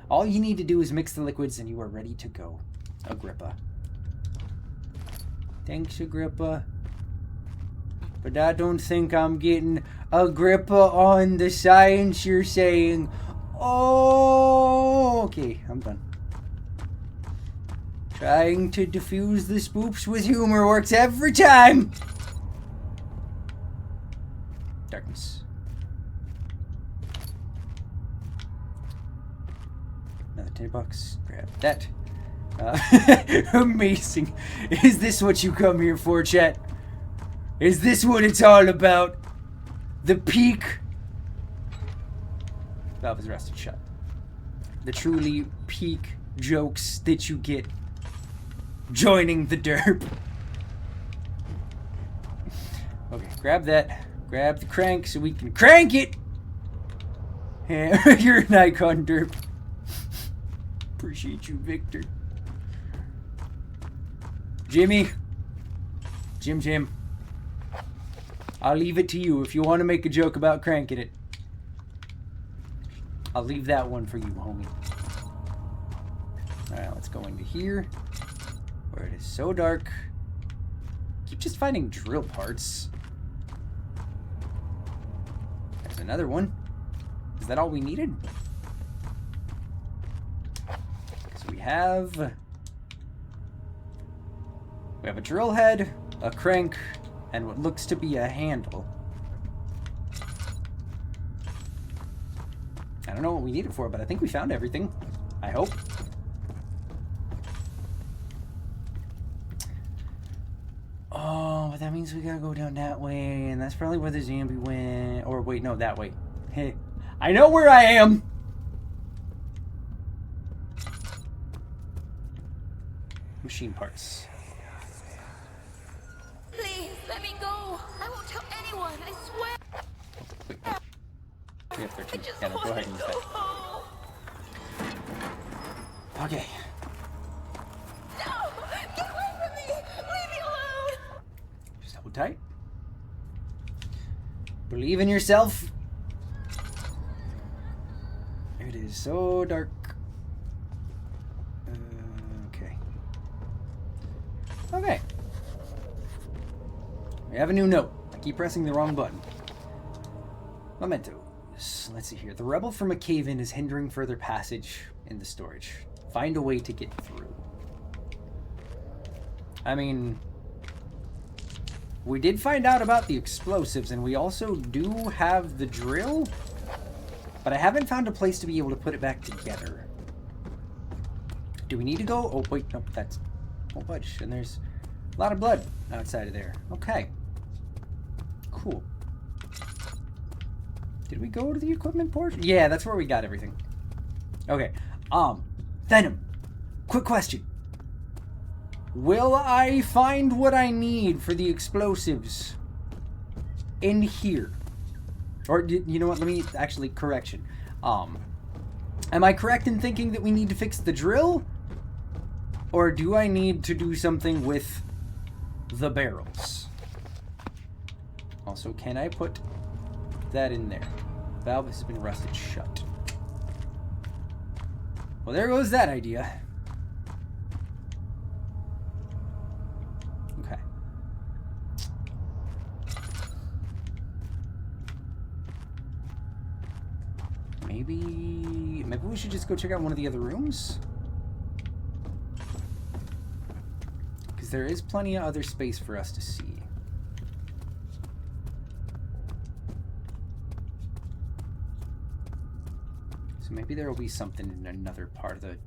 All you need to do is mix the liquids and you are ready to go. Agrippa. Thanks, Agrippa. But I don't think I'm getting Agrippa on the science you're saying. Oh, okay, I'm done. Trying to diffuse the spoops with humor works every time. Darkness. Another $10. Grab that. Amazing. Is this what you come here for, chat? Is this what it's all about? The peak? Valve is rested shut. The truly peak jokes that you get joining the derp. Okay, grab that. Grab the crank so we can crank it. Yeah, you're an icon, derp. Appreciate you, Victor. Jimmy. Jim. I'll leave it to you if you want to make a joke about cranking it. I'll leave that one for you, homie. Alright, let's go into here. Where it is so dark. Keep just finding drill parts. There's another one. Is that all we needed? Because we have a drill head, a crank, and what looks to be a handle. I don't know what we need it for, but I think we found everything. I hope. but that means we gotta go down that way, and that's probably where the zombie went. Or wait, no, that way. Hey, I know where I am! Machine parts. Please, let me go. I won't tell anyone, I swear. Wait, no. We have 13. I just Yeah, no, go want ahead to and go use that. home. Okay. No! Get away from me! Leave me alone! Just hold tight. Believe in yourself. It is so dark. Okay. Okay. We have a new note. I keep pressing the wrong button. Mementos. Let's see here. The rebel from a cave-in is hindering further passage in the storage. Find a way to get through. I mean, we did find out about the explosives, and we also do have the drill, but I haven't found a place to be able to put it back together. Do we need to go? Oh, wait, no, that's a whole bunch, and there's a lot of blood outside of there. Okay. Cool. Did we go to the equipment portion? Yeah, that's where we got everything. Okay. Venom. Quick question. Will I find what I need for the explosives in here? Or, you know what, let me, actually, correction. Am I correct in thinking that we need to fix the drill? Or do I need to do something with the barrels? Also, can I put that in there? Valve has been rusted shut. Well, there goes that idea. Okay. Maybe we should just go check out one of the other rooms? Because there is plenty of other space for us to see. So maybe there will be something in another part of the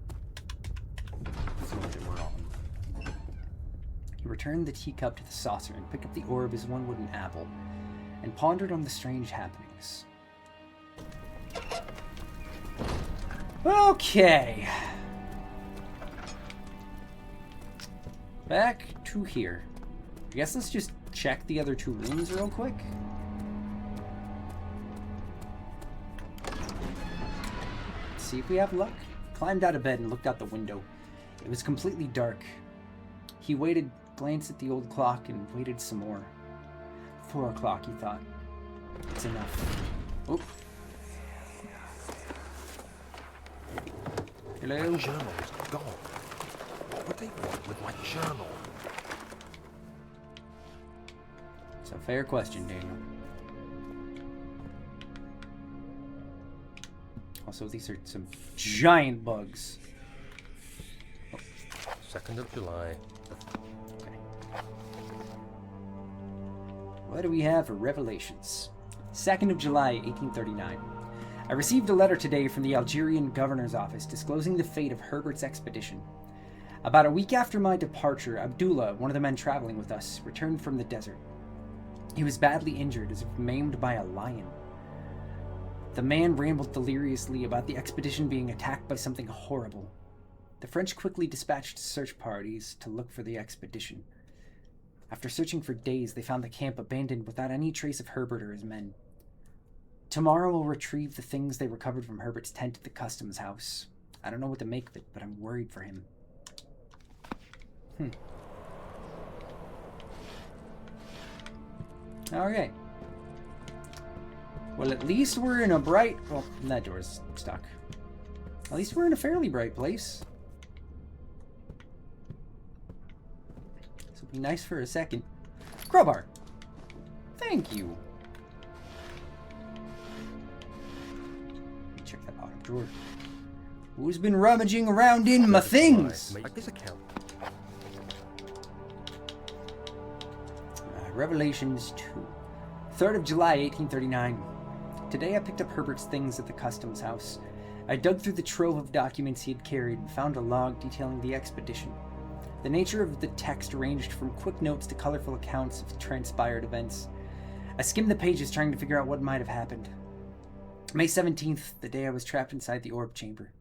floor that we're on. He returned the teacup to the saucer and picked up the orb as one would an apple, and pondered on the strange happenings. Okay. Back to here. I guess let's just check the other two rooms real quick. See if we have luck. Climbed out of bed and looked out the window. It was completely dark. He waited, glanced at the old clock, and waited some more. 4 o'clock, he thought. It's enough. Oh. Hello? My journal is gone. What would they want with my journal? It's a fair question, Daniel. Also, these are some giant bugs. 2nd of July. Okay. What do we have for revelations? 2nd of July, 1839. I received a letter today from the Algerian governor's office disclosing the fate of Herbert's expedition. About a week after my departure, Abdullah, one of the men traveling with us, returned from the desert. He was badly injured, as if maimed by a lion. The man rambled deliriously about the expedition being attacked by something horrible. The French quickly dispatched search parties to look for the expedition. After searching for days, they found the camp abandoned without any trace of Herbert or his men. Tomorrow we'll retrieve the things they recovered from Herbert's tent at the customs house. I don't know what to make of it, but I'm worried for him. Okay. Well, at least we're in a bright... Well, that door's stuck. At least we're in a fairly bright place. This will be nice for a second. Crowbar! Thank you. Check that bottom drawer. Who's been rummaging around in my things? Make this account. Revelations 2. 3rd of July, 1839. Today I picked up Herbert's things at the customs house. I dug through the trove of documents he had carried and found a log detailing the expedition. The nature of the text ranged from quick notes to colorful accounts of transpired events. I skimmed the pages trying to figure out what might have happened. May 17th, the day I was trapped inside the orb chamber.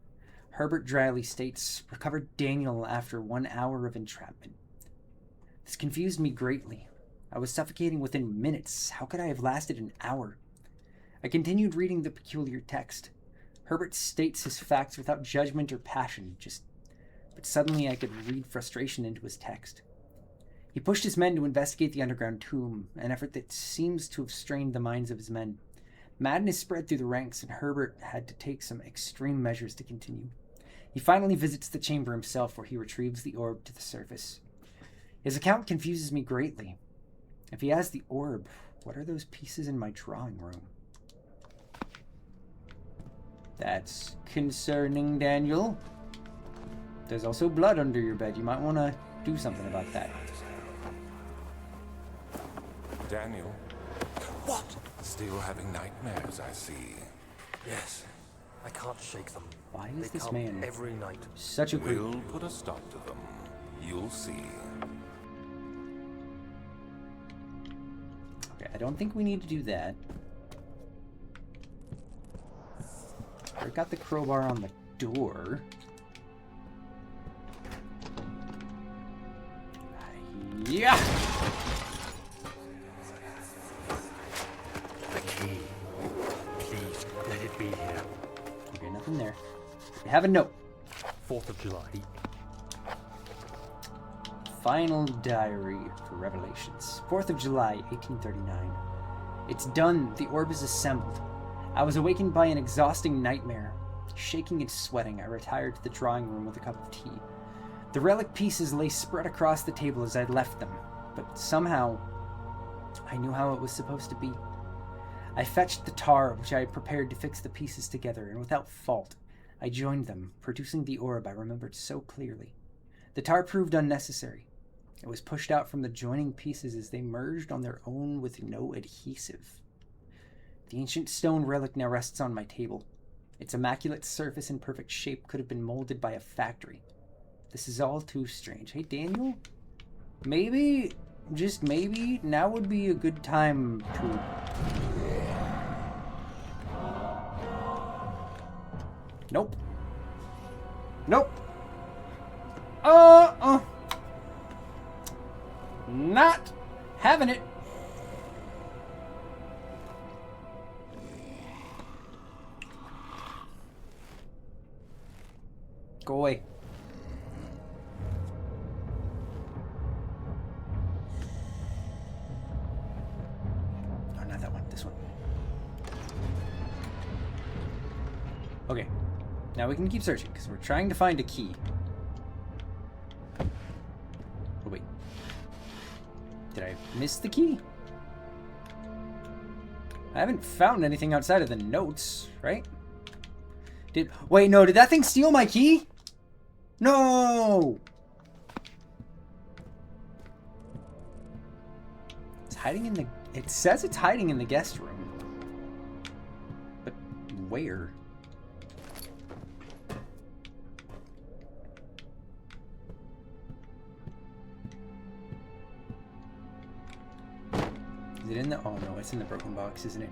Herbert dryly states, recovered Daniel after 1 hour of entrapment. This confused me greatly. I was suffocating within minutes. How could I have lasted an hour? I continued reading the peculiar text. Herbert states his facts without judgment or passion, but suddenly I could read frustration into his text. He pushed his men to investigate the underground tomb, an effort that seems to have strained the minds of his men. Madness spread through the ranks, and Herbert had to take some extreme measures to continue. He finally visits the chamber himself, where he retrieves the orb to the surface. His account confuses me greatly. If he has the orb, what are those pieces in my drawing room? That's concerning, Daniel. There's also blood under your bed. You might want to do something about that. Daniel. What? Still having nightmares, I see. Yes, I can't shake them. Why is They this come man every night. such a creep? We'll put a stop to them. You'll see. Okay, I don't think we need to do that. I got the crowbar on the door. Yeah! The key. Please, let it be here. Okay, nothing there. We have a note. 4th of July. Final diary for Revelations. 4th of July, 1839. It's done. The orb is assembled. I was awakened by an exhausting nightmare. Shaking and sweating, I retired to the drawing room with a cup of tea. The relic pieces lay spread across the table as I left them, but somehow I knew how it was supposed to be. I fetched the tar which I had prepared to fix the pieces together, and without fault, I joined them, producing the orb I remembered so clearly. The tar proved unnecessary. It was pushed out from the joining pieces as they merged on their own with no adhesive. The ancient stone relic now rests on my table. Its immaculate surface and perfect shape could have been molded by a factory. This is all too strange. Hey, Daniel? Maybe, just maybe, now would be a good time to... Nope. Nope. Not having it. Go away. Oh, not that one. This one. Okay. Now we can keep searching, because we're trying to find a key. Oh, wait. Did I miss the key? I haven't found anything outside of the notes, right? Wait, no, did that thing steal my key? No! It's hiding in the... It says it's hiding in the guest room. But where? Is it in the... Oh, no, it's in the broken box, isn't it?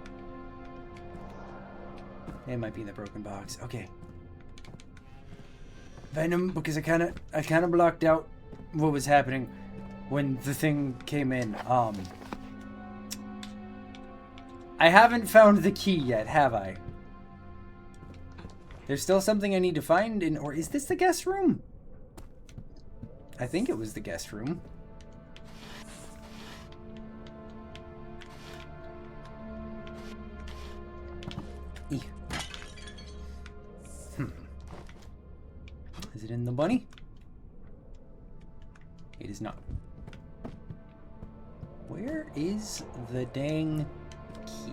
It might be in the broken box. Okay. Venom, because I kind of blocked out what was happening when the thing came in. I haven't found the key yet, have I? There's still something I need to find in... Or is this the guest room? I think it was the guest room. Is it in the bunny? It is not. Where is the dang key?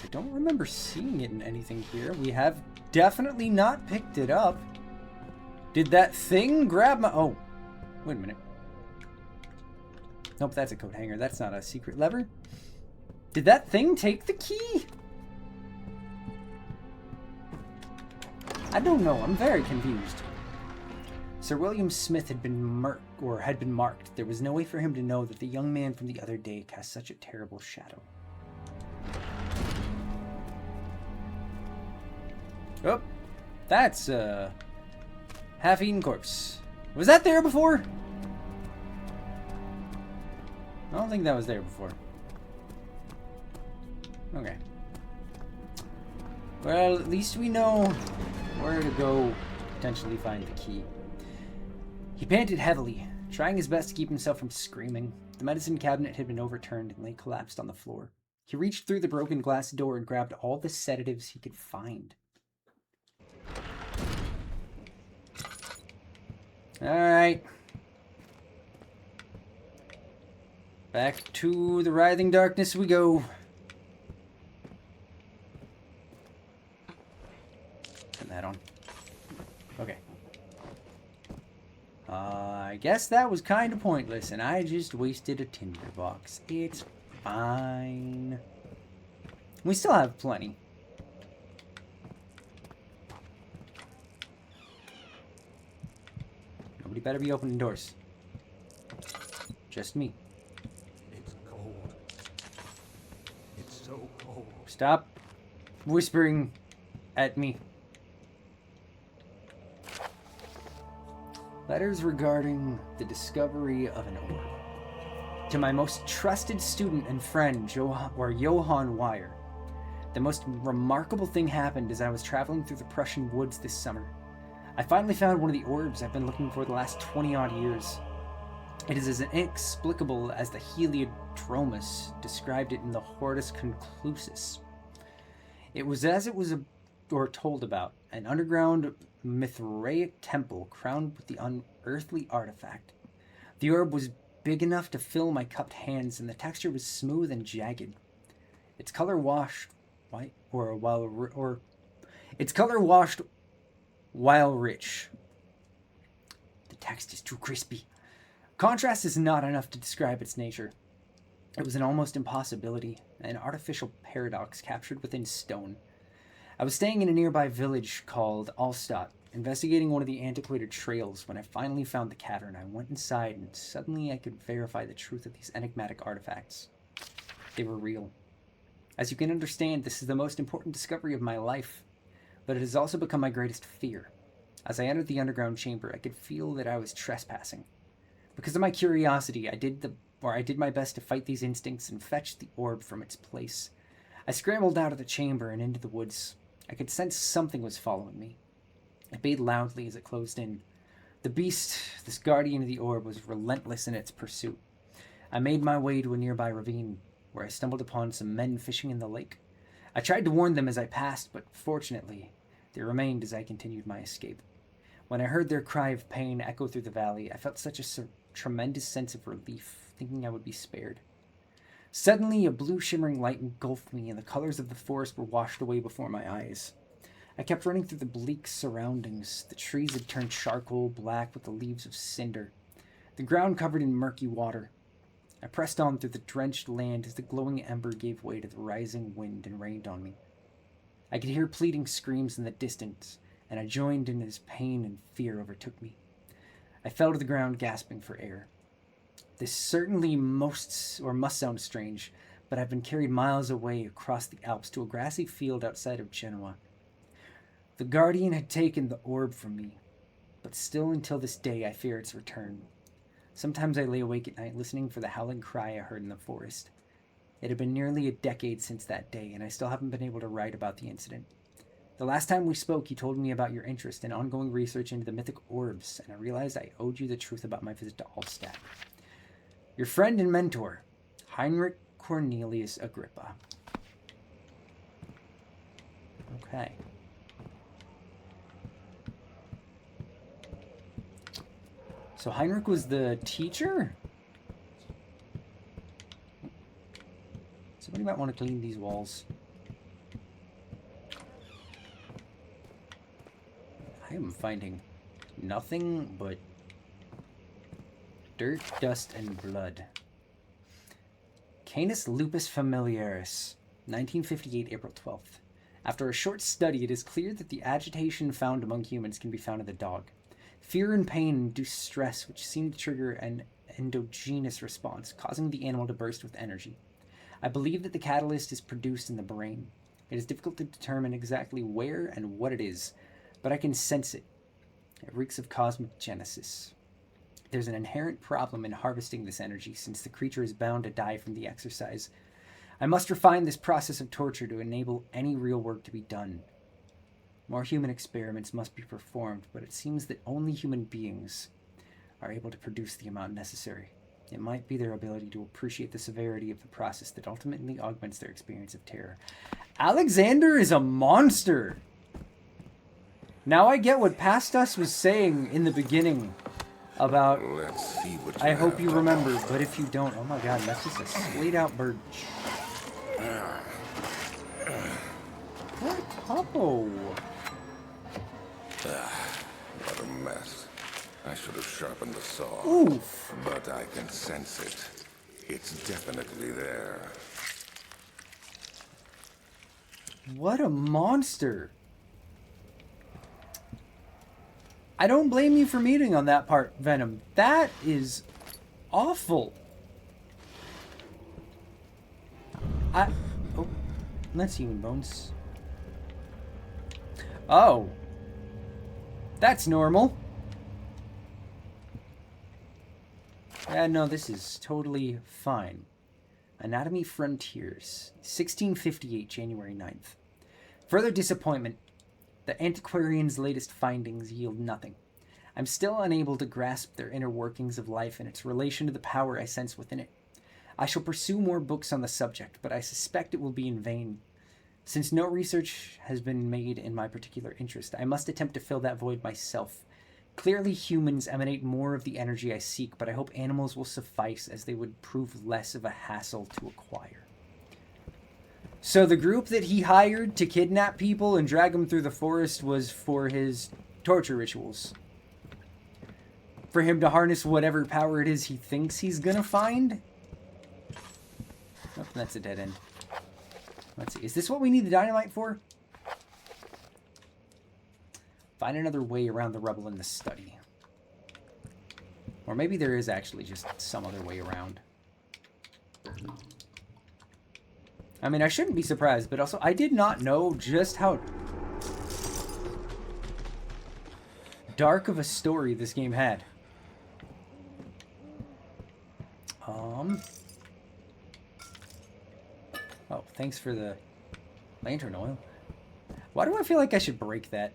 I don't remember seeing it in anything here. We have definitely not picked it up. Did that thing grab my... Oh, wait a minute. Nope, that's a coat hanger. That's not a secret lever. Did that thing take the key? I don't know. I'm very confused. Sir William Smith had been marked. There was no way for him to know that the young man from the other day cast such a terrible shadow. Oh, that's a half-eaten corpse. Was that there before? I don't think that was there before. Okay. Well, at least we know where to go, potentially find the key. He panted heavily, trying his best to keep himself from screaming. The medicine cabinet had been overturned and lay collapsed on the floor. He reached through the broken glass door and grabbed all the sedatives he could find. Alright. Back to the writhing darkness we go. Turn that on. Okay. I guess that was kind of pointless, and I just wasted a tinderbox. It's fine. We still have plenty. Nobody better be opening doors. Just me. It's cold. It's so cold. Stop whispering at me. Letters regarding the discovery of an orb. To my most trusted student and friend, Johann Weyer. The most remarkable thing happened as I was traveling through the Prussian woods this summer. I finally found one of the orbs I've been looking for the last 20-odd years. It is as inexplicable as the Heliodromus described it in the Hortus Conclusus. It was as it was told about, an underground Mithraic temple crowned with the unearthly artifact. The orb was big enough to fill my cupped hands, and the texture was smooth and jagged. Its color washed while rich. The text is too crispy. Contrast is not enough to describe its nature. It was an almost impossibility, an artificial paradox captured within stone. I was staying in a nearby village called Alstadt, investigating one of the antiquated trails when I finally found the cavern. I went inside, and suddenly I could verify the truth of these enigmatic artifacts. They were real. As you can understand, this is the most important discovery of my life, but it has also become my greatest fear. As I entered the underground chamber, I could feel that I was trespassing. Because of my curiosity, I did my best to fight these instincts and fetch the orb from its place. I scrambled out of the chamber and into the woods. I could sense something was following me. It bayed loudly as it closed in. The beast, this guardian of the orb, was relentless in its pursuit. I made my way to a nearby ravine, where I stumbled upon some men fishing in the lake. I tried to warn them as I passed, but fortunately, they remained as I continued my escape. When I heard their cry of pain echo through the valley, I felt such a tremendous sense of relief, thinking I would be spared. Suddenly, a blue shimmering light engulfed me, and the colors of the forest were washed away before my eyes. I kept running through the bleak surroundings. The trees had turned charcoal black with the leaves of cinder, the ground covered in murky water. I pressed on through the drenched land as the glowing ember gave way to the rising wind and rained on me. I could hear pleading screams in the distance, and I joined in as pain and fear overtook me. I fell to the ground, gasping for air. This certainly must sound strange, but I've been carried miles away across the Alps to a grassy field outside of Genoa. The guardian had taken the orb from me, but still until this day I fear its return. Sometimes I lay awake at night listening for the howling cry I heard in the forest. It had been nearly a decade since that day, and I still haven't been able to write about the incident. The last time we spoke, you told me about your interest in ongoing research into the mythic orbs, and I realized I owed you the truth about my visit to Alstadt. Your friend and mentor, Heinrich Cornelius Agrippa. Okay. So Heinrich was the teacher? Somebody might want to clean these walls. I am finding nothing but dirt, dust, and blood. Canis lupus familiaris, 1958, April 12th. After a short study, it is clear that the agitation found among humans can be found in the dog. Fear and pain induce stress, which seem to trigger an endogenous response, causing the animal to burst with energy. I believe that the catalyst is produced in the brain. It is difficult to determine exactly where and what it is, but I can sense it. It reeks of cosmic genesis. There's an inherent problem in harvesting this energy, since the creature is bound to die from the exercise. I must refine this process of torture to enable any real work to be done. More human experiments must be performed, but it seems that only human beings are able to produce the amount necessary. It might be their ability to appreciate the severity of the process that ultimately augments their experience of terror. Alexander is a monster! Now I get what Past Us was saying in the beginning about, Let's see what I you hope have you to remember, offer. but if you don't, oh my god, that's just a splayed out bird. Oh, What a mess. I should have sharpened the saw. oof. But I can sense it. It's definitely there. What a monster. I don't blame you for meeting on that part, Venom. That is awful. Oh, that's human bones. Oh. That's normal. Yeah, no, this is totally fine. Anatomy Frontiers, 1658, January 9th. Further disappointment. The antiquarian's latest findings yield nothing. I'm still unable to grasp their inner workings of life and its relation to the power I sense within it. I shall pursue more books on the subject, but I suspect it will be in vain. Since no research has been made in my particular interest, I must attempt to fill that void myself. Clearly humans emanate more of the energy I seek, but I hope animals will suffice, as they would prove less of a hassle to acquire. So the group that he hired to kidnap people and drag them through the forest was for his torture rituals. For him to harness whatever power it is he thinks he's gonna find? Oh, that's a dead end. Let's see. Is this what we need the dynamite for? Find another way around the rubble in the study. Or maybe there is actually just some other way around. I mean, I shouldn't be surprised, but also I did not know just how dark of a story this game had. Oh, thanks for the lantern oil. Why do I feel like I should break that?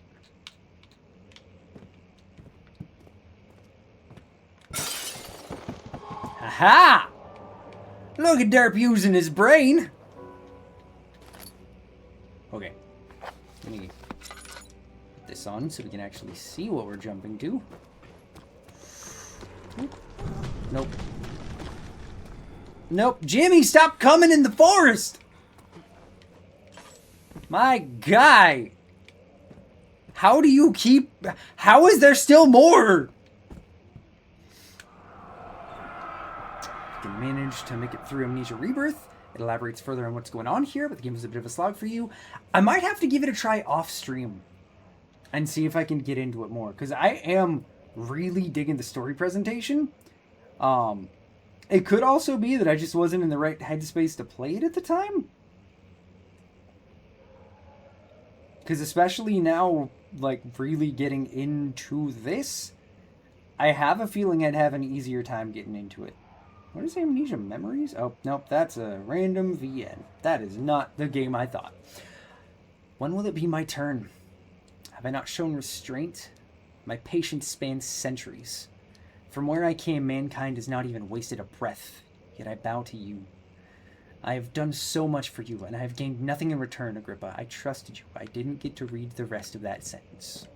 Aha! Look at Derp using his brain! Okay. Let me put this on so we can actually see what we're jumping to. Nope. Nope. Jimmy, stop coming in the forest! My guy! How do you keep... How is there still more? You can manage to make it through Amnesia Rebirth. It elaborates further on what's going on here, but the game is a bit of a slog for you. I might have to give it a try off stream and see if I can get into it more, because I am really digging the story presentation. It could also be that I just wasn't in the right headspace to play it at the time. Because especially now, like, really getting into this, I have a feeling I'd have an easier time getting into it. What is Amnesia Memories? Oh, nope, that's a random VN. That is not the game I thought. When will it be my turn? Have I not shown restraint? My patience spans centuries. From where I came, mankind has not even wasted a breath, yet I bow to you. I have done so much for you, and I have gained nothing in return, Agrippa. I trusted you. I didn't get to read the rest of that sentence.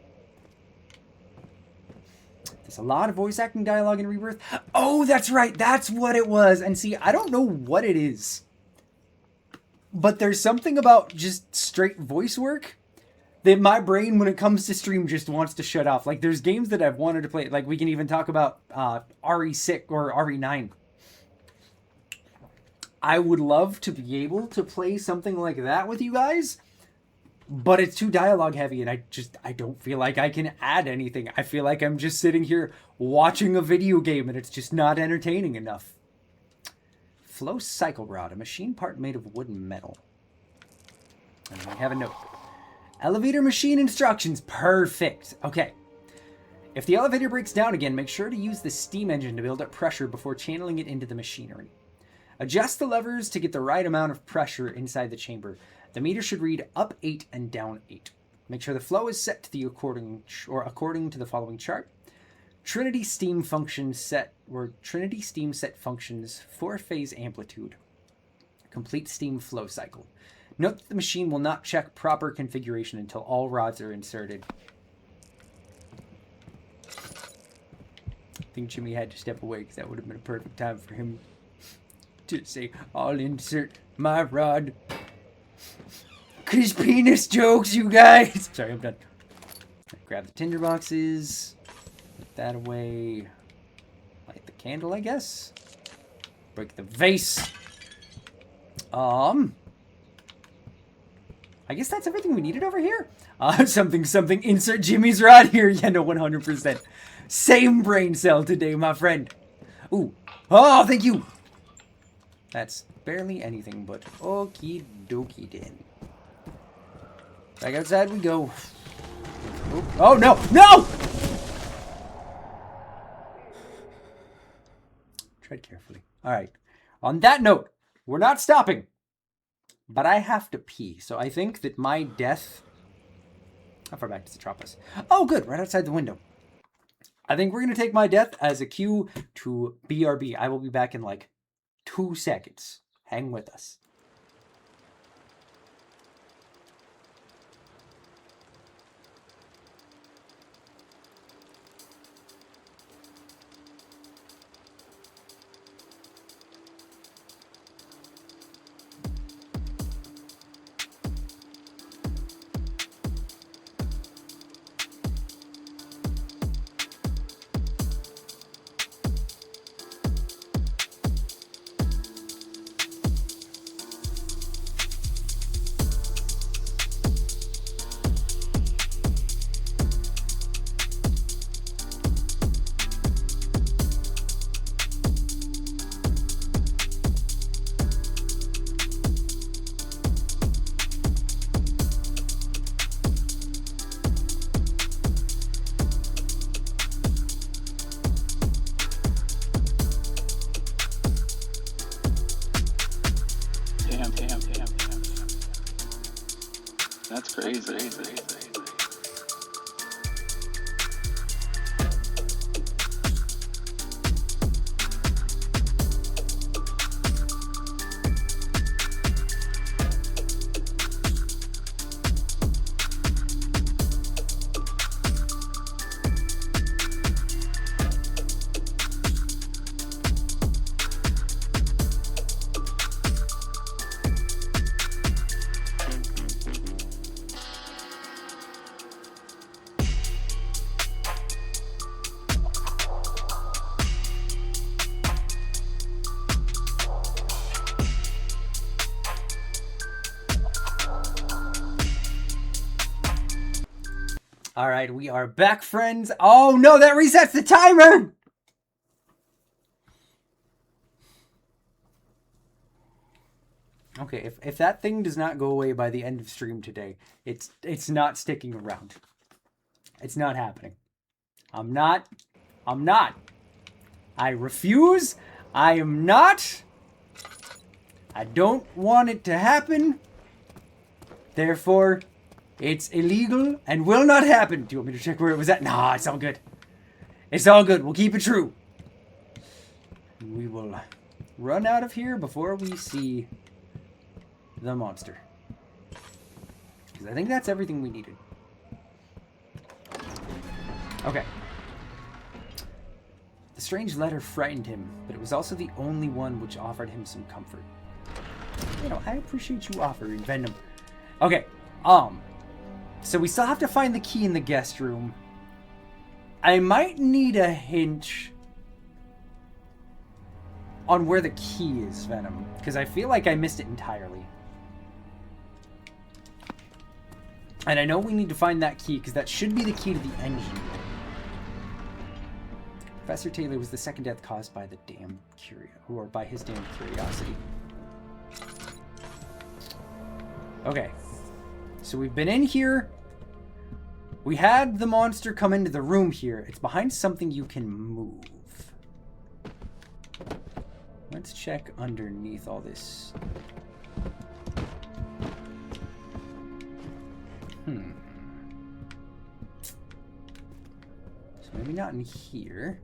There's a lot of voice acting dialogue in Rebirth. Oh, that's right. That's what it was. And see, I don't know what it is, but there's something about just straight voice work that my brain, when it comes to stream, just wants to shut off. Like, there's games that I've wanted to play. Like, we can even talk about RE6 or RE9. I would love to be able to play something like that with you guys, but it's too dialogue heavy, and I don't feel like I can add anything. I feel like I'm just sitting here watching a video game, and it's just not entertaining enough. Flow cycle rod, a machine part made of wood and metal. And we have a note. Elevator machine instructions. Perfect. Okay. If the elevator breaks down again, make sure to use the steam engine to build up pressure before channeling it into the machinery. Adjust the levers to get the right amount of pressure inside the chamber. The meter should read up 8 and down 8. Make sure the flow is set to the according to the following chart. Trinity steam set functions 4-phase amplitude. Complete steam flow cycle. Note that the machine will not check proper configuration until all rods are inserted. I think Jimmy had to step away because that would have been a perfect time for him to say, I'll insert my rod. Cause penis jokes, you guys. Sorry, I'm done. Grab the tinder boxes. Put that away. Light the candle, I guess. Break the vase. I guess that's everything we needed over here. Something. Insert Jimmy's rod here. Yeah, no, 100%. Same brain cell today, my friend. Ooh. Oh, thank you. That's barely anything, but okie dokie then. Back outside we go. Oop. Oh, no! No! Tread carefully. All right. On that note, we're not stopping. But I have to pee, so I think that my death... How far back does it drop us? Oh, good. Right outside the window. I think we're going to take my death as a cue to BRB. I will be back in like 2 seconds. Hang with us. That's crazy. All right, we are back, friends. Oh, no, that resets the timer. Okay, if that thing does not go away by the end of stream today, it's not sticking around. It's not happening. I'm not. I refuse. I am not. I don't want it to happen. Therefore, it's illegal and will not happen. Do you want me to check where it was at? Nah, it's all good. It's all good. We'll keep it true. We will run out of here before we see the monster. Because I think that's everything we needed. Okay. The strange letter frightened him, but it was also the only one which offered him some comfort. You know, I appreciate you offering venom. Okay, so we still have to find the key in the guest room. I might need a hint on where the key is, Venom, because I feel like I missed it entirely. And I know we need to find that key, because that should be the key to the engine. Professor Taylor was the second death caused by the damn or by his damn curiosity. Okay. So we've been in here. We had the monster come into the room here. It's behind something you can move. Let's check underneath all this. So maybe not in here.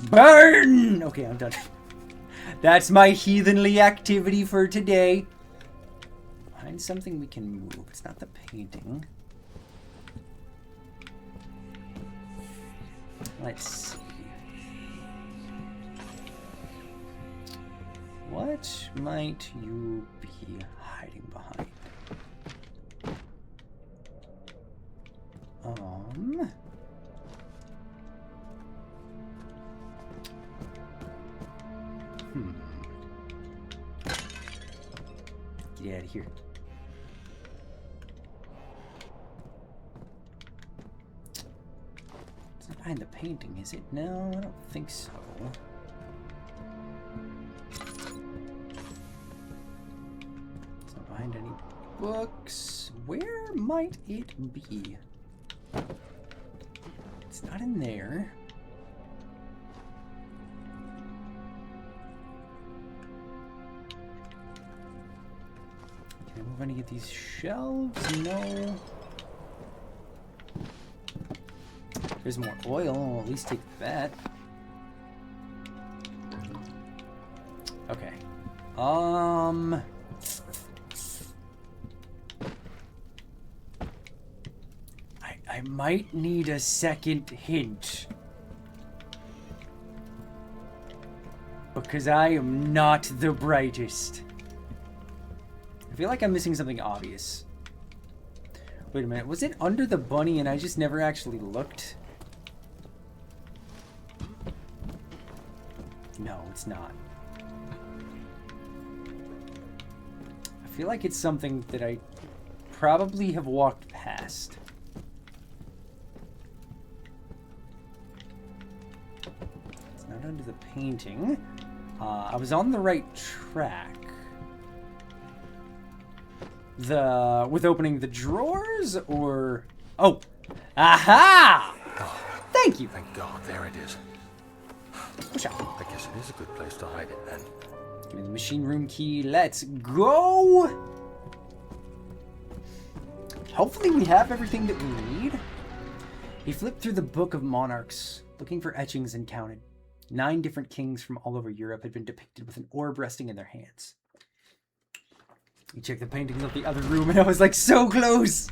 Burn! Okay, I'm done. That's my heathenly activity for today. Find something we can move. It's not the painting. Let's see. What might you be hiding behind? Get out of here. It's not behind the painting, is it? No, I don't think so. It's not behind any books. Where might it be? It's not in there. Can I move any of these shelves? No. There's more oil. I'll at least take that. Okay. I might need a second hint. Because I am not the brightest. I feel like I'm missing something obvious. Wait a minute, was it under the bunny and I just never actually looked? No, it's not. I feel like it's something that I probably have walked past. It's not under the painting. I was on the right track. With opening the drawers, or... Oh! Aha! Oh, thank you! Thank God, there it is. Push out. I guess it is a good place to hide it, then. Give me the machine room key. Let's go! Hopefully we have everything that we need. He flipped through the Book of Monarchs, looking for etchings, and counted. 9 different kings from all over Europe had been depicted with an orb resting in their hands. He checked the paintings of the other room, and I was like, so close!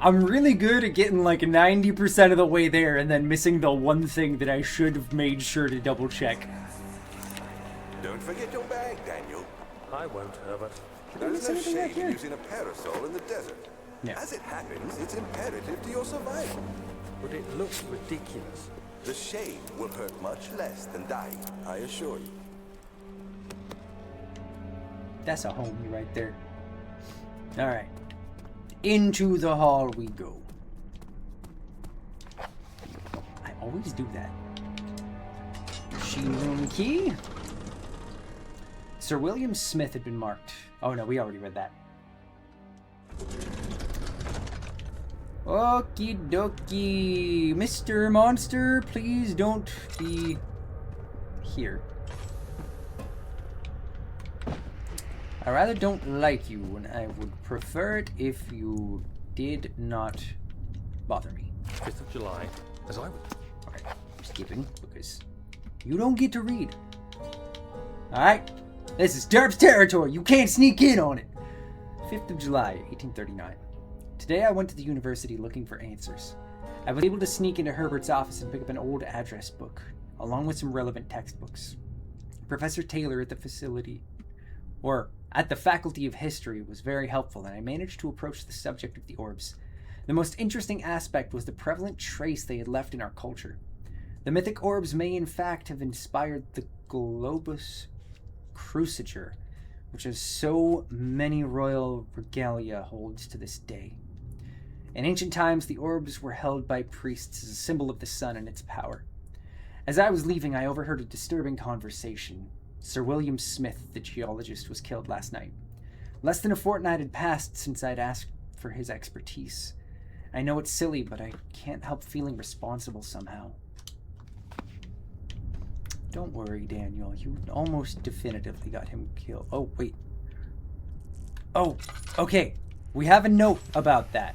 I'm really good at getting like 90% of the way there and then missing the one thing that I should have made sure to double check. Don't forget your bag, Daniel. I won't, Herbert. There's no shame in using a parasol in the desert. Yeah. As it happens, it's imperative to your survival. But it looks ridiculous. The shade will hurt much less than dying, I assure you. That's a homie right there. Alright. Into the hall we go. I always do that. Machine room key. Sir William Smith had been marked. Oh no, we already read that. Okie dokie. Mr. Monster, please don't be here. I rather don't like you, and I would prefer it if you did not bother me. 5th of July, as I would. Alright, I'm skipping because you don't get to read. Alright, this is Derp's territory. You can't sneak in on it. 5th of July, 1839. Today I went to the university looking for answers. I was able to sneak into Herbert's office and pick up an old address book, along with some relevant textbooks. Professor Taylor at the Faculty of History was very helpful, and I managed to approach the subject of the orbs The most interesting aspect was the prevalent trace they had left in our culture. The mythic orbs may in fact have inspired the Globus Cruciger, which has so many royal regalia holds to this day. In ancient times, the orbs were held by priests as a symbol of the sun and its power. As I was leaving, I overheard a disturbing conversation. Sir William Smith, the geologist, was killed last night. Less than a fortnight had passed since I'd asked for his expertise. I know it's silly, but I can't help feeling responsible somehow. Don't worry, Daniel. You almost definitively got him killed. Oh, wait. Oh, okay. We have a note about that.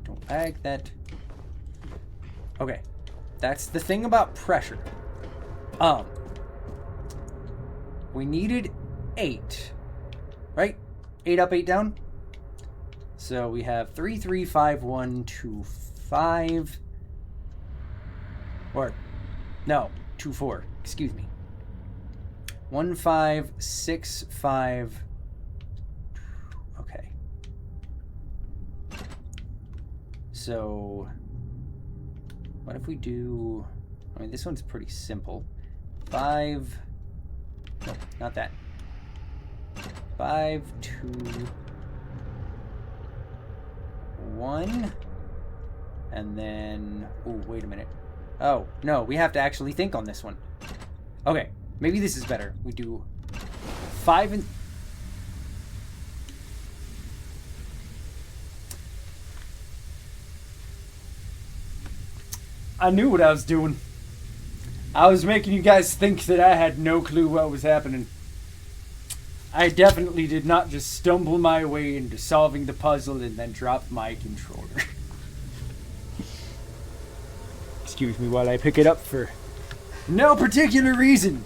Don't bag that. Okay. That's the thing about pressure. We needed 8. Right? 8 up, 8 down. So we have 3, 3, 5, 1, 2, 5. Or, no, 2, 4. Excuse me. 1, 5, 6, 5. Okay. So, what if we do... I mean, this one's pretty simple. 5... Nope, not that. 5, 2, 1. And then... Oh, wait a minute. Oh, no, we have to actually think on this one. Okay, maybe this is better. We do 5 and... I knew what I was doing. I was making you guys think that I had no clue what was happening. I definitely did not just stumble my way into solving the puzzle and then drop my controller. Excuse me while I pick it up for no particular reason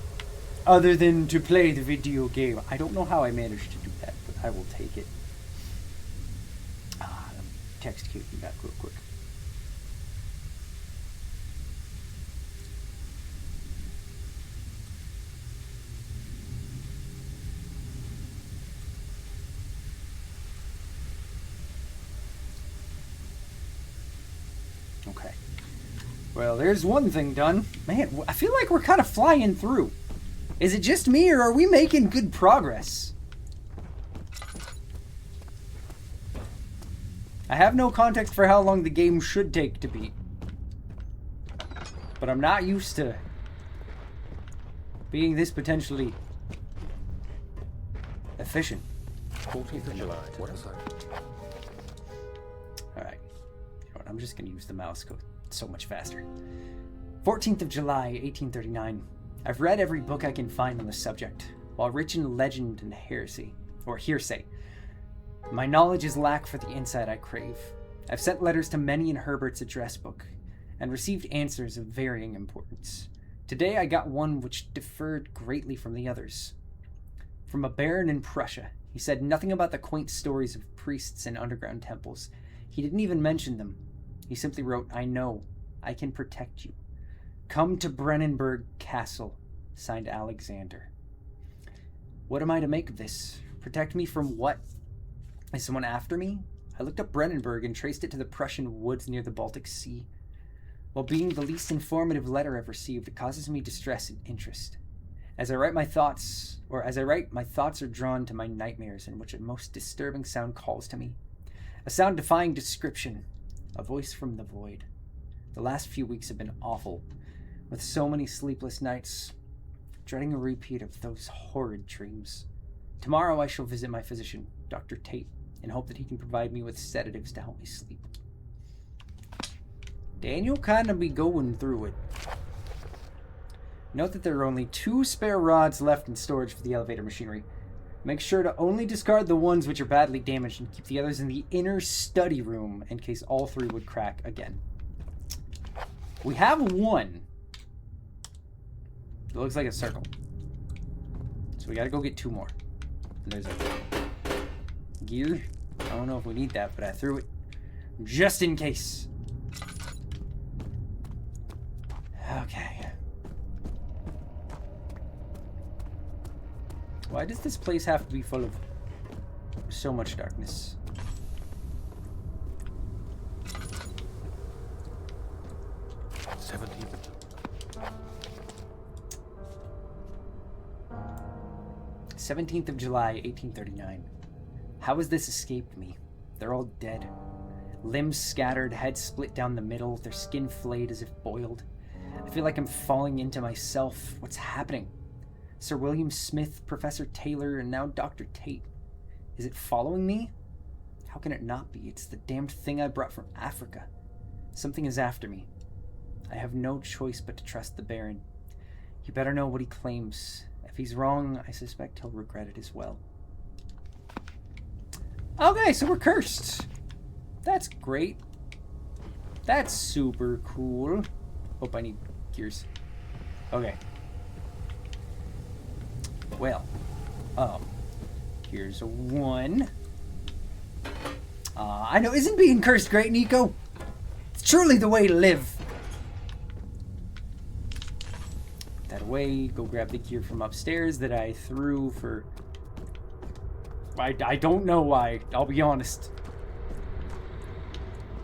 other than to play the video game. I don't know how I managed to do that, but I will take it. Let me text Kate back real quick. Okay. Well, there's one thing done. Man, I feel like we're kind of flying through. Is it just me, or are we making good progress? I have no context for how long the game should take to beat. But I'm not used to being this potentially efficient. 14th of July. What is that? Alright. You know what, I'm just going to use the mouse code. It's so much faster. 14th of July, 1839. I've read every book I can find on the subject. While rich in legend and heresy, or hearsay, my knowledge is lack for the insight I crave. I've sent letters to many in Herbert's address book, and received answers of varying importance. Today I got one which differed greatly from the others. From a baron in Prussia. He said nothing about the quaint stories of priests and underground temples. He didn't even mention them. He simply wrote, I know. I can protect you. Come to Brennenburg Castle. Signed Alexander. What am I to make of this? Protect me from what? Is someone after me? I looked up Brennenburg and traced it to the Prussian woods near the Baltic Sea. While being the least informative letter I've received, it causes me distress and interest. As I write, my thoughts are drawn to my nightmares in which a most disturbing sound calls to me. A sound defying description. A voice from the void. The last few weeks have been awful, with so many sleepless nights, dreading a repeat of those horrid dreams. Tomorrow I shall visit my physician, Dr. Tate, and hope that he can provide me with sedatives to help me sleep. Daniel kinda be going through it. Note that there are only 2 spare rods left in storage for the elevator machinery. Make sure to only discard the ones which are badly damaged and keep the others in the inner study room in case all 3 would crack again. We have 1. It looks like a circle. So we gotta go get 2 more. And there's a gear. I don't know if we need that, but I threw it just in case. Okay. Why does this place have to be full of so much darkness. "17th of July, 1839. How has this escaped me? They're all dead. Limbs scattered, heads split down the middle, their skin flayed as if boiled. I feel like I'm falling into myself. What's happening? Sir William Smith, Professor Taylor, and now Dr. Tate. Is it following me? How can it not be? It's the damned thing I brought from Africa. Something is after me. I have no choice but to trust the Baron. He better know what he claims. If he's wrong, I suspect he'll regret it as well." Okay, so we're cursed. That's great. That's super cool. Hope I need gears. Okay. Well, here's a 1. I know, isn't being cursed great, Nico? It's truly the way to live. Put that away. Go grab the gear from upstairs that I threw for... I don't know why, I'll be honest.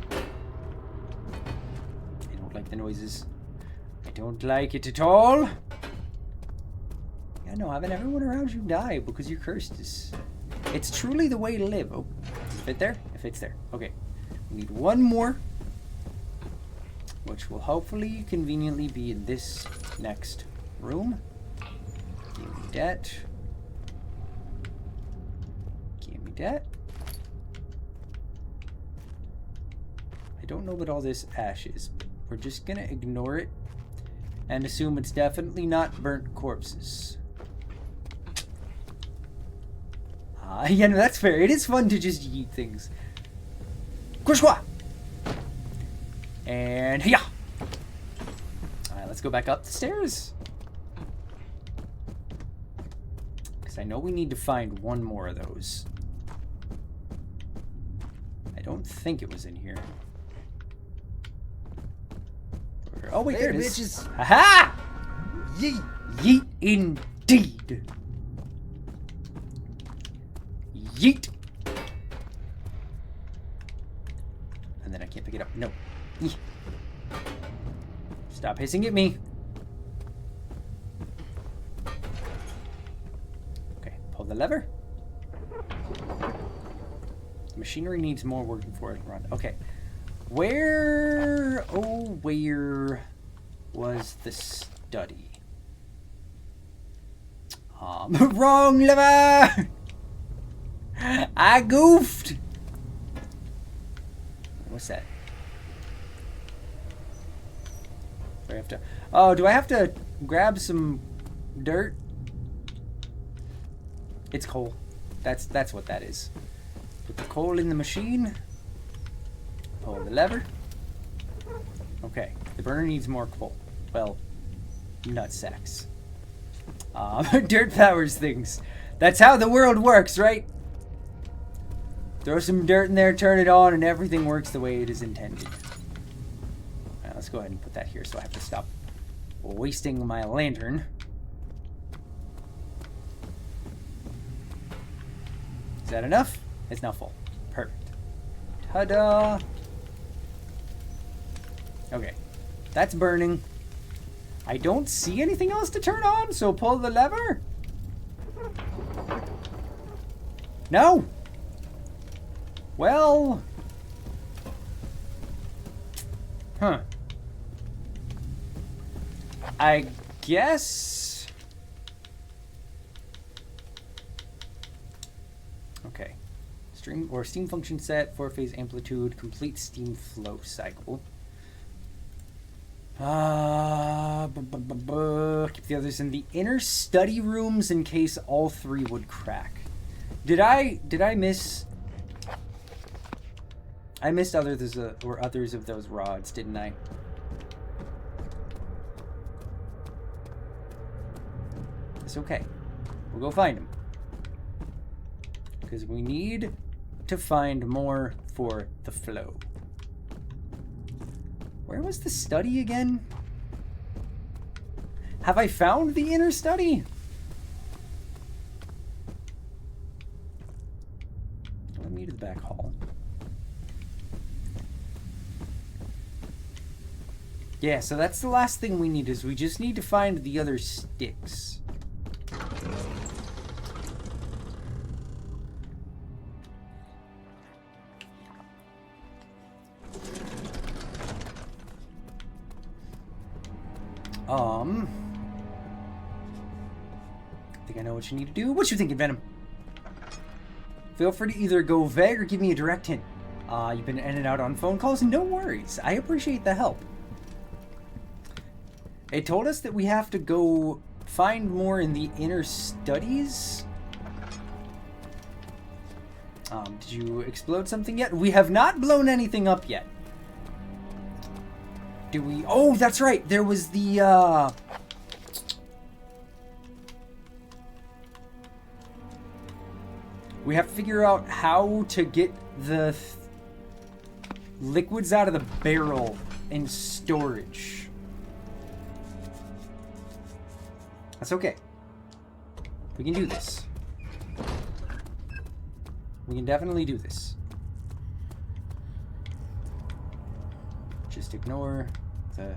I don't like the noises. I don't like it at all. Yeah, no, having everyone around you die because you're cursed is... It's truly the way to live. Oh, does it fit there? It fits there. Okay. We need 1 more, which will hopefully conveniently be in this next room. Give me that. Give me that. I don't know what all this ash is. We're just gonna ignore it and assume it's definitely not burnt corpses. Yeah, no, that's fair. It is fun to just eat things. Courtois! And yeah. Alright, let's go back up the stairs. Because I know we need to find 1 more of those. I don't think it was in here. Oh wait, there it is. Bitches. Aha! Yeet. Yeet indeed. Yeet. And then I can't pick it up. No. Yee. Stop hissing at me. Okay, pull the lever. The machinery needs more work before it can run. Okay. Where was the study? Wrong lever! I goofed! What's that? Do I have to... Oh, do I have to grab some dirt? It's coal. That's what that is. Put the coal in the machine. Pull the lever. Okay. The burner needs more coal. Well, nutsacks. Dirt powers things. That's how the world works, right? Throw some dirt in there, turn it on, and everything works the way it is intended. Alright, let's go ahead and put that here so I have to stop wasting my lantern. Is that enough? It's now full. Perfect. Ta-da! Okay. That's burning. I don't see anything else to turn on, so pull the lever. No! Well... Huh. I guess... Okay. Steam function set, 4-phase amplitude, complete steam flow cycle. Keep the others in the inner study rooms in case all 3 would crack. Did I miss... I missed others of those rods, didn't I? It's okay. We'll go find them. Because we need to find more for the flow. Where was the study again? Have I found the inner study? the back hall. Yeah, so that's the last thing we need, is we just need to find the other sticks. I think I know what you need to do. What you thinking, Venom? Feel free to either go vague or give me a direct hint. You've been in and out on phone calls? No worries. I appreciate the help. It told us that we have to go find more in the inner studies. Did you explode something yet? We have not blown anything up yet. Do we? Oh, that's right. There was the, we have to figure out how to get the liquids out of the barrel in storage. That's okay. We can do this. We can definitely do this. Just ignore the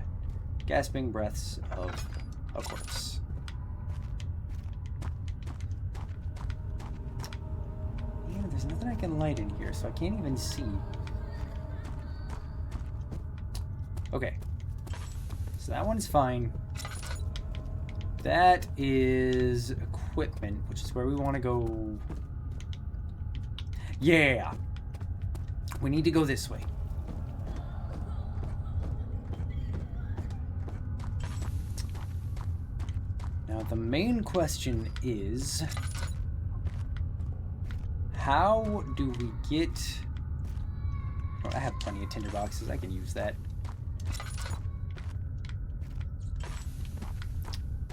gasping breaths of a corpse. Yeah, there's nothing I can light in here, so I can't even see. Okay. So that one's fine. That is equipment, which is where we want to go. Yeah. We need to go this way. Now, the main question is, how do we get... Oh, I have plenty of tinder boxes. I can use that.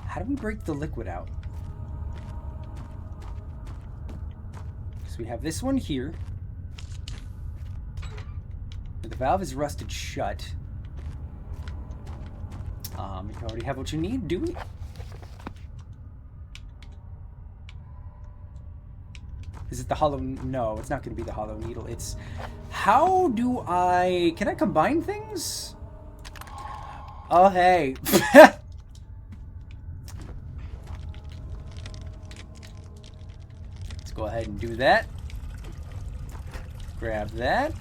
How do we break the liquid out? So we have this one here. The valve is rusted shut. You already have what you need, do we? Is it the hollow? No, it's not going to be the hollow needle. It's... How do I... Can I combine things? Oh, hey. Let's go ahead and do that. Grab that.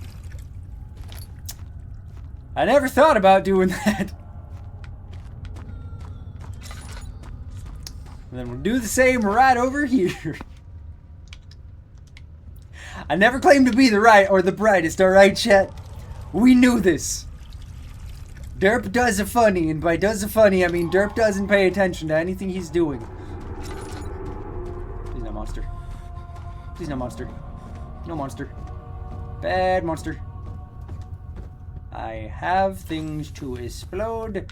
I never thought about doing that. And then we'll do the same right over here. I never claimed to be the right or the brightest, alright, chat? We knew this. Derp does a funny, and by does a funny, I mean Derp doesn't pay attention to anything he's doing. Please no monster. Please no monster. No monster. Bad monster. I have things to explode.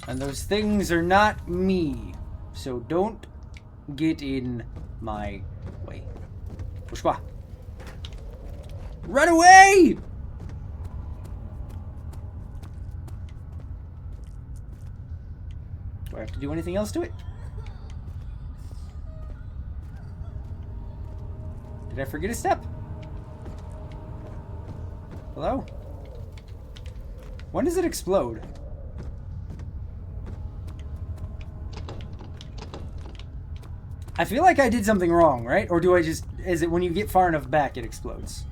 And those things are not me. So don't get in my way. Pushwa. Run away! Do I have to do anything else to it? Did I forget a step? Hello? When does it explode? I feel like I did something wrong, right? Or do I just... Is it when you get far enough back, it explodes?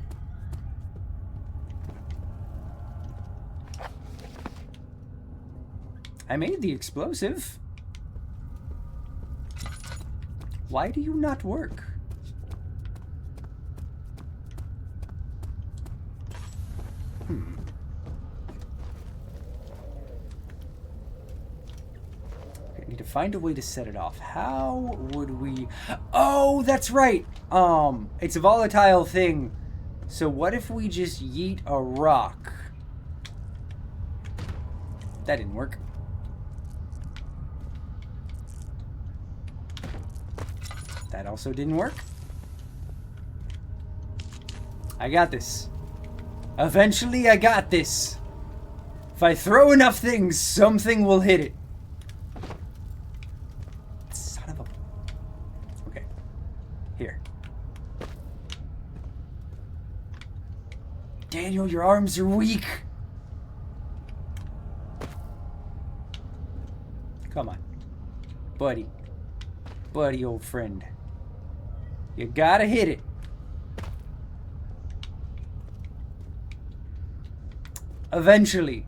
I made the explosive. Why do you not work? I need to find a way to set it off. How would we... Oh, that's right! It's a volatile thing. So what if we just yeet a rock? That didn't work. That also didn't work. I got this. Eventually I got this. If I throw enough things, something will hit it. Son of a... Okay. Here. Daniel, your arms are weak. Come on. Buddy. Buddy, old friend. You gotta hit it. Eventually.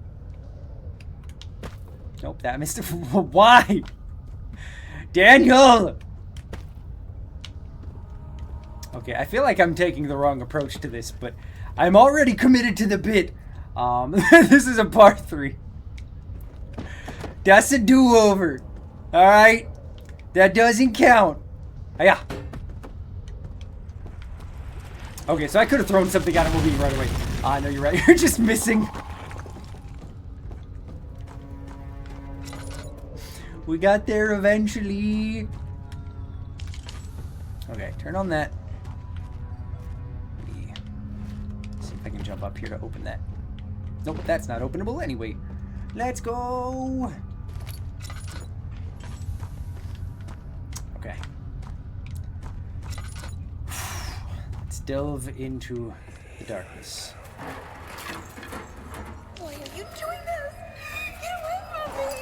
Nope, that missed it. Why? Daniel! Okay, I feel like I'm taking the wrong approach to this, but I'm already committed to the bit. This is a part 3. That's a do-over. Alright? That doesn't count. Yeah. Okay, so I could have thrown something at him right away. No, you're right. You're just missing. We got there eventually. Okay, turn on that. See if I can jump up here to open that. Nope, that's not openable anyway. Let's go. Okay. Let's delve into the darkness. Why are you doing this? Get away from me!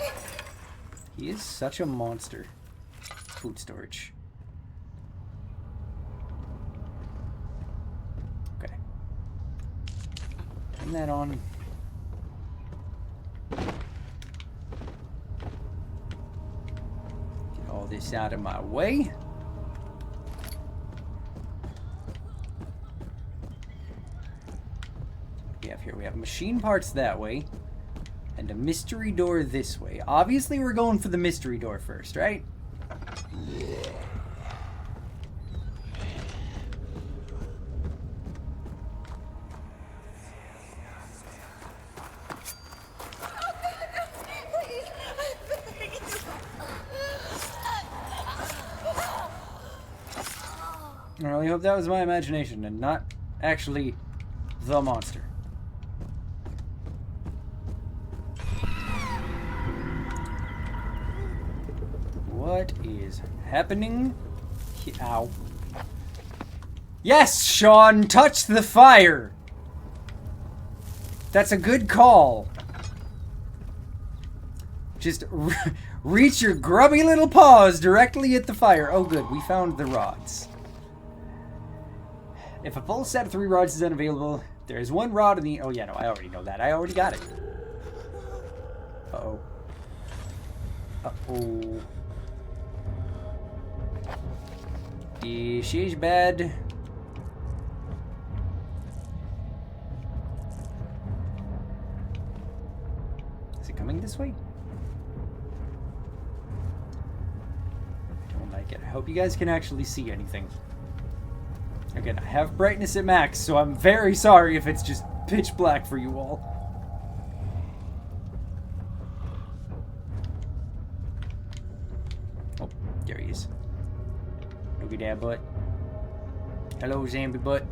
He is such a monster. Food storage. Okay. Turn that on. Get all this out of my way. We have here, we have machine parts that way. And a mystery door this way. Obviously, we're going for the mystery door first, right? I really hope that was my imagination and not actually the monster. What is happening? Ow. Yes, Sean, touch the fire. That's a good call. Just reach your grubby little paws directly at the fire. Oh, good. We found the rods. If a full set of 3 rods is unavailable, there is 1 rod in the... Oh, yeah, no, I already know that. I already got it. Uh-oh. Uh-oh. This is bad. Is it coming this way? I don't like it. I hope you guys can actually see anything. Again, I have brightness at max, so I'm very sorry if it's just pitch black for you all. Oh, there he is. Look at that butt. Hello, zombie butt.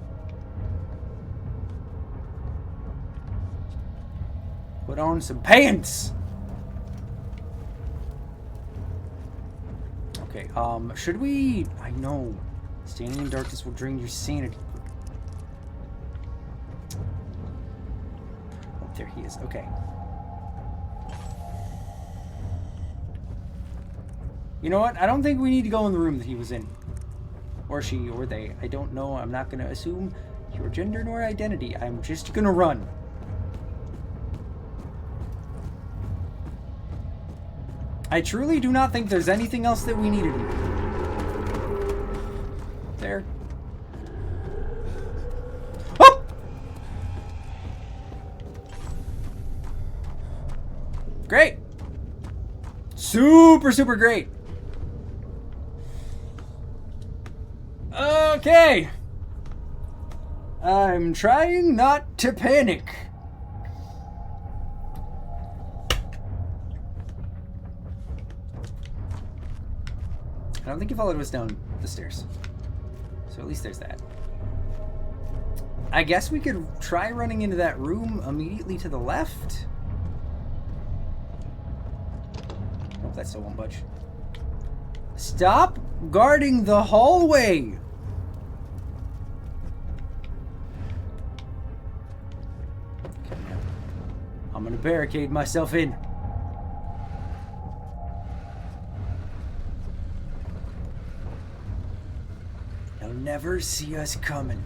Put on some pants! Okay, should we... I know. Standing in darkness will drain your sanity. Oh, there he is. Okay. You know what? I don't think we need to go in the room that he was in. Or she, or they. I don't know. I'm not going to assume your gender nor identity. I'm just going to run. I truly do not think there's anything else that we need to do. There. Oh! Great. Super, super great. Okay. I'm trying not to panic. I don't think he followed us down the stairs. So at least there's that. I guess we could try running into that room immediately to the left. Oh, that still won't budge. Stop guarding the hallway! I'm gonna barricade myself in. They'll never see us coming.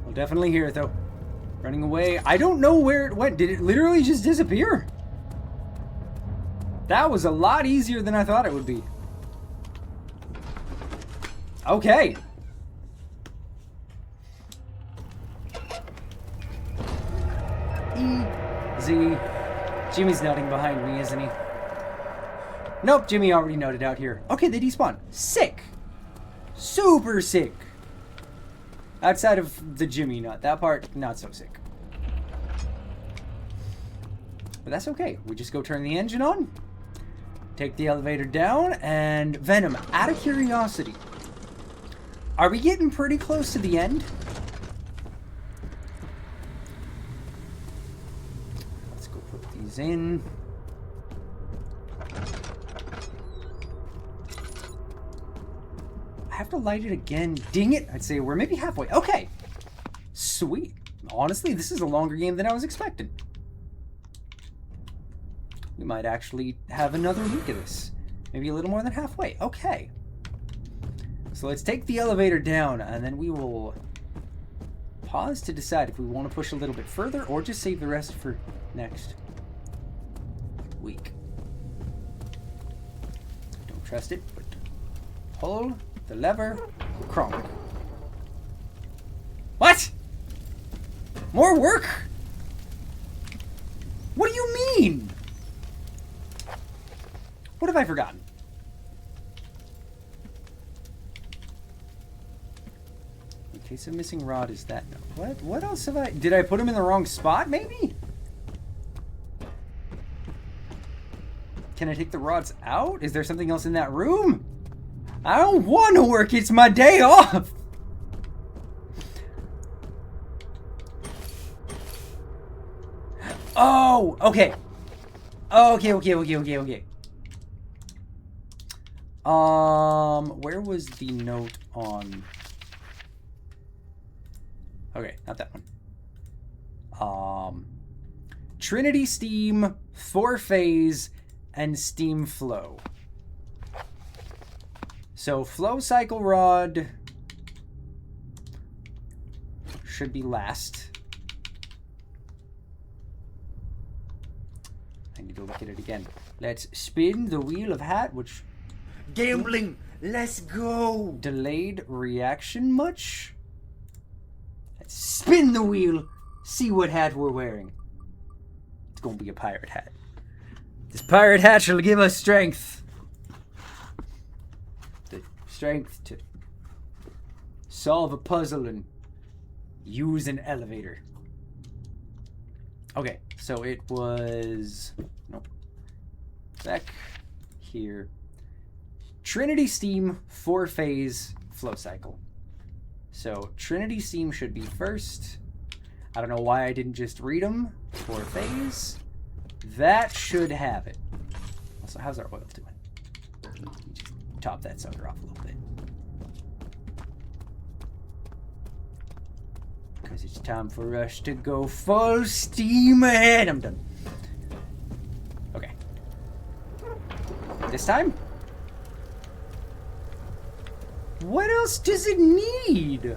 We'll definitely hear it though. Running away. I don't know where it went. Did it literally just disappear? That was a lot easier than I thought it would be. Okay. Easy. Jimmy's nutting behind me, isn't he? Nope, Jimmy already nutted out here. Okay, they despawn. Sick. Super sick. Outside of the Jimmy nut. That part, not so sick. But that's okay. We just go turn the engine on. Take the elevator down. And Venom, out of curiosity, are we getting pretty close to the end? Let's go put these in. I have to light it again. Dang it. I'd say we're maybe halfway. Okay. Sweet. Honestly, this is a longer game than I was expecting. We might actually have another week of this. Maybe a little more than halfway. Okay. So let's take the elevator down, and then we will pause to decide if we want to push a little bit further or just save the rest for next week. Don't trust it, but pull the lever, cronk. What? More work? What do you mean? What have I forgotten? In case of missing rod, is that no? What else have I? Did I put him in the wrong spot? Maybe. Can I take the rods out? Is there something else in that room? I don't want to work. It's my day off. Oh, okay. Okay. Where was the note on? Okay, not that one. Trinity Steam, 4-phase, and Steam Flow. So flow cycle rod should be last. I need to look at it again. Let's spin the wheel of hat, which... Gambling! Let's go! Delayed reaction much? Let's spin the wheel, see what hat we're wearing. It's gonna be a pirate hat. This pirate hat shall give us strength. The strength to solve a puzzle and use an elevator. Okay, so it was... Nope. Back here. Trinity Steam, 4-phase, flow cycle. So Trinity Steam should be first. I don't know why I didn't just read them. 4-phase. That should have it. Also, how's our oil doing? Just top that sucker off a little bit. Because it's time for us to go full steam ahead. I'm done. Okay. This time? What else does it need?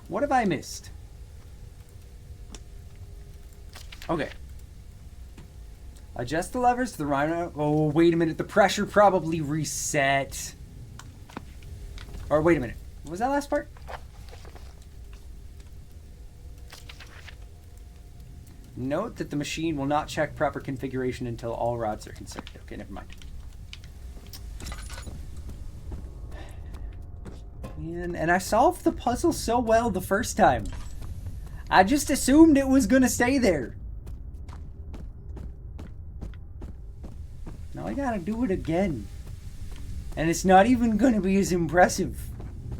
What have I missed? Okay. Adjust the levers to the rhino. Oh, wait a minute. The pressure probably reset. Or wait a minute. What was that last part? Note that the machine will not check proper configuration until all rods are considered. Okay, never mind. And I solved the puzzle so well the first time. I just assumed it was gonna stay there. Now I gotta do it again. And it's not even gonna be as impressive.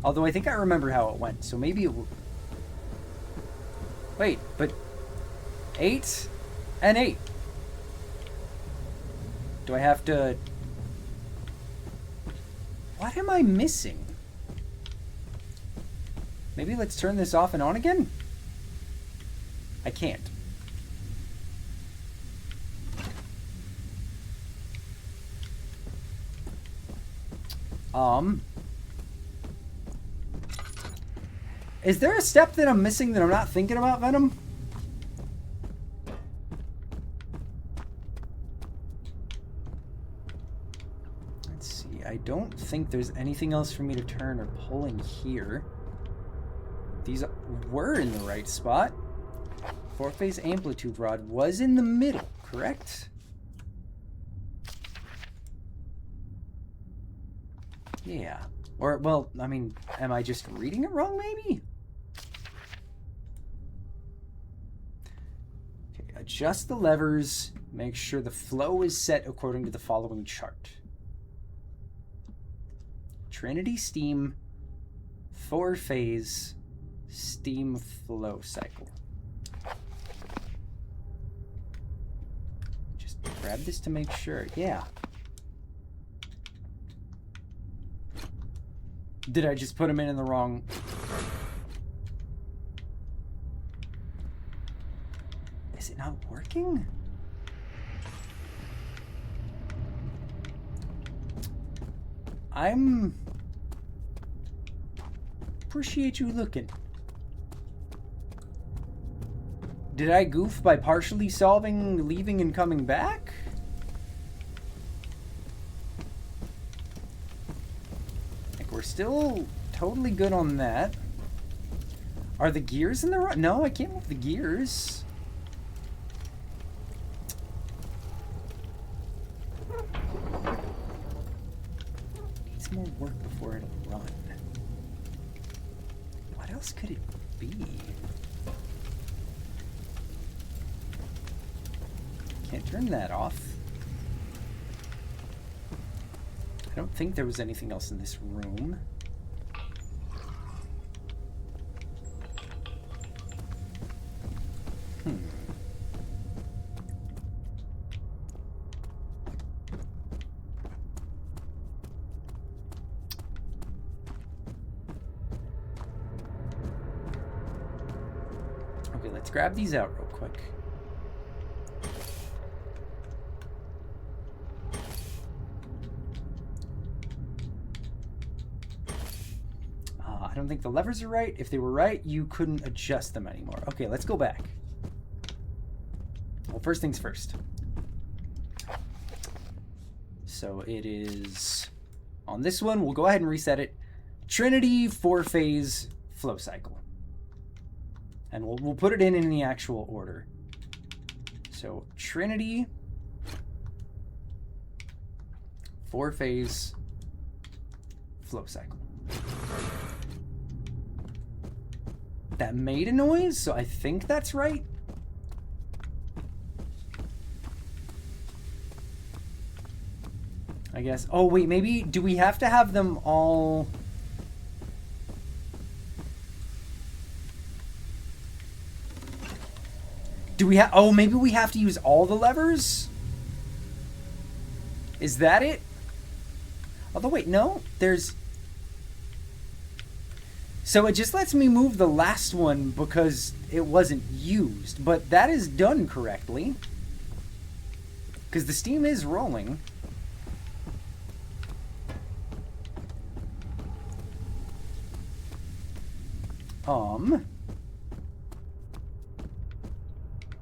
Although I think I remember how it went, so maybe it will... Wait, but... 8 and 8. Do I have to... What am I missing? Maybe let's turn this off and on again? I can't. Is there a step that I'm missing that I'm not thinking about, Venom? Let's see. I don't think there's anything else for me to turn or pull in here. These were in the right spot. 4-phase amplitude rod was in the middle, correct? Yeah. Or, well, I mean, am I just reading it wrong, maybe? Okay, adjust the levers. Make sure the flow is set according to the following chart. Trinity steam, 4-phase steam flow cycle. Just grab this to make sure. Yeah. Did I just put them in the wrong... Is it not working? I'm... Appreciate you looking. Did I goof by partially solving, leaving, and coming back? We're still totally good on that. Are the gears in the right? No, I can't move the gears. Needs more work before it'll run. What else could it be? Can't turn that off. I don't think there was anything else in this room. Okay, let's grab these out real quick. I don't think the levers are right. If they were right, you couldn't adjust them anymore. Okay, let's go back. Well, first things first. So it is... On this one, we'll go ahead and reset it. Trinity 4-phase flow cycle. And we'll put it in the actual order. So Trinity 4-phase flow cycle. That made a noise, so I think that's right. I guess. Oh, wait, maybe... Do we have to have them all... Do we have... Oh, maybe we have to use all the levers? Is that it? Although, wait, no. There's... So it just lets me move the last one because it wasn't used. But that is done correctly. Because the steam is rolling.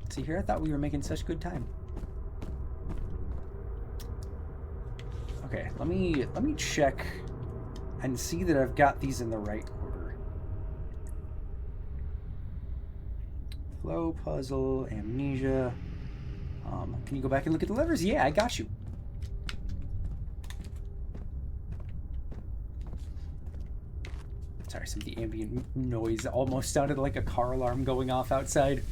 See here, I thought we were making such good time. Okay, let me check and see that I've got these in the right order. Flow, puzzle, amnesia. Can you go back and look at the levers? Yeah, I got you. Sorry, some of the ambient noise almost sounded like a car alarm going off outside.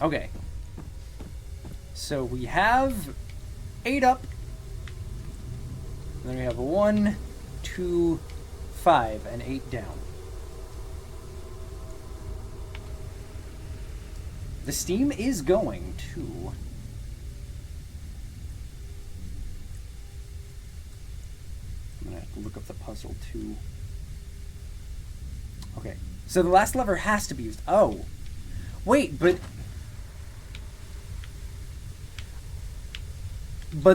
Okay. So we have 8 up. And then we have 1, 2, 5, and 8 down. The steam is going to... I'm gonna look up the puzzle too. Okay, so the last lever has to be used. Oh, wait, but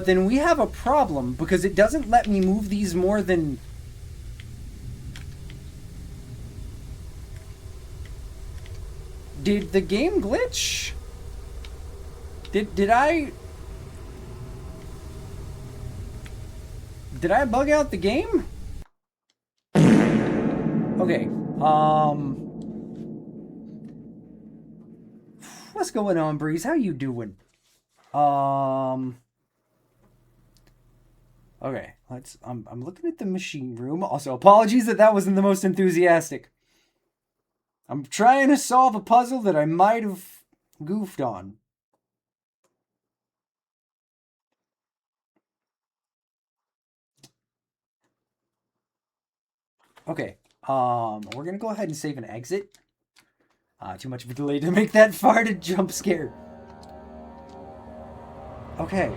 then we have a problem because it doesn't let me move these more than... Did the game glitch? Did I bug out the game? Okay, what's going on, Breeze? How you doing? Okay, I'm looking at the machine room. Also, apologies that wasn't the most enthusiastic. I'm trying to solve a puzzle that I might have goofed on. Okay, we're gonna go ahead and save and exit. Too much of a delay to make that far to jump scare. Okay,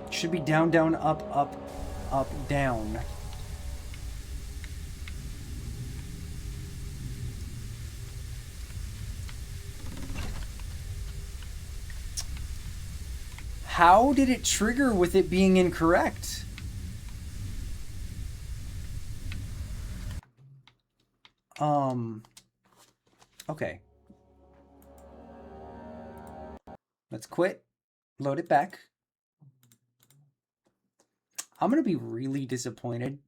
should be down, down, up, up, up, down. How did it trigger with it being incorrect? Okay. Let's quit. Load it back. I'm gonna be really disappointed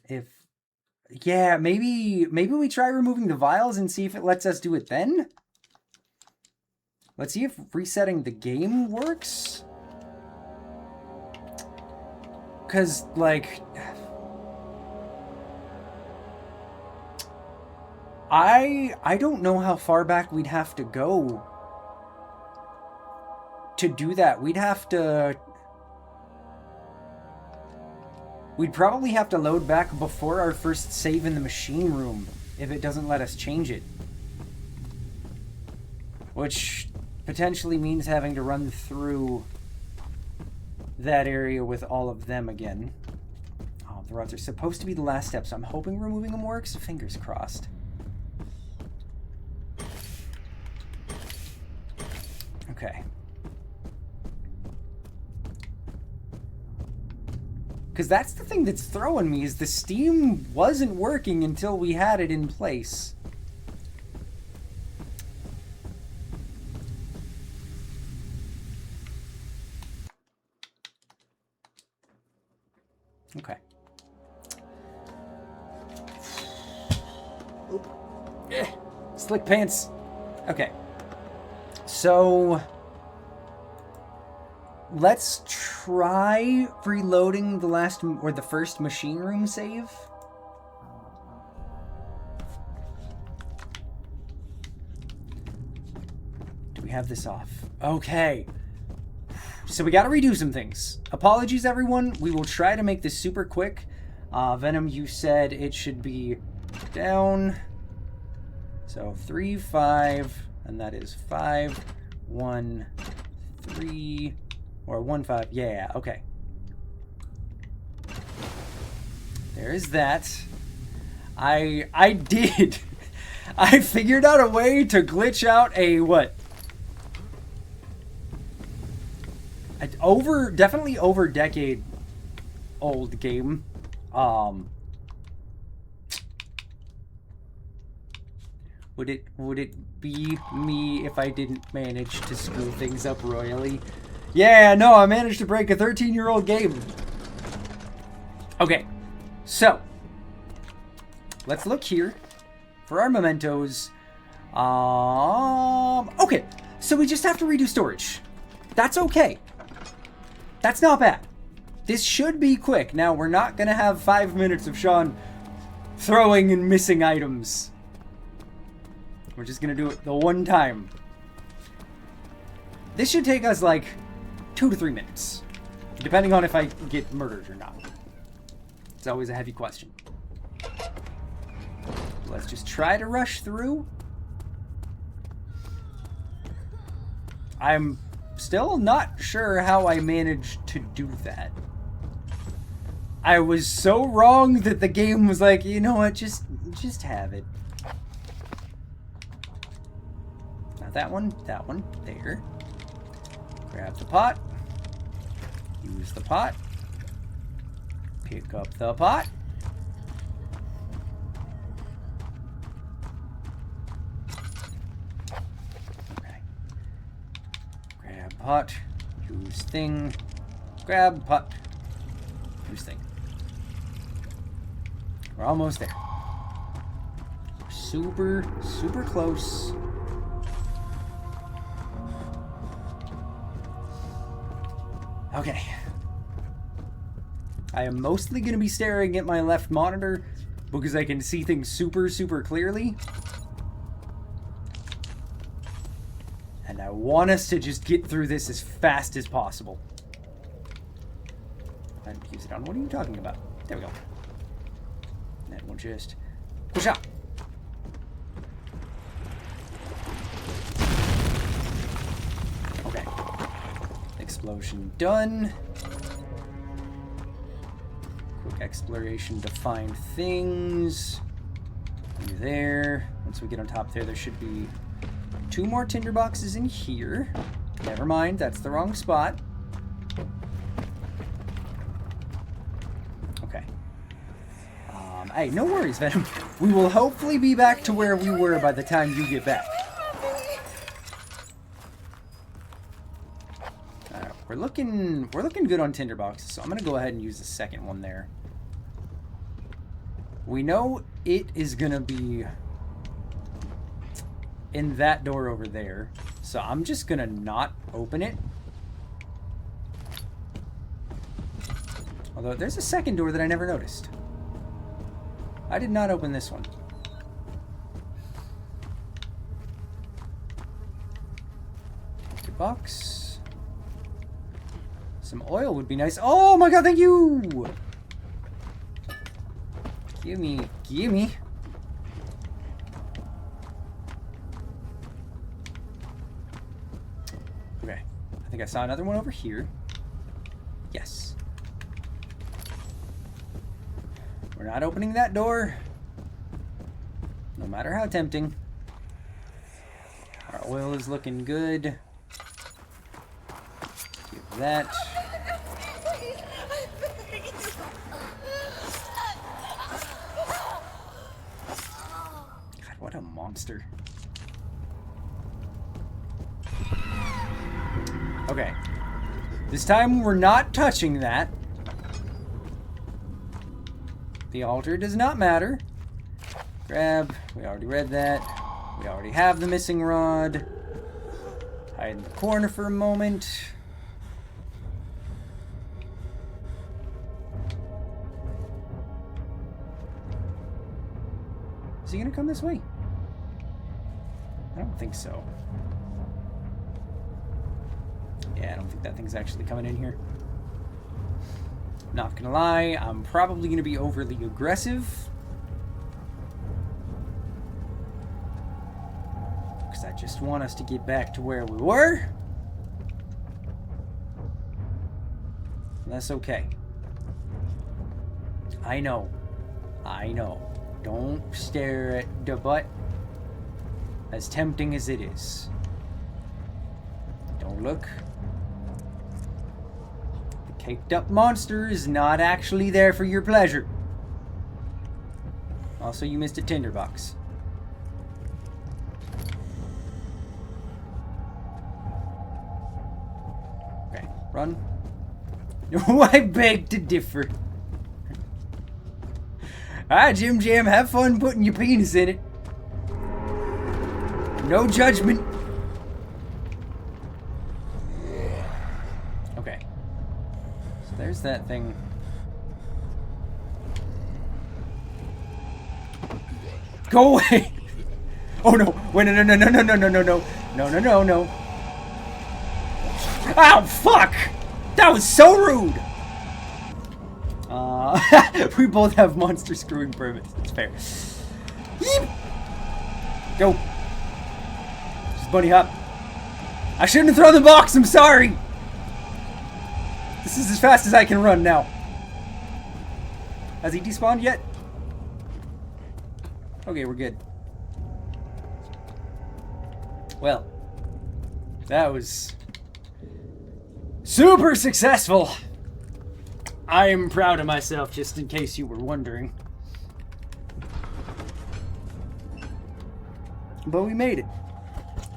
if... Yeah, maybe we try removing the vials and see if it lets us do it then? Let's see if resetting the game works. Because, like... I don't know how far back we'd have to go to do that. We'd probably have to load back before our first save in the machine room if it doesn't let us change it. Which potentially means having to run through that area with all of them again. Oh, the rods are supposed to be the last step, so I'm hoping removing them works. Fingers crossed. Okay. Because that's the thing that's throwing me, is the Steam wasn't working until we had it in place. Okay. Oop. Slick pants. Okay. So let's try reloading the last or the first machine room save. Do we have this off? Okay. So we got to redo some things. Apologies, everyone. We will try to make this super quick. Venom, you said it should be down. So 3, 5, and that is 5, 1, 3, or 1, 5. Yeah, okay. There is that. I did. I figured out a way to glitch out a what? Definitely over decade old game. Would it be me if I didn't manage to screw things up royally? Yeah, no, I managed to break a 13-year-old game. Okay, so let's look here for our mementos. Okay, so we just have to redo storage. That's okay. That's not bad. This should be quick. Now, we're not going to have 5 minutes of Sean throwing and missing items. We're just going to do it the one time. This should take us like 2 to 3 minutes, depending on if I get murdered or not. It's always a heavy question. Let's just try to rush through. I'm still not sure how I managed to do that. I was so wrong that the game was like, you know what, just have it. Not that one, there. Grab the pot. Use the pot. Pick up the pot. Okay. Grab pot. Use thing. Grab pot. Use thing. We're almost there. Super, super close. Okay. I am mostly going to be staring at my left monitor because I can see things super, super clearly. And I want us to just get through this as fast as possible. And use it on. What are you talking about? There we go. And we'll just push up. Okay. Explosion done. Quick exploration to find things. There. Once we get on top there should be 2 more tinder boxes in here. Never mind, that's the wrong spot. Okay. Hey, no worries, Venom. We will hopefully be back to where we were by the time you get back. We're looking good on tinder boxes, so I'm gonna go ahead and use the second one there. We know it is gonna be in that door over there, so I'm just gonna not open it. Although there's a second door that I never noticed. I did not open this one. Empty box. Some oil would be nice. Oh my god, thank you! Gimme, gimme. Okay, I think I saw another one over here. Yes. We're not opening that door. No matter how tempting. Our oil is looking good. Give that. God, what a monster. Okay. This time we're not touching that. The altar does not matter. Grab. We already read that. We already have the missing rod. Hide in the corner for a moment. Is he gonna come this way? I don't think so. Yeah, I don't think that thing's actually coming in here. Not gonna lie, I'm probably gonna be overly aggressive. Because I just want us to get back to where we were. And that's okay. I know. I know. Don't stare at the butt. As tempting as it is. Don't look. Caked up monster is not actually there for your pleasure. Also, you missed a tinderbox. Okay, run. No, I beg to differ. Alright, Jim Jam, have fun putting your penis in it. No judgment. Okay. So there's that thing. Go away! Oh no! Wait, no, no, no, no, no, no, no, no, no, no, no, no. Ow, fuck! That was so rude! We both have monster screwing permits. That's fair. Yeep. Go. Just bunny hop. I shouldn't have thrown the box, I'm sorry! This is as fast as I can run now. Has he despawned yet? Okay, we're good. Well, that was super successful. I am proud of myself, just in case you were wondering. But we made it.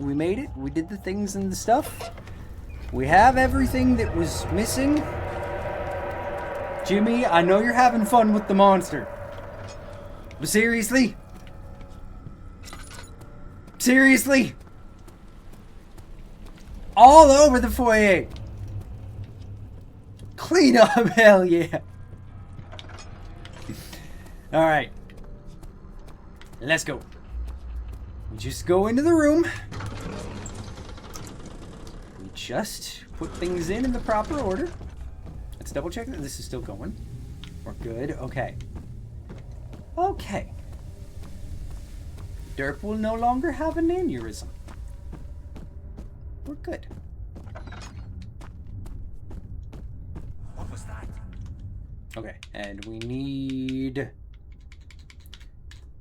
We made it. We did the things and the stuff. We have everything that was missing. Jimmy, I know you're having fun with the monster. But seriously? Seriously? All over the foyer. Clean up, hell yeah. Alright. Let's go. We just go into the room. We just put things in the proper order. Let's double check that this is still going. We're good. Okay. Okay. Derp will no longer have an aneurysm. We're good. What was that? Okay, and we need...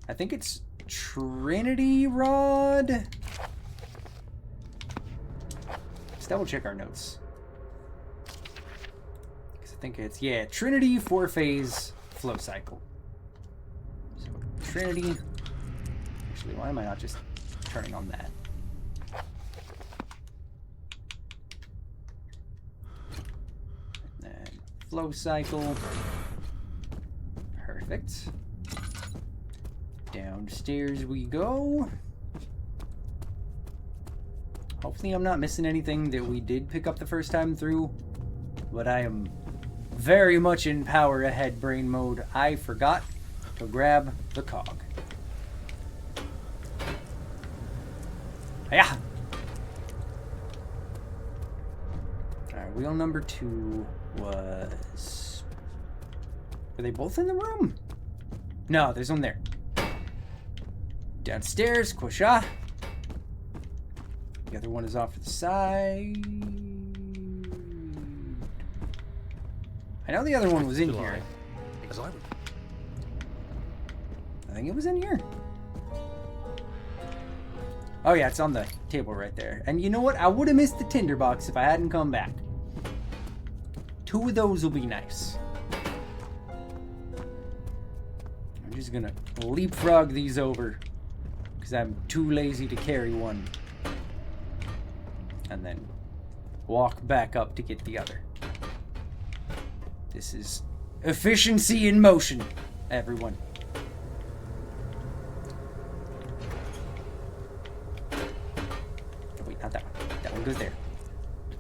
I think it's Trinity Rod. Let's double check our notes. Because I think it's, yeah, Trinity 4-phase flow cycle. So, Trinity... Actually, why am I not just turning on that? And then flow cycle. Perfect. Downstairs we go. Hopefully I'm not missing anything that we did pick up the first time through. But I am very much in power ahead brain mode. I forgot to grab the cog. Yeah. Alright, wheel number 2 was... Were they both in the room? No, there's one there. Downstairs, Quasha. The other one is off to the side. I know the other one was in here. I think it was in here. Oh yeah, it's on the table right there. And you know what? I would have missed the tinderbox if I hadn't come back. 2 of those will be nice. I'm just gonna leapfrog these over. Because I'm too lazy to carry one. And then walk back up to get the other. This is efficiency in motion, everyone. Oh, wait, not that one. That one goes there.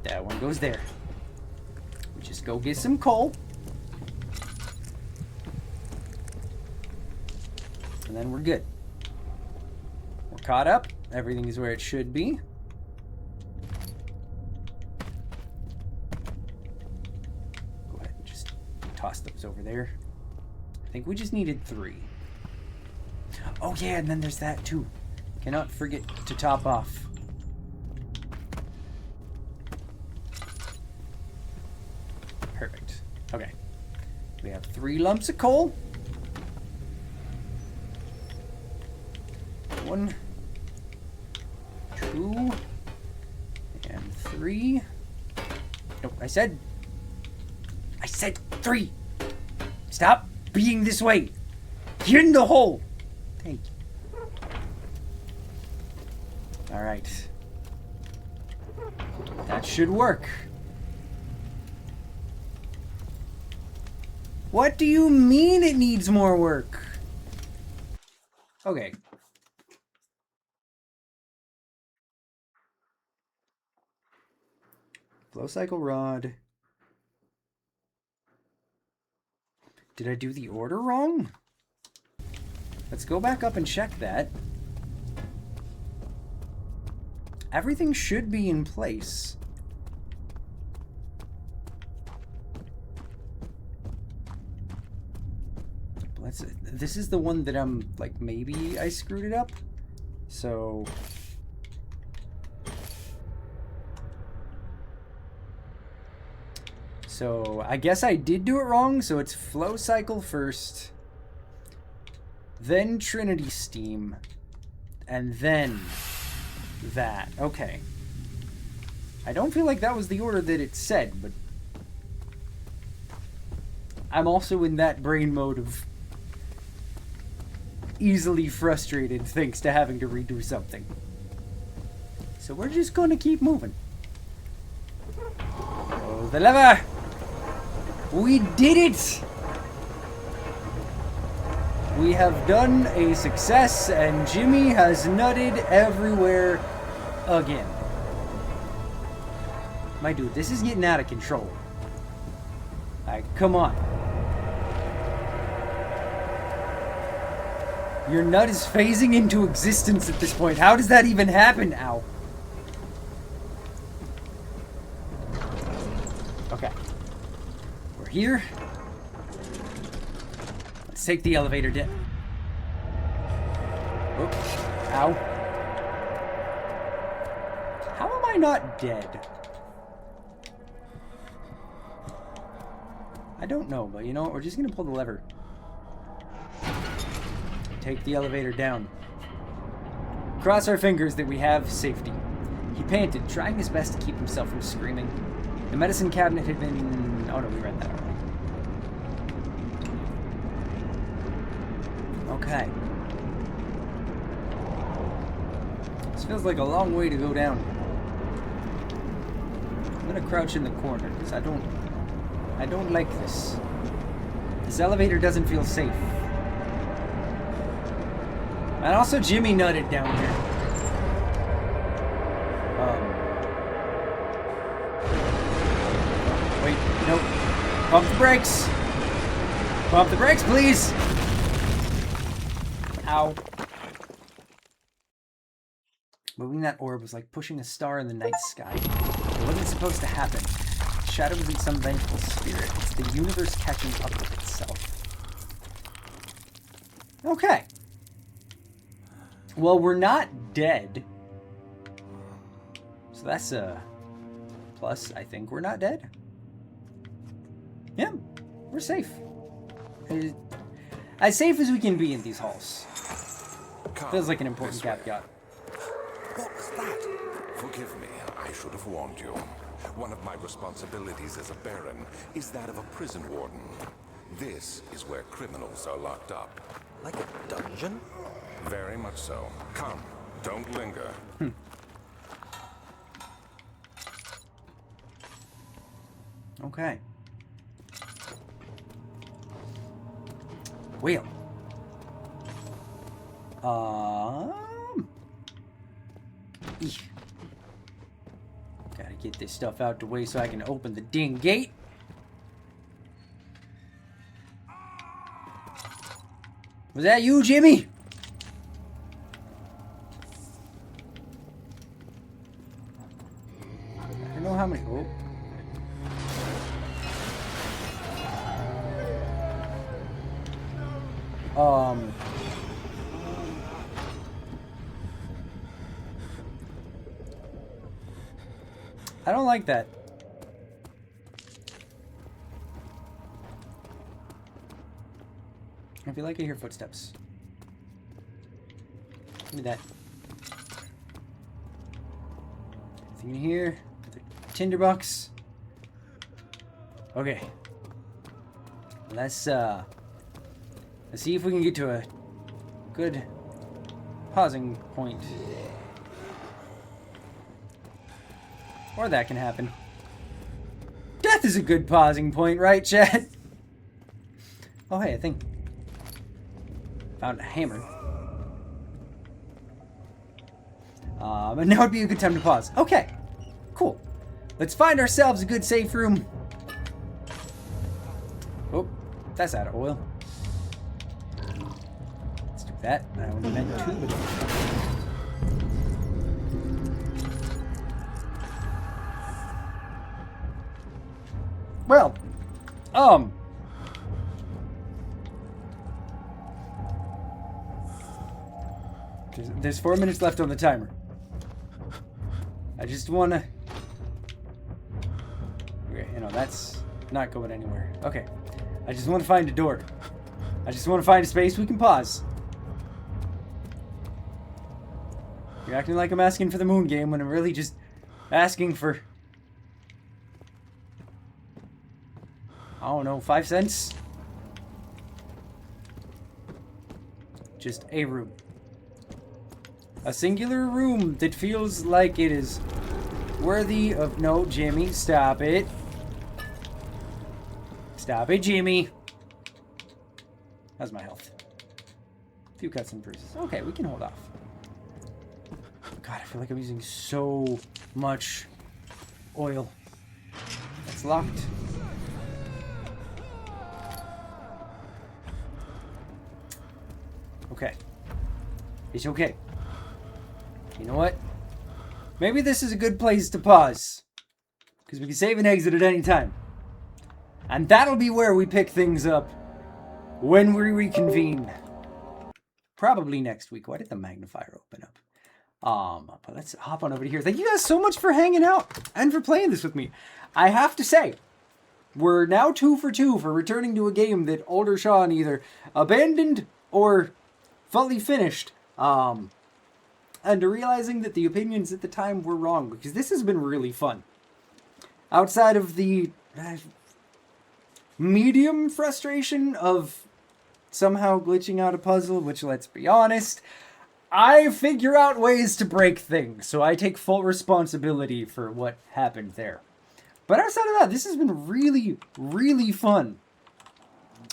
That one goes there. We just go get some coal. And then we're good. We're caught up. Everything is where it should be. Go ahead and just toss those over there. I think we just needed 3. Oh yeah, and then there's that too. Cannot forget to top off. Perfect. Okay. We have 3 lumps of coal. 1, 2, and 3. Nope, I said 3. Stop being this way. Get in the hole. Thank you. All right. That should work. What do you mean it needs more work? Okay. Flow cycle rod. Did I do the order wrong? Let's go back up and check that. Everything should be in place. This is the one that I'm like, maybe I screwed it up. So So I guess I did do it wrong. So it's flow cycle first, then Trinity Steam, and then that. Okay. I don't feel like that was the order that it said, but I'm also in that brain mode of easily frustrated thanks to having to redo something. So we're just going to keep moving. Oh, the lever! We did it! We have done a success, and Jimmy has nutted everywhere again. My dude, this is getting out of control. Alright, come on. Your nut is phasing into existence at this point. How does that even happen? Ow. Okay. We're here. Let's take the elevator down. Oop. Ow. How am I not dead? I don't know, but you know what? We're just gonna pull the lever. Take the elevator down. Cross our fingers that we have safety. He panted, trying his best to keep himself from screaming. The medicine cabinet had been... Oh no, we read that already. Okay. This feels like a long way to go down. I'm gonna crouch in the corner, because I don't like this. This elevator doesn't feel safe. And also Jimmy nutted down here. Wait, nope. Pump the brakes. Pump the brakes, please. Ow. Moving that orb was like pushing a star in the night sky. It wasn't supposed to happen. The shadow isn't some vengeful spirit. It's the universe catching up with itself. Okay. Well, we're not dead. So that's a plus, I think. We're not dead. Yeah, we're safe. As safe as we can be in these halls. Feels like an important caveat. What was that? Forgive me, I should have warned you. One of my responsibilities as a Baron is that of a prison warden. This is where criminals are locked up. Like a dungeon? Very much so. Come, don't linger. Okay. Wheel. Eesh. Gotta get this stuff out the way so I can open the ding gate. Was that you, Jimmy? I don't know how many. Oh. I don't like that. I feel like I hear footsteps. Give me that. Anything in here? Another tinderbox. Okay. Let's see if we can get to a good pausing point. Or that can happen. Death is a good pausing point, right, chat? Oh, hey, I think found a hammer. And now would be a good time to pause. Okay, cool. Let's find ourselves a good safe room. Oh, that's out of oil. Let's do that. I only meant two, but... Well, there's 4 minutes left on the timer. I just wanna... Okay, you know, that's not going anywhere. Okay. I just want to find a door. I just want to find a space we can pause. You're acting like I'm asking for the moon game when I'm really just asking for... I don't know, 5 cents? Just a room. A singular room that feels like it is worthy of... No, Jimmy, stop it. Stop it, Jimmy. How's my health? A few cuts and bruises. Okay, we can hold off. God, I feel like I'm using so much oil. That's locked. Okay. It's okay. You know what? Maybe this is a good place to pause. Because we can save and exit at any time. And that'll be where we pick things up when we reconvene. Probably next week. Why did the magnifier open up? But let's hop on over to here. Thank you guys so much for hanging out and for playing this with me. I have to say, we're now 2 for 2 for returning to a game that older Sean either abandoned or fully finished. And realizing that the opinions at the time were wrong, because this has been really fun. Outside of the medium frustration of somehow glitching out a puzzle, which, let's be honest, I figure out ways to break things, so I take full responsibility for what happened there. But outside of that, this has been really, really fun.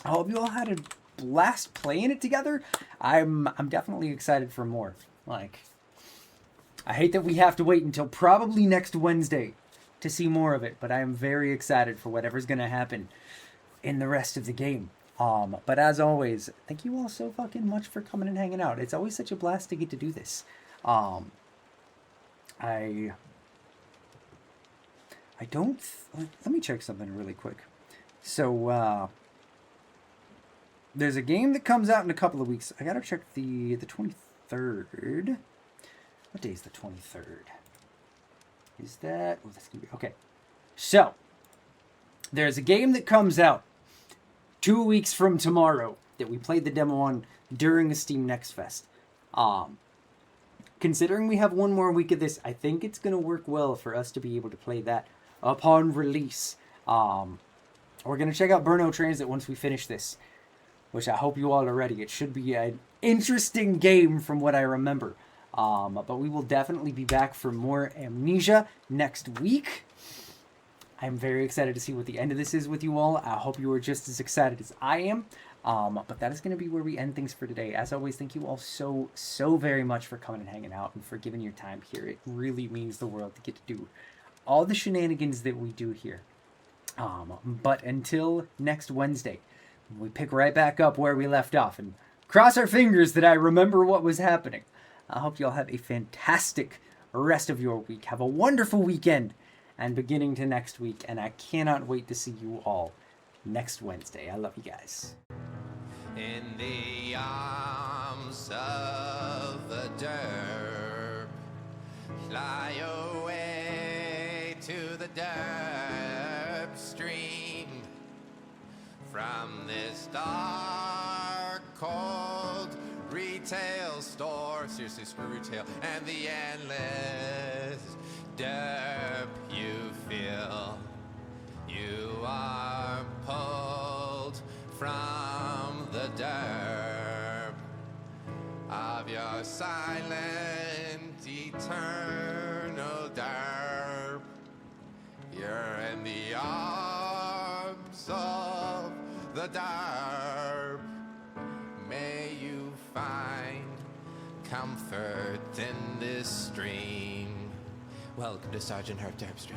I hope you all had a blast playing it together. I'm definitely excited for more. Like, I hate that we have to wait until probably next Wednesday to see more of it, but I am very excited for whatever's going to happen in the rest of the game. But as always, thank you all so fucking much for coming and hanging out. It's always such a blast to get to do this. I don't... let me check something really quick. So, there's a game that comes out in a couple of weeks. I gotta check the 23rd. What day is the 23rd? Is that... oh, that's gonna be... okay. So, there's a game that comes out 2 weeks from tomorrow that we played the demo on during the Steam Next Fest. Considering we have one more week of this, I think it's going to work well for us to be able to play that upon release. We're going to check out Burnout Transit once we finish this, which I hope you all are ready. It should be an interesting game from what I remember. But we will definitely be back for more Amnesia next week. I'm very excited to see what the end of this is with you all. I hope you are just as excited as I am. But that is going to be where we end things for today. As always, thank you all so very much for coming and hanging out and for giving your time here. It really means the world to get to do all the shenanigans that we do here. But until next Wednesday, we pick right back up where we left off and cross our fingers that I remember what was happening. I hope you all have a fantastic rest of your week. Have a wonderful weekend. And beginning to next week, and I cannot wait to see you all next Wednesday. I love you guys. In the arms of the derp, fly away to the derp stream. From this dark, cold retail store, seriously, screw retail, and the endless derp you feel. You are pulled from the derp of your silent, eternal derp. You're in the arms of the derp. May you find comfort in this stream. Welcome to Sergeant Herp Derpstream.